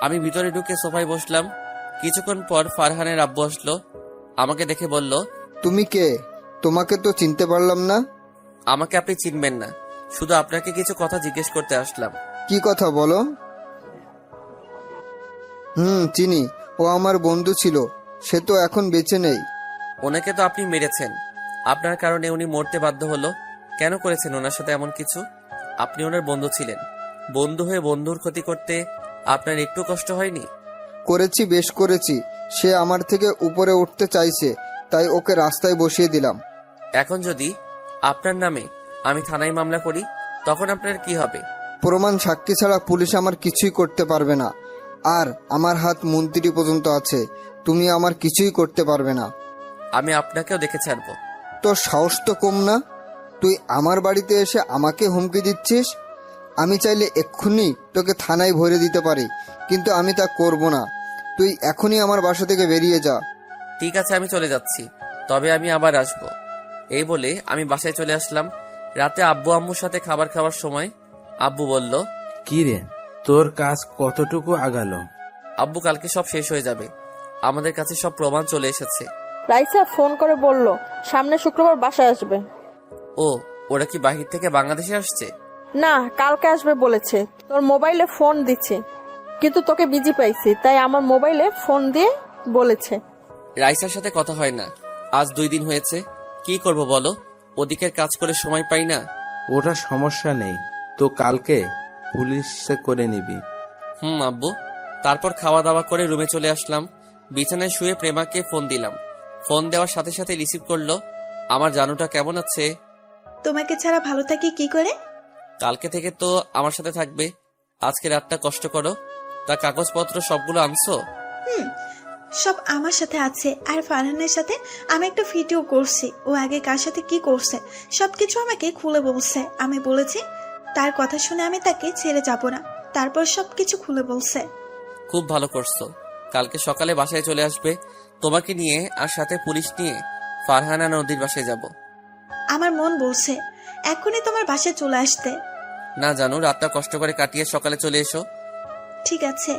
আমি ভিতরে ঢুকে সোফায় বসলাম। কিছুক্ষণ পর ফারহানের আব্বু আসলো। আমাকে দেখে বলল, তুমি কে? তোমাকে তো চিনতে পারলাম না। আমাকে আপনি চিনবেন না, শুধু আপনাকে কিছু কথা জিজ্ঞেস করতে আসলাম। কি কথা বলো? চিনি, ও আমার বন্ধু ছিল, সে তো এখন বেঁচে নেই। ওনাকে তো আপনি মেরেছেন, আপনার কারণে উনি মরতে বাধ্য হলো। কেন করেছেন ওনার সাথে এমন কিছু? আপনি ওনার বন্ধু ছিলেন, বন্ধু হয়ে বন্ধুর ক্ষতি করতে আপনার একটু কষ্ট হয়নি? করেছি, বেশ করেছি। সে আমার থেকে উপরে উঠতে চাইছে, তাই ওকে রাস্তায় বসিয়ে দিলাম। এখন যদি আপনার নামে আমি থানায় মামলা করি, তখন আপনার কি হবে? প্রমাণ সাক্ষী ছাড়া পুলিশ আমার কিছুই করতে পারবে না। আর আমার হাত মন্ত্রী পর্যন্ত আছে, তুমি আমার কিছুই করতে পারবে না। আমি আপনাকেও দেখে ছাড়বো। তোর সাহস তো কম না, তুই আমার বাড়িতে এসে আমাকে হুমকি দিচ্ছিস। আমি চাইলে এক্ষুনি তোকে থানায় ভরে দিতে পারি, কিন্তু আমি তা করব না। তুই এখনই আমার বাসা থেকে বেরিয়ে যা। ঠিক আছে, আমি চলে যাচ্ছি, তবে আমি আবার আসবো। এই বলে আমি বাসায় চলে আসলাম। রাতে আব্বু আম্মুর সাথে খাবার খাওয়ার সময় আব্বু বলল, কি রে, তোর কাজ কতটুকু আগালো? আব্বু কালকে সব শেষ হয়ে যাবে, আমাদের কাছে সব প্রমাণ চলে এসেছে। রাইসা ফোন করে বলল সামনে শুক্রবার বাসায় আসবে। ও, ওরা কি বাহির থেকে বাংলাদেশে আসছে? না, কালকে আসবে বলেছে। তোর মোবাইলে ফোন দিচ্ছে, কিন্তু তোকে বিজি পাইছি, তাই আমার মোবাইলে ফোন দিয়ে বলেছে। রাইসার সাথে কথা হয় না আজ 2 দিন হয়েছে। কি করব বলো, ওদিকের কাজ করে সময় পাই না। ওটা সমস্যা নেই, তো কালকে পুলিশে করে নিবি। আব্বু। তারপর খাওয়া দাওয়া করে রুমে চলে আসলাম। বিছানায় শুয়ে প্রেমাকে ফোন দিলাম। ফোন দেওয়ার সাথে সাথে রিসিভ করলো। আমার জানুটা কেমন আছে? তোমাকে ছাড়া ভালো থাকি কি করে? কালকে থেকে তো আমার সাথে থাকবে, আজকে রাতটা কষ্ট করো। তা কাগজপত্র সবগুলো আনছো? সব আমার সাথে আছে। আর ফারহানের সাথে আমি একটা ভিডিও করছি, ও আগে কার সাথে কি করছে সবকিছু আমাকে খুলে বলছে। আমি বলেছি তার কথা শুনে আমি তাকে ছেড়ে যাব না, তারপর সবকিছু খুলে বলছে। খুব ভালো করছো। কালকে সকালে বাসায় চলে আসবে তোমাকে নিয়ে, আর সাথে পুলিশ নিয়ে ফারহানা নদীর বাসায় যাব। আমার মন বলছে এখনই তোমার বাসায় চলে আসতে। না জানো, রাতটা কষ্ট করে কাটিয়ে সকালে চলে এসো। ঠিক আছে।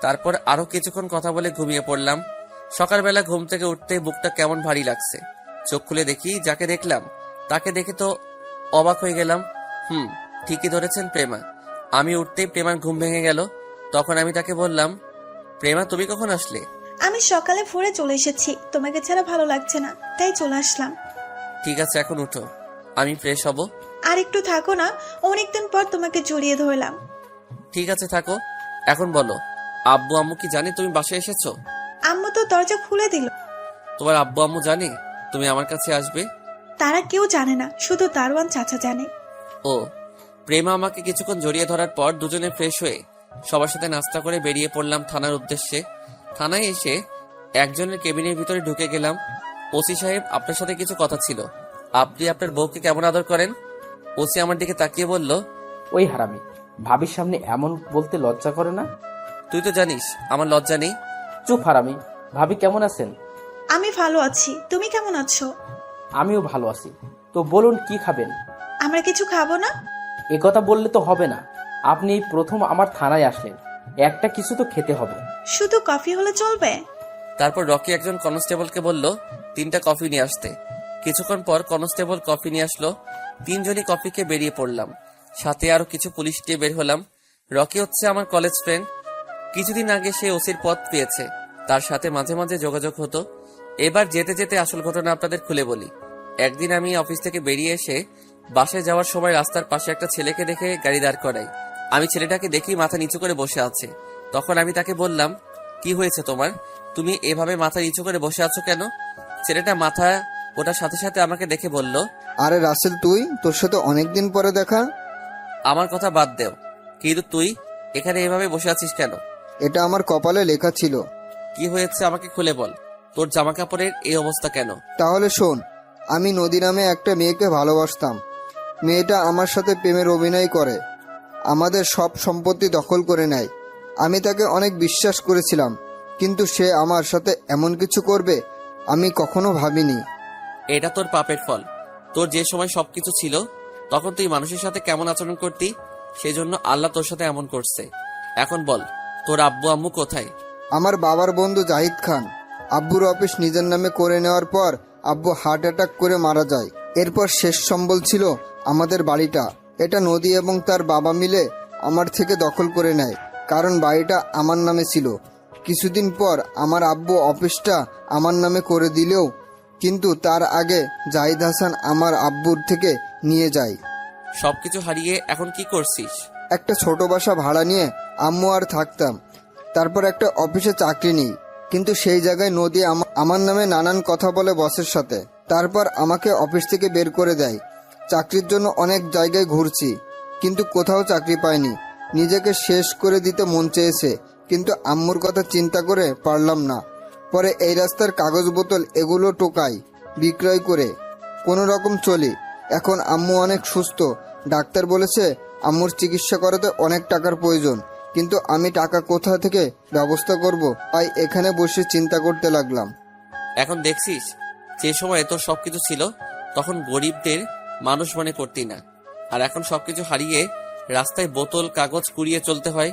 তারপর আরো কিছুক্ষণ কথা বলে ঘুমিয়ে পড়লাম। সকালবেলা ঘুম থেকে উঠতে বুকটা কেমন ভারী লাগছে। চোখ খুলে দেখি যাকে দেখলাম তাকে দেখে তো অবাক হয়ে গেলাম। ঠিকই ধরেছেন, প্রেমা। আমি উঠতেই প্রেমার ঘুম ভেঙে গেল। তখন আমি তাকে বললাম, প্রেমা তুমি কখন আসলে? আমি সকালে ভোরে চলে এসেছি, তোমাকে ছাড়া ভালো লাগছে না তাই চলে আসলাম। ঠিক আছে, এখন উঠো, আমি ফ্রেশ হব। আর একটু থাকো না, অনেকদিন পর তোমাকে জড়িয়ে ধরলাম। ঠিক আছে, থাকো। এখন বলো, আব্বু আম্মু কি জানে তুমি বাসায় এসেছো? আম্মু তো দরজা খুলে দিল। তোমার আব্বু আম্মু জানে তুমি আমার কাছে আসবে? তারা কেউ জানে না, শুধু দারোয়ান চাচা জানে। ও। প্রেমা আমাকে কিছুক্ষণ জড়িয়ে ধরার পর দুজনে ফ্রেশ হয়ে সবার সাথে নাস্তা করে বেরিয়ে পড়লাম থানার উদ্দেশ্যে। থানায় এসে একজনের কেবিনের ভিতরে ঢুকে গেলাম। ওসি সাহেব, আপনার সাথে কিছু কথা ছিল। আপনি আপনার বউকে কেমন আদর করেন? ওসি আমার দিকে তাকিয়ে বলল, ওই হারামি, ভাবির সামনে এমন বলতে লজ্জা করে না? তুই তো জানিস আমার লজ্জা নেই। চুপ হারামি। ভাবি কেমন আছেন? আমি ভালো আছি, তুমি কেমন আছো? আমিও ভালো আছি। তো বলুন কি খাবেন? আমরা কিছু খাবো না। একথা বললে তো হবে না। আপনি এই প্রথম আমার থানায় আসলেন, একটা কিছু তো খেতে হবে। শুধু কফি হলে চলবে? তারপর রকি একজন কনস্টেবলকে বলল 3টা কফি নিয়ে আসতে। কিছুক্ষণ পর কনস্টেবল কফি নিয়ে আসলো। 3জনই কফিকে বেরিয়ে পড়লাম। সাথে আরো কিছু পুলিশ নিয়ে বের হলাম। রকি হচ্ছে আমার কলেজ ফ্রেন্ড। কিছুদিন আগে সে ওসির পদ পেয়েছে। তার সাথে মাঝে মাঝে যোগাযোগ হতো। এবার যেতে যেতে আসল ঘটনা আপনাদের খুলে বলি। একদিন আমি অফিস থেকে বেরিয়ে এসে বাসায় যাওয়ার সময় রাস্তার পাশে একটা ছেলেকে দেখে গাড়ি দাঁড় করাই। আমি ছেলেটাকে দেখি মাথা নিচু করে বসে আছে। তখন আমি তাকে বললাম, কি হয়েছে তোমার? তুমি এভাবে মাথা নিচু করে বসে আছো কেন? ছেলেটা মাথা ওটার সাথে সাথে আমাকে দেখে বলল, আরে রাসেল, তুই? তোর সাথে অনেকদিন পরে দেখা। আমার কথা বাদ দেও, কিন্তু তুই এখানে এভাবে বসে আছিস কেন? এটা আমার কপালে লেখা ছিল। কি হয়েছে আমাকে খুলে বল। তোর জামা কাপড়ের এই অবস্থা কেন? তাহলে শোন, আমি নদী নামে একটা মেয়েকে ভালোবাসতাম। মেয়েটা আমার সাথে প্রেমের অভিনয় করে, আমাদের সব সম্পত্তি দখল করে নেয়। আমি তাকে অনেক বিশ্বাস করেছিলাম, কিন্তু সে আমার সাথে এমন কিছু করবে আমি কখনো ভাবিনি। এটা তোর পাপের ফল। তোর যে সময় সবকিছু ছিল তখন তুই মানুষের সাথে কেমন আচরণ করতি, সেই জন্য আল্লাহ তোর সাথে এমন করছে। এখন বল, তোর আব্বু আম্মু কোথায়? আমার বাবার বন্ধু জাহিদ খান আব্বুর অফিস নিজের নামে করে নেওয়ার পর আব্বু হার্ট অ্যাটাক করে মারা যায়। এরপর শেষ সম্বল ছিল আমাদের বাড়িটা। এটা নদী এবং তার বাবা মিলে আমার থেকে দখল করে নেয়, কারণ বাড়িটা আমার নামে ছিল। কিছুদিন পর আমার আব্বু অফিসটা আমার নামে করে দিলেও, কিন্তু তার আগে জাহিদ হাসান আমার আব্বুর থেকে নিয়ে যায়। সবকিছু হারিয়ে এখন কি করছিস? একটা ছোট বাসা ভাড়া নিয়ে আম্মু আর থাকতাম। তারপর একটা অফিসে চাকরি নিই, কিন্তু সেই জায়গায় নদী আমার নামে নানান কথা বলে বসের সাথে। তারপর আমাকে অফিস থেকে বের করে দেয়। চাকরির জন্য অনেক জায়গায় ঘুরছি, কিন্তু কোথাও চাকরি পাইনি। নিজেকে শেষ করে দিতে মন চেয়েছে, কিন্তু আম্মুর কথা চিন্তা করে পারলাম না। পরে এই রাস্তার কাগজ বোতল এগুলো টোকাই, বিক্রয় করে কোনো রকম চলি। এখন আম্মু অনেক সুস্থ। ডাক্তার বলেছে আম্মুর চিকিৎসা করাতে অনেক টাকার প্রয়োজন, কিন্তু আমি টাকা কোথা থেকে ব্যবস্থা করব, তাই এখানে বসে চিন্তা করতে লাগলাম। এখন দেখছিস, যে সময়ে তোর সবকিছু ছিল তখন গরিবদের মানুষ মনে করতি না, আর এখন সবকিছু হারিয়ে রাস্তায় বোতল কাগজ কুড়িয়ে চলতে হয়।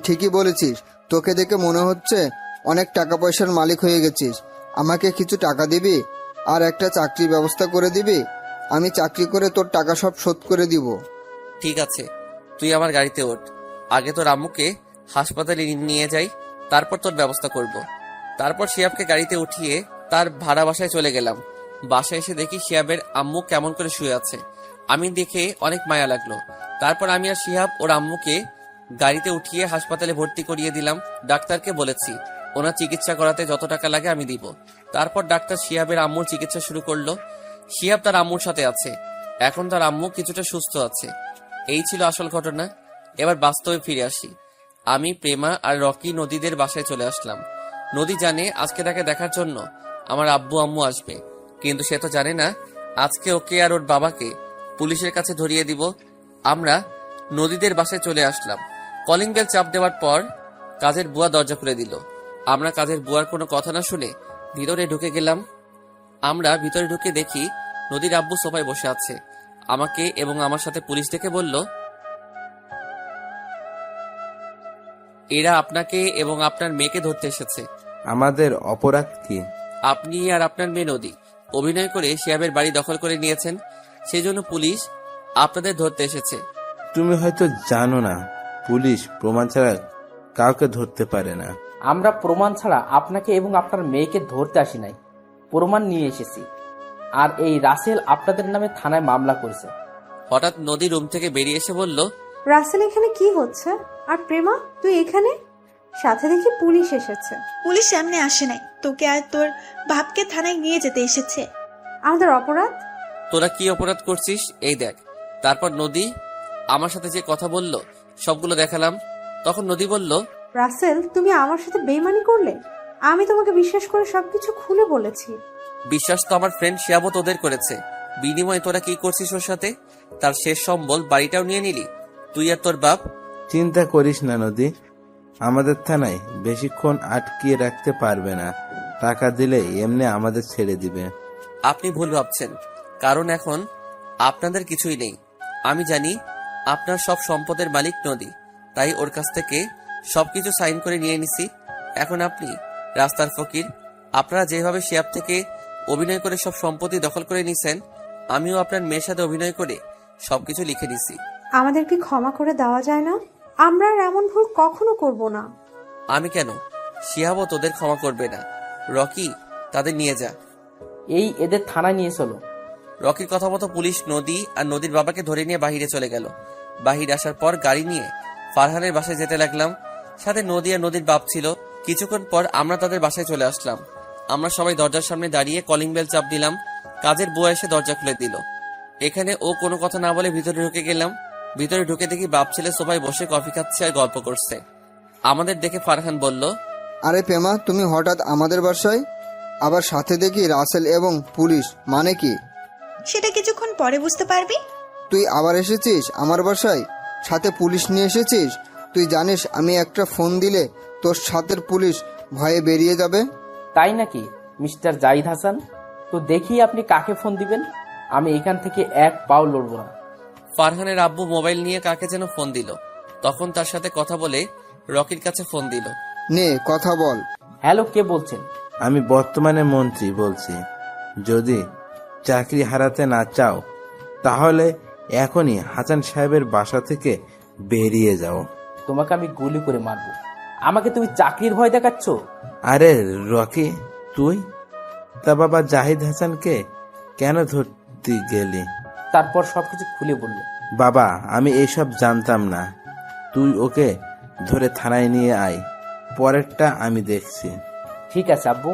ঠিকই বলেছিস। তোকে দেখে মনে হচ্ছে অনেক টাকা পয়সার মালিক হয়ে গেছিস। আমাকে কিছু টাকা দিবি আর একটা চাকরির ব্যবস্থা করে দিবি। আমি চাকরি করে তোর টাকা সব শোধ করে দিব। ঠিক আছে, তুই আমার গাড়িতে ওঠ। আগে তোর আম্মুকে হাসপাতালে নিয়ে যাই, তারপর তোর ব্যবস্থা করব। তারপর শিয়াবকে গাড়িতে উঠিয়ে তার ভাড়া বাসায় চলে গেলাম। বাসায় এসে দেখি শিয়াবের আম্মু কেমন করে শুয়ে আছে। আমি দেখে অনেক মায়া লাগলো। তারপর আমি আর শিহাব ওর আম্মুকে গাড়িতে উঠিয়ে হাসপাতালে ভর্তি করিয়ে দিলাম। ডাক্তারকে বলেছি ওনার চিকিৎসা করাতে যত টাকা লাগে আমি দিব। তারপর ডাক্তার শিহাবের আম্মুর চিকিৎসা শুরু করলো। শিহাব তার আম্মুর সাথে আছে। এখন তার আম্মু কিছুটা সুস্থ আছে। এই ছিল আসল ঘটনা। এবার বাস্তবে ফিরে আসি। আমি, প্রেমা আর রকি নদীদের বাসায় চলে আসলাম। নদী জানে আজকে তাকে দেখার জন্য আমার আব্বু আম্মু আসবে, কিন্তু সে তো জানে না আজকে ওকে আর ওর বাবাকে পুলিশের কাছে ধরিয়ে দিব। আমরা নদীদের বাসায় চলে আসলাম। কলিং বেল চাপ দেওয়ার পর কাজের বুয়া দরজা খুলে দিল। আমরা কাজের বুয়ার কোনো কথা না শুনে ভিতরে ঢুকে গেলাম। আমরা ভিতরে ঢুকে দেখি নদীর আব্বু সোফায় বসে আছে। আমাকে এবং আমার সাথে পুলিশ ডেকে বলল, এরা আপনাকে এবং আপনার মেয়েকে ধরতে এসেছে। আমাদের অপরাধ কি? আপনি আর আপনার মেয়ে নদী অভিনয় করে শিয়াবের বাড়ি দখল করে নিয়েছেন, সেই জন্য পুলিশ আপনাদের ধরতে এসেছে। তুমি হয়তো জানো না, পুলিশ প্রমাণ ছাড়া কাউকে ধরতে পারে না। আমরা প্রমাণ ছাড়া আপনাকে এবং আপনার মেয়েকে ধরতে আসি নাই, প্রমাণ নিয়ে এসেছি। আর এই রাসেল আপনাদের নামে থানায় মামলা করেছে। হঠাৎ নদী রুম থেকে বেরিয়ে এসে বলল, রাসেল, এখানে কি হচ্ছে? আর প্রেমা, তুই এখানে? সাথে দেখি পুলিশ এসেছে। পুলিশ সামনে আসে নাই, তোকে আর তোর বাপকে থানায় নিয়ে যেতে এসেছে। আমাদের অপরাধ? তোরা কি অপরাধ করছিস এই দেখ। তারপর নদী আমার সাথে যে কথা বলল সবগুলো দেখালাম। তখন নদী বলল, রাসেল, তুমি আমার সাথে বেইমানি করলে। আমি তোমাকে বিশ্বাস করে সবকিছু খুলে বলেছি। বিশ্বাস তো আমার ফ্রেন্ড শিয়াবত ওদের করেছে, বিনিময়ে তোরা কি করছিস ওর সাথে? তার শেষ সম্বল বাড়িটাও নিয়ে নিলি তুই আর তোর বাপ। চিন্তা করিস না নদী, আমাদের থানায় বেশিক্ষণ আটকিয়ে রাখতে পারবে না। টাকা দিলে এমনি আমাদের ছেড়ে দিবে। আপনি ভুল ভাবছেন, কারণ এখন আপনাদের কিছুই নেই। আমি জানি আপনার সব সম্পদের মালিক নদী, তাই ওর কাছ থেকে সবকিছু সাইন করে নিয়ে নিছি। এখন আপনি রাস্তার ফকির। আপনারা যেভাবে শিয়াব থেকে অভিনয় করে সব সম্পত্তি দখল করে নিছেন, আমিও আপনার মেয়ের সাথে অভিনয় করে সবকিছু লিখে নিছি। আমাদেরকে ক্ষমা করে দেওয়া যায় না? আমরা আর এমন ভুল কখনো করব না। আমি কেন? শিয়াবও তোদের ক্ষমা করবে না। রকি, তাদের নিয়ে যা। এই এদের থানায় নিয়ে চলো। রকির কথা মতো পুলিশ নদী আর নদীর বাবাকে ধরে নিয়ে বাহিরে চলে গেল। বাহির আসার পর গাড়ি নিয়ে ফারহানের বাসায় যেতে লাগলাম। সাথে নদী আর নদীর বাপ ছিল। কিছুক্ষণ পর আমরা তাদের বাসায় চলে আসলাম। আমরা সবাই দরজার সামনে দাঁড়িয়ে কলিং বেল চাপ দিলাম। কাজের বুয়া এসে দরজা খুলে দিল। এখানে ও কোনো কথা না বলে ভিতরে ঢুকে গেলাম। ভিতরে ঢুকে দেখি বাপ ছেলে সোফায় বসে কফি খাচ্ছে আর গল্প করছে। আমাদের দেখে ফারহান বলল, আরে প্রেমা, তুমি হঠাৎ আমাদের বাসায়? আবার সাথে দেখি রাসেল এবং পুলিশ, মানে কি? সেটা কিছুক্ষণ পরে বুঝতে পারবি। তুই আবার এসেছিস আমার বাসায়, সাথে পুলিশ নিয়ে এসেছিস? তুই জানিস আমি একটা ফোন দিলে তোর সাথের পুলিশ ভয়ে বেরিয়ে যাবে। তাই নাকি মিস্টার জাহিদ হাসান? তো দেখি আপনি কাকে ফোন দিবেন। আমি এখান থেকে এক পাও লড়ব না। ফারহানের আব্বু মোবাইল নিয়ে কাকে যেন ফোন দিল। তখন তার সাথে কথা বলে রকির কাছে ফোন দিল। নে কথা বল। হ্যালো, কে বলছেন? আমি বর্তমানে মন্ত্রী বলছি। যদি চাকরি হারাতে না চাও তাহলে এখনই হাসান সাহেবের বাসা থেকে বেরিয়ে যাও। তোমাকে আমি গুলি করে মারবো। আমাকে তুমি চাকরির ভয় দেখাচ্ছ? আরে রকি, তুই তা বাবা জাহিদ হাসানকে কেন ধরতে গেলি? তারপর সবকিছু খুলে বললো। বাবা, আমি এইসব জানতাম না। তুই ওকে ধরে থানায় নিয়ে আয়, পরেরটা আমি দেখছি। ঠিক আছে আব্বু।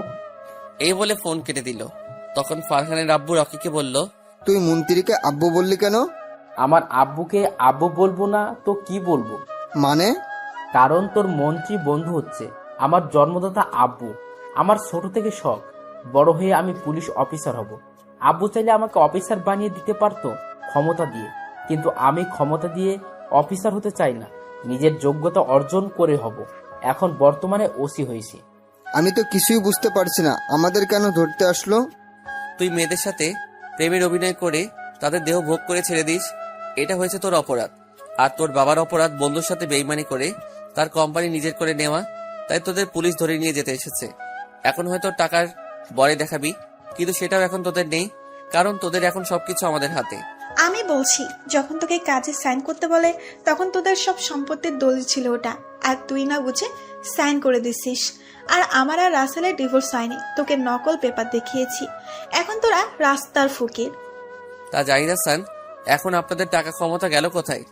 এই বলে ফোন কেটে দিল। তখন ফারহানের আব্বু রকিকে বলল, তুই মন্ত্রীকে আব্বু বললি কেন? আমার আব্বুকে আব্বু বলবো না তো কি বলবো? মানে? কারণ তোর মন্ত্রী বন্ধু হচ্ছে আমার জন্মদাতা আব্বু। আমার ছোট থেকে শখ বড় হয়ে আমি পুলিশ অফিসার হব। আব্বু চাইলে আমাকে অফিসার বানিয়ে দিতে পারতো ক্ষমতা দিয়ে, কিন্তু আমি ক্ষমতা দিয়ে অফিসার হতে চাই না, নিজের যোগ্যতা অর্জন করে হব। এখন বর্তমানে ওসি হয়েছি। আমি তো কিছুই বুঝতে পারছি না, আমাদের কেন ধরতে আসলো? তুই মেয়েদের সাথে প্রেমের অভিনয় করে তাদের দেহ ভোগ করে ছেড়ে দিস, এটা হয়েছে তোর অপরাধ। আর তোর বাবার অপরাধ বন্ধুর সাথে বেইমানি করে তার কোম্পানি নিজের করে নেওয়া। তাই তোদের পুলিশ ধরে নিয়ে যেতে এসেছে। এখন হয়তো টাকার বরে দেখাবি, কিন্তু সেটাও এখন তোদের নেই, কারণ তোদের এখন সবকিছু আমাদের হাতে। আমি বলছি, যখন তোকে কাজে সাইন করতে বলে তখন তোদের সব সম্পত্তির দলিল ছিল ওটা, আর তুই না বুঝে সাইন করে দিছিস। আর আমার আর রাসেলের ডিভোর্স হয়নি, তোকে নকল পেপার দেখিয়েছি। এখন তোরা রাস্তার ফকির। তা জাহিদ হাসান, এখন আপনাদের টাকা ক্ষমতা গেল কোথায়?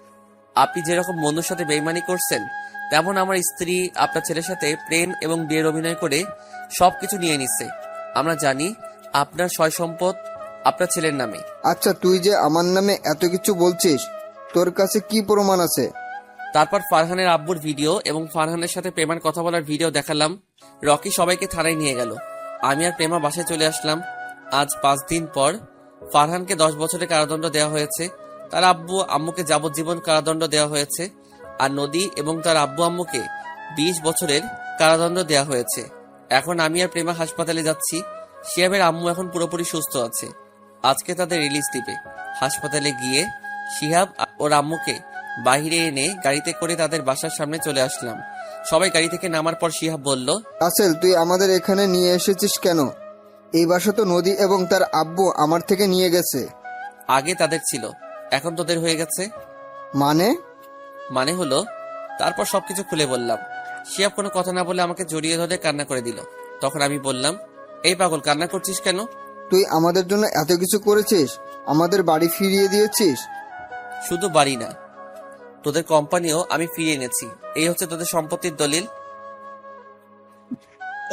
আপনি যেরকম বন্ধুর সাথে বেইমানি করছেন, তেমন আমার স্ত্রী আপনার ছেলের সাথে প্রেম এবং বিয়ের অভিনয় করে সবকিছু নিয়ে নিচ্ছে। আমরা জানি আপনার সয় সম্পদ আপনার ছেলের নামে। আচ্ছা, তুই যে আমার নামে এত কিছু বলছিস, তোর কাছে কি প্রমাণ আছে? তারপর ফারহানের আব্বুর ভিডিও এবং ফারহানের সাথে প্রেমার কথা বলার ভিডিও দেখালাম। রকি সবাইকে থানায় নিয়ে গেল। আমি আর প্রেমা বাসায় চলে আসলাম। আজ 5 দিন পর ফারহানকে 10 বছরের কারাদণ্ড দেওয়া হয়েছে। তার আব্বু আম্মুকে যাবজ্জীবন কারাদণ্ড দেওয়া হয়েছে। আর নদী এবং তার আব্বু আম্মুকে 20 বছরের কারাদণ্ড দেওয়া হয়েছে। এখন আমি আর প্রেমা হাসপাতালে যাচ্ছি। শিয়াবের আম্মু এখন পুরোপুরি সুস্থ আছে। আজকে তাদের রিলিজ দিবে। হাসপাতালে গিয়ে শিহাব ওর আম্মুকে বাহিরে এনে গাড়িতে করে তাদের বাসার সামনে চলে আসলাম। সবাই গাড়ি থেকে নামার পর শিহাব বলল, রাসেল, তুই আমাদের এখানে নিয়ে এসেছিস কেন? এই বাসা তো নদী এবং তার আব্বু আমার থেকে নিয়ে গেছে। আগে তাদের ছিল, এখন তোদের হয়ে গেছে। মানে হলো, তারপর সবকিছু খুলে বললাম। শিহাব কোনো কথা না বলে আমাকে জড়িয়ে ধরে কান্না করে দিল। তখন আমি বললাম, এই পাগল, কান্না করছিস কেন? তুই আমাদের জন্য এত কিছু করেছিস, আমাদের বাড়ি ফিরিয়ে দিয়েছিস। শুধু বাড়ি না, তোদের কোম্পানিও আমি ফিরিয়ে এনেছি। এই হচ্ছে তোদের সম্পত্তির দলিল।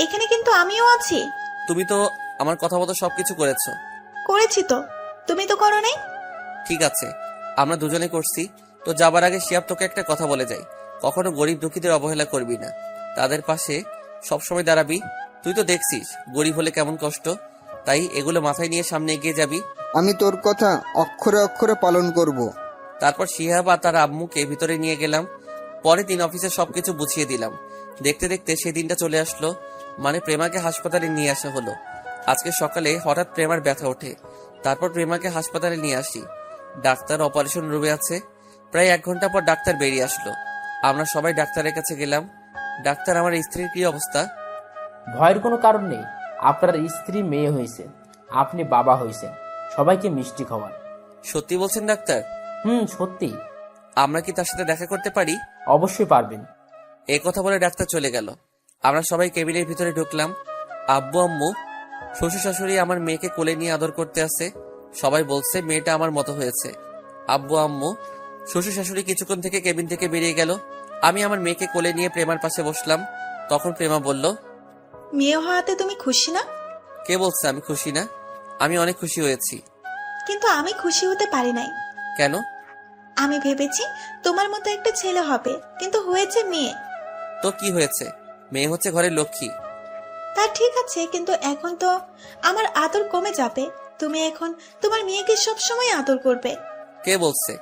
এখানে কিন্তু আমিও আছি। তুমি তো আমার কথা মতো সবকিছু করেছো। করেছি তো, তুমি তো করো নাই। ঠিক আছে, আমরা দুজনে করছি। তো যাবার আগে শিয়াব তোকে একটা কথা বলে যাই, কখনো গরিব দুঃখীদের অবহেলা করবি না, তাদের পাশে সবসময় দাঁড়াবি। তুই তো দেখছিস গরিব হলে কেমন কষ্ট, তাই এগুলো মাথায় নিয়ে সামনে এগিয়ে যাবি। আমি তোর কথা অক্ষরে অক্ষরে পালন করব। তারপর শিহাব আর তার আম্মুকে ভিতরে নিয়ে গেলাম। পরের দিন অফিসে সবকিছু বুঝিয়ে দিলাম। দেখতে দেখতে সেই দিনটা চলে আসলো, মানে প্রেমাকে হাসপাতালে নিয়ে আসা হলো। আজকে সকালে হঠাৎ প্রেমার ব্যথা ওঠে, তারপর প্রেমাকে হাসপাতালে নিয়ে আসি। ডাক্তার অপারেশন রুমে আছে। প্রায় 1 ঘন্টা পর ডাক্তার বেরিয়ে আসলো। আমরা সবাই ডাক্তারের কাছে গেলাম। ডাক্তার, আমার স্ত্রীর কি অবস্থা? ভয়ের কোনো কারণ নেই, আপনার স্ত্রী মেয়ে হয়েছে, আপনি বাবা হয়েছেন, সবাইকে মিষ্টি খাওয়ান। সত্যি বলছেন ডাক্তার? সত্যি। আমরা কি তার সাথে দেখা করতে পারি? অবশ্যই পারবেন। এই কথা বলে ডাক্তার চলে গেল। আমরা সবাই কেবিনের ভিতরে ঢুকলাম। আব্বু আম্মু শ্বশুর শাশুড়ি আমার মেয়েকে কোলে নিয়ে আদর করতে আসে। সবাই বলছে মেয়েটা আমার মতো হয়েছে। আব্বু আম্মু শ্বশুর শাশুড়ি কিছুক্ষণ থেকে কেবিন থেকে বেরিয়ে গেল। আমি আমার মেয়েকে কোলে নিয়ে প্রেমার পাশে বসলাম। তখন প্রেমা বলল, মেয়ে হওয়াতে তুমি খুশি না? কে বলছে আমি খুশি না? আমি অনেক খুশি হয়েছি। কিন্তু আমি খুশি হতে পারি নাই। কেন? আমি ভেবেছি তোমার মতো একটা ছেলে হবে, কিন্তু হয়েছে মেয়ে। তো কি হয়েছে? মেয়ে হচ্ছে ঘরের লক্ষ্মী। তা ঠিক আছে, কিন্তু এখন তো আমার আদর কমে যাবে। তুমি এখন তোমার মেয়েকে সব সময় আদর করবে। কে বলছে?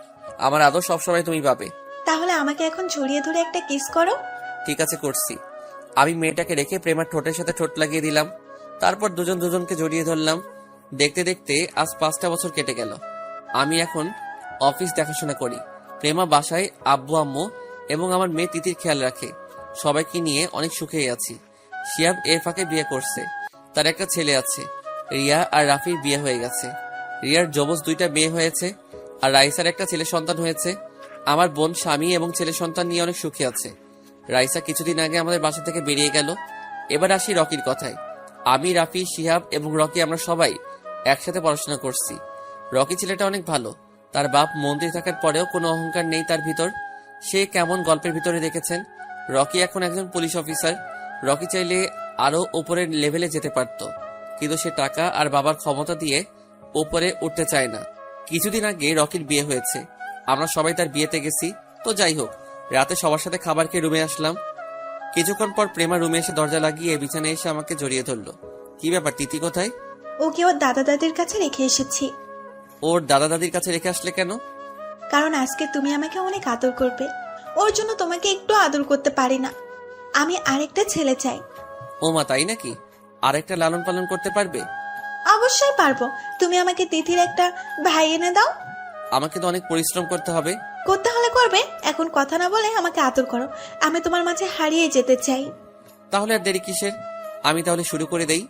আমার আদর সবসময় তুমি পাবে। তাহলে আমাকে এখন জড়িয়ে ধরে একটা কিস করো। ঠিক আছে, করছি। আমি মেয়েটাকে রেখে প্রেমার ঠোঁটের সাথে ঠোঁট লাগিয়ে দিলাম। তারপর দুজন দুজনকে জড়িয়ে ধরলাম। দেখতে দেখতে আজ 5টা বছর কেটে গেল। আমি এখন অফিস দেখাশোনা করি। প্রেমা বাসায় আব্বু আম্মু এবং আমার মেয়ে তিতির খেয়াল রাখে। সবাইকে নিয়ে অনেক সুখেই আছি। শিয়াব এর ফাঁকে বিয়ে করছে, তার একটা ছেলে আছে। রিয়া আর রাফির বিয়ে হয়ে গেছে। রিয়ার জবজ 2টা মেয়ে হয়েছে, আর রাইসার একটা ছেলে সন্তান হয়েছে। আমার বোন স্বামী এবং ছেলে সন্তান নিয়ে অনেক সুখী আছে। রাইসা কিছুদিন আগে আমাদের বাসা থেকে বেরিয়ে গেল। এবার আসি রকির কথায়। আমি, রাফি, শিহাব এবং রকি আমরা সবাই একসাথে পড়াশোনা করছি। রকি ছেলেটা অনেক ভালো। তার বাপ মন্ত্রী থাকার পরেও কোনো অহংকার নেই তার ভিতর। সে কেমন গল্পের ভিতরে দেখেছেন। রকি এখন একজন পুলিশ অফিসার। রকি চাইলে আরো উপরের লেভেলে যেতে পারত, কিন্তু সে টাকা আর বাবার ক্ষমতা দিয়ে উপরে উঠতে চায় না। কিছুদিন আগে রকির বিয়ে হয়েছে। আমরা সবাই তার বিয়েতে গেছি। তো যাই হোক, রাতে সবার সাথে খাবার খেয়ে রুমে আসলাম। কিছুক্ষণ পর প্রেমা রুমে এসে দরজা লাগিয়ে বিছানায় এসে আমাকে জড়িয়ে ধরলো। কি ব্যাপার, তিতি কোথায়? ওকে ওর দাদা দাদির কাছে রেখে এসেছি। ওর দাদা দাদির কাছে রেখে আসলে কেন? কারণ আজকে তুমি আমাকে অনেক আদর করবে। ওর জন্য তোমাকে একটু আদর করতে পারি না। আমি আরেকটা ছেলে চাই। ও মা, তাই নাকি? আরেকটা লালন পালন করতে পারবে? অবশ্যই পারবো। তুমি আমাকে তিথির একটা ভাই এনে দাও। আমাকে তো অনেক পরিশ্রম করতে হবে। করতে হলে করবে, এখন কথা না বলে আমাকে আদর করো। আমি তোমার মাঝে হারিয়ে যেতে চাই। তাহলে আর দেরি কিসের? আমি তাহলে শুরু করে দেই।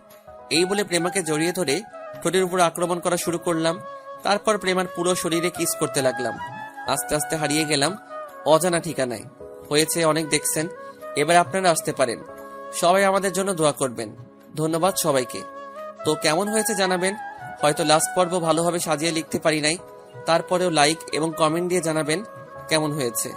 এই বলে প্রেমাকে জড়িয়ে ধরে ঠোঁটের উপর আক্রমণ করা শুরু করলাম। তারপর প্রেমার পুরো শরীরে কিস করতে লাগলাম। আস্তে আস্তে হারিয়ে গেলাম অজানা ঠিকানায়। হয়েছে অনেক দেখছেন, এবার আপনারা আসতে পারেন। সবাই আমাদের জন্য দোয়া করবেন। ধন্যবাদ সবাইকে। তো কেমন হয়েছে জানাবেন। হয়তো লাস্ট পর্ব ভালোভাবে সাজিয়ে লিখতে পারি নাই, তারপরেও লাইক এবং কমেন্ট দিয়ে জানাবেন কেমন হয়েছে।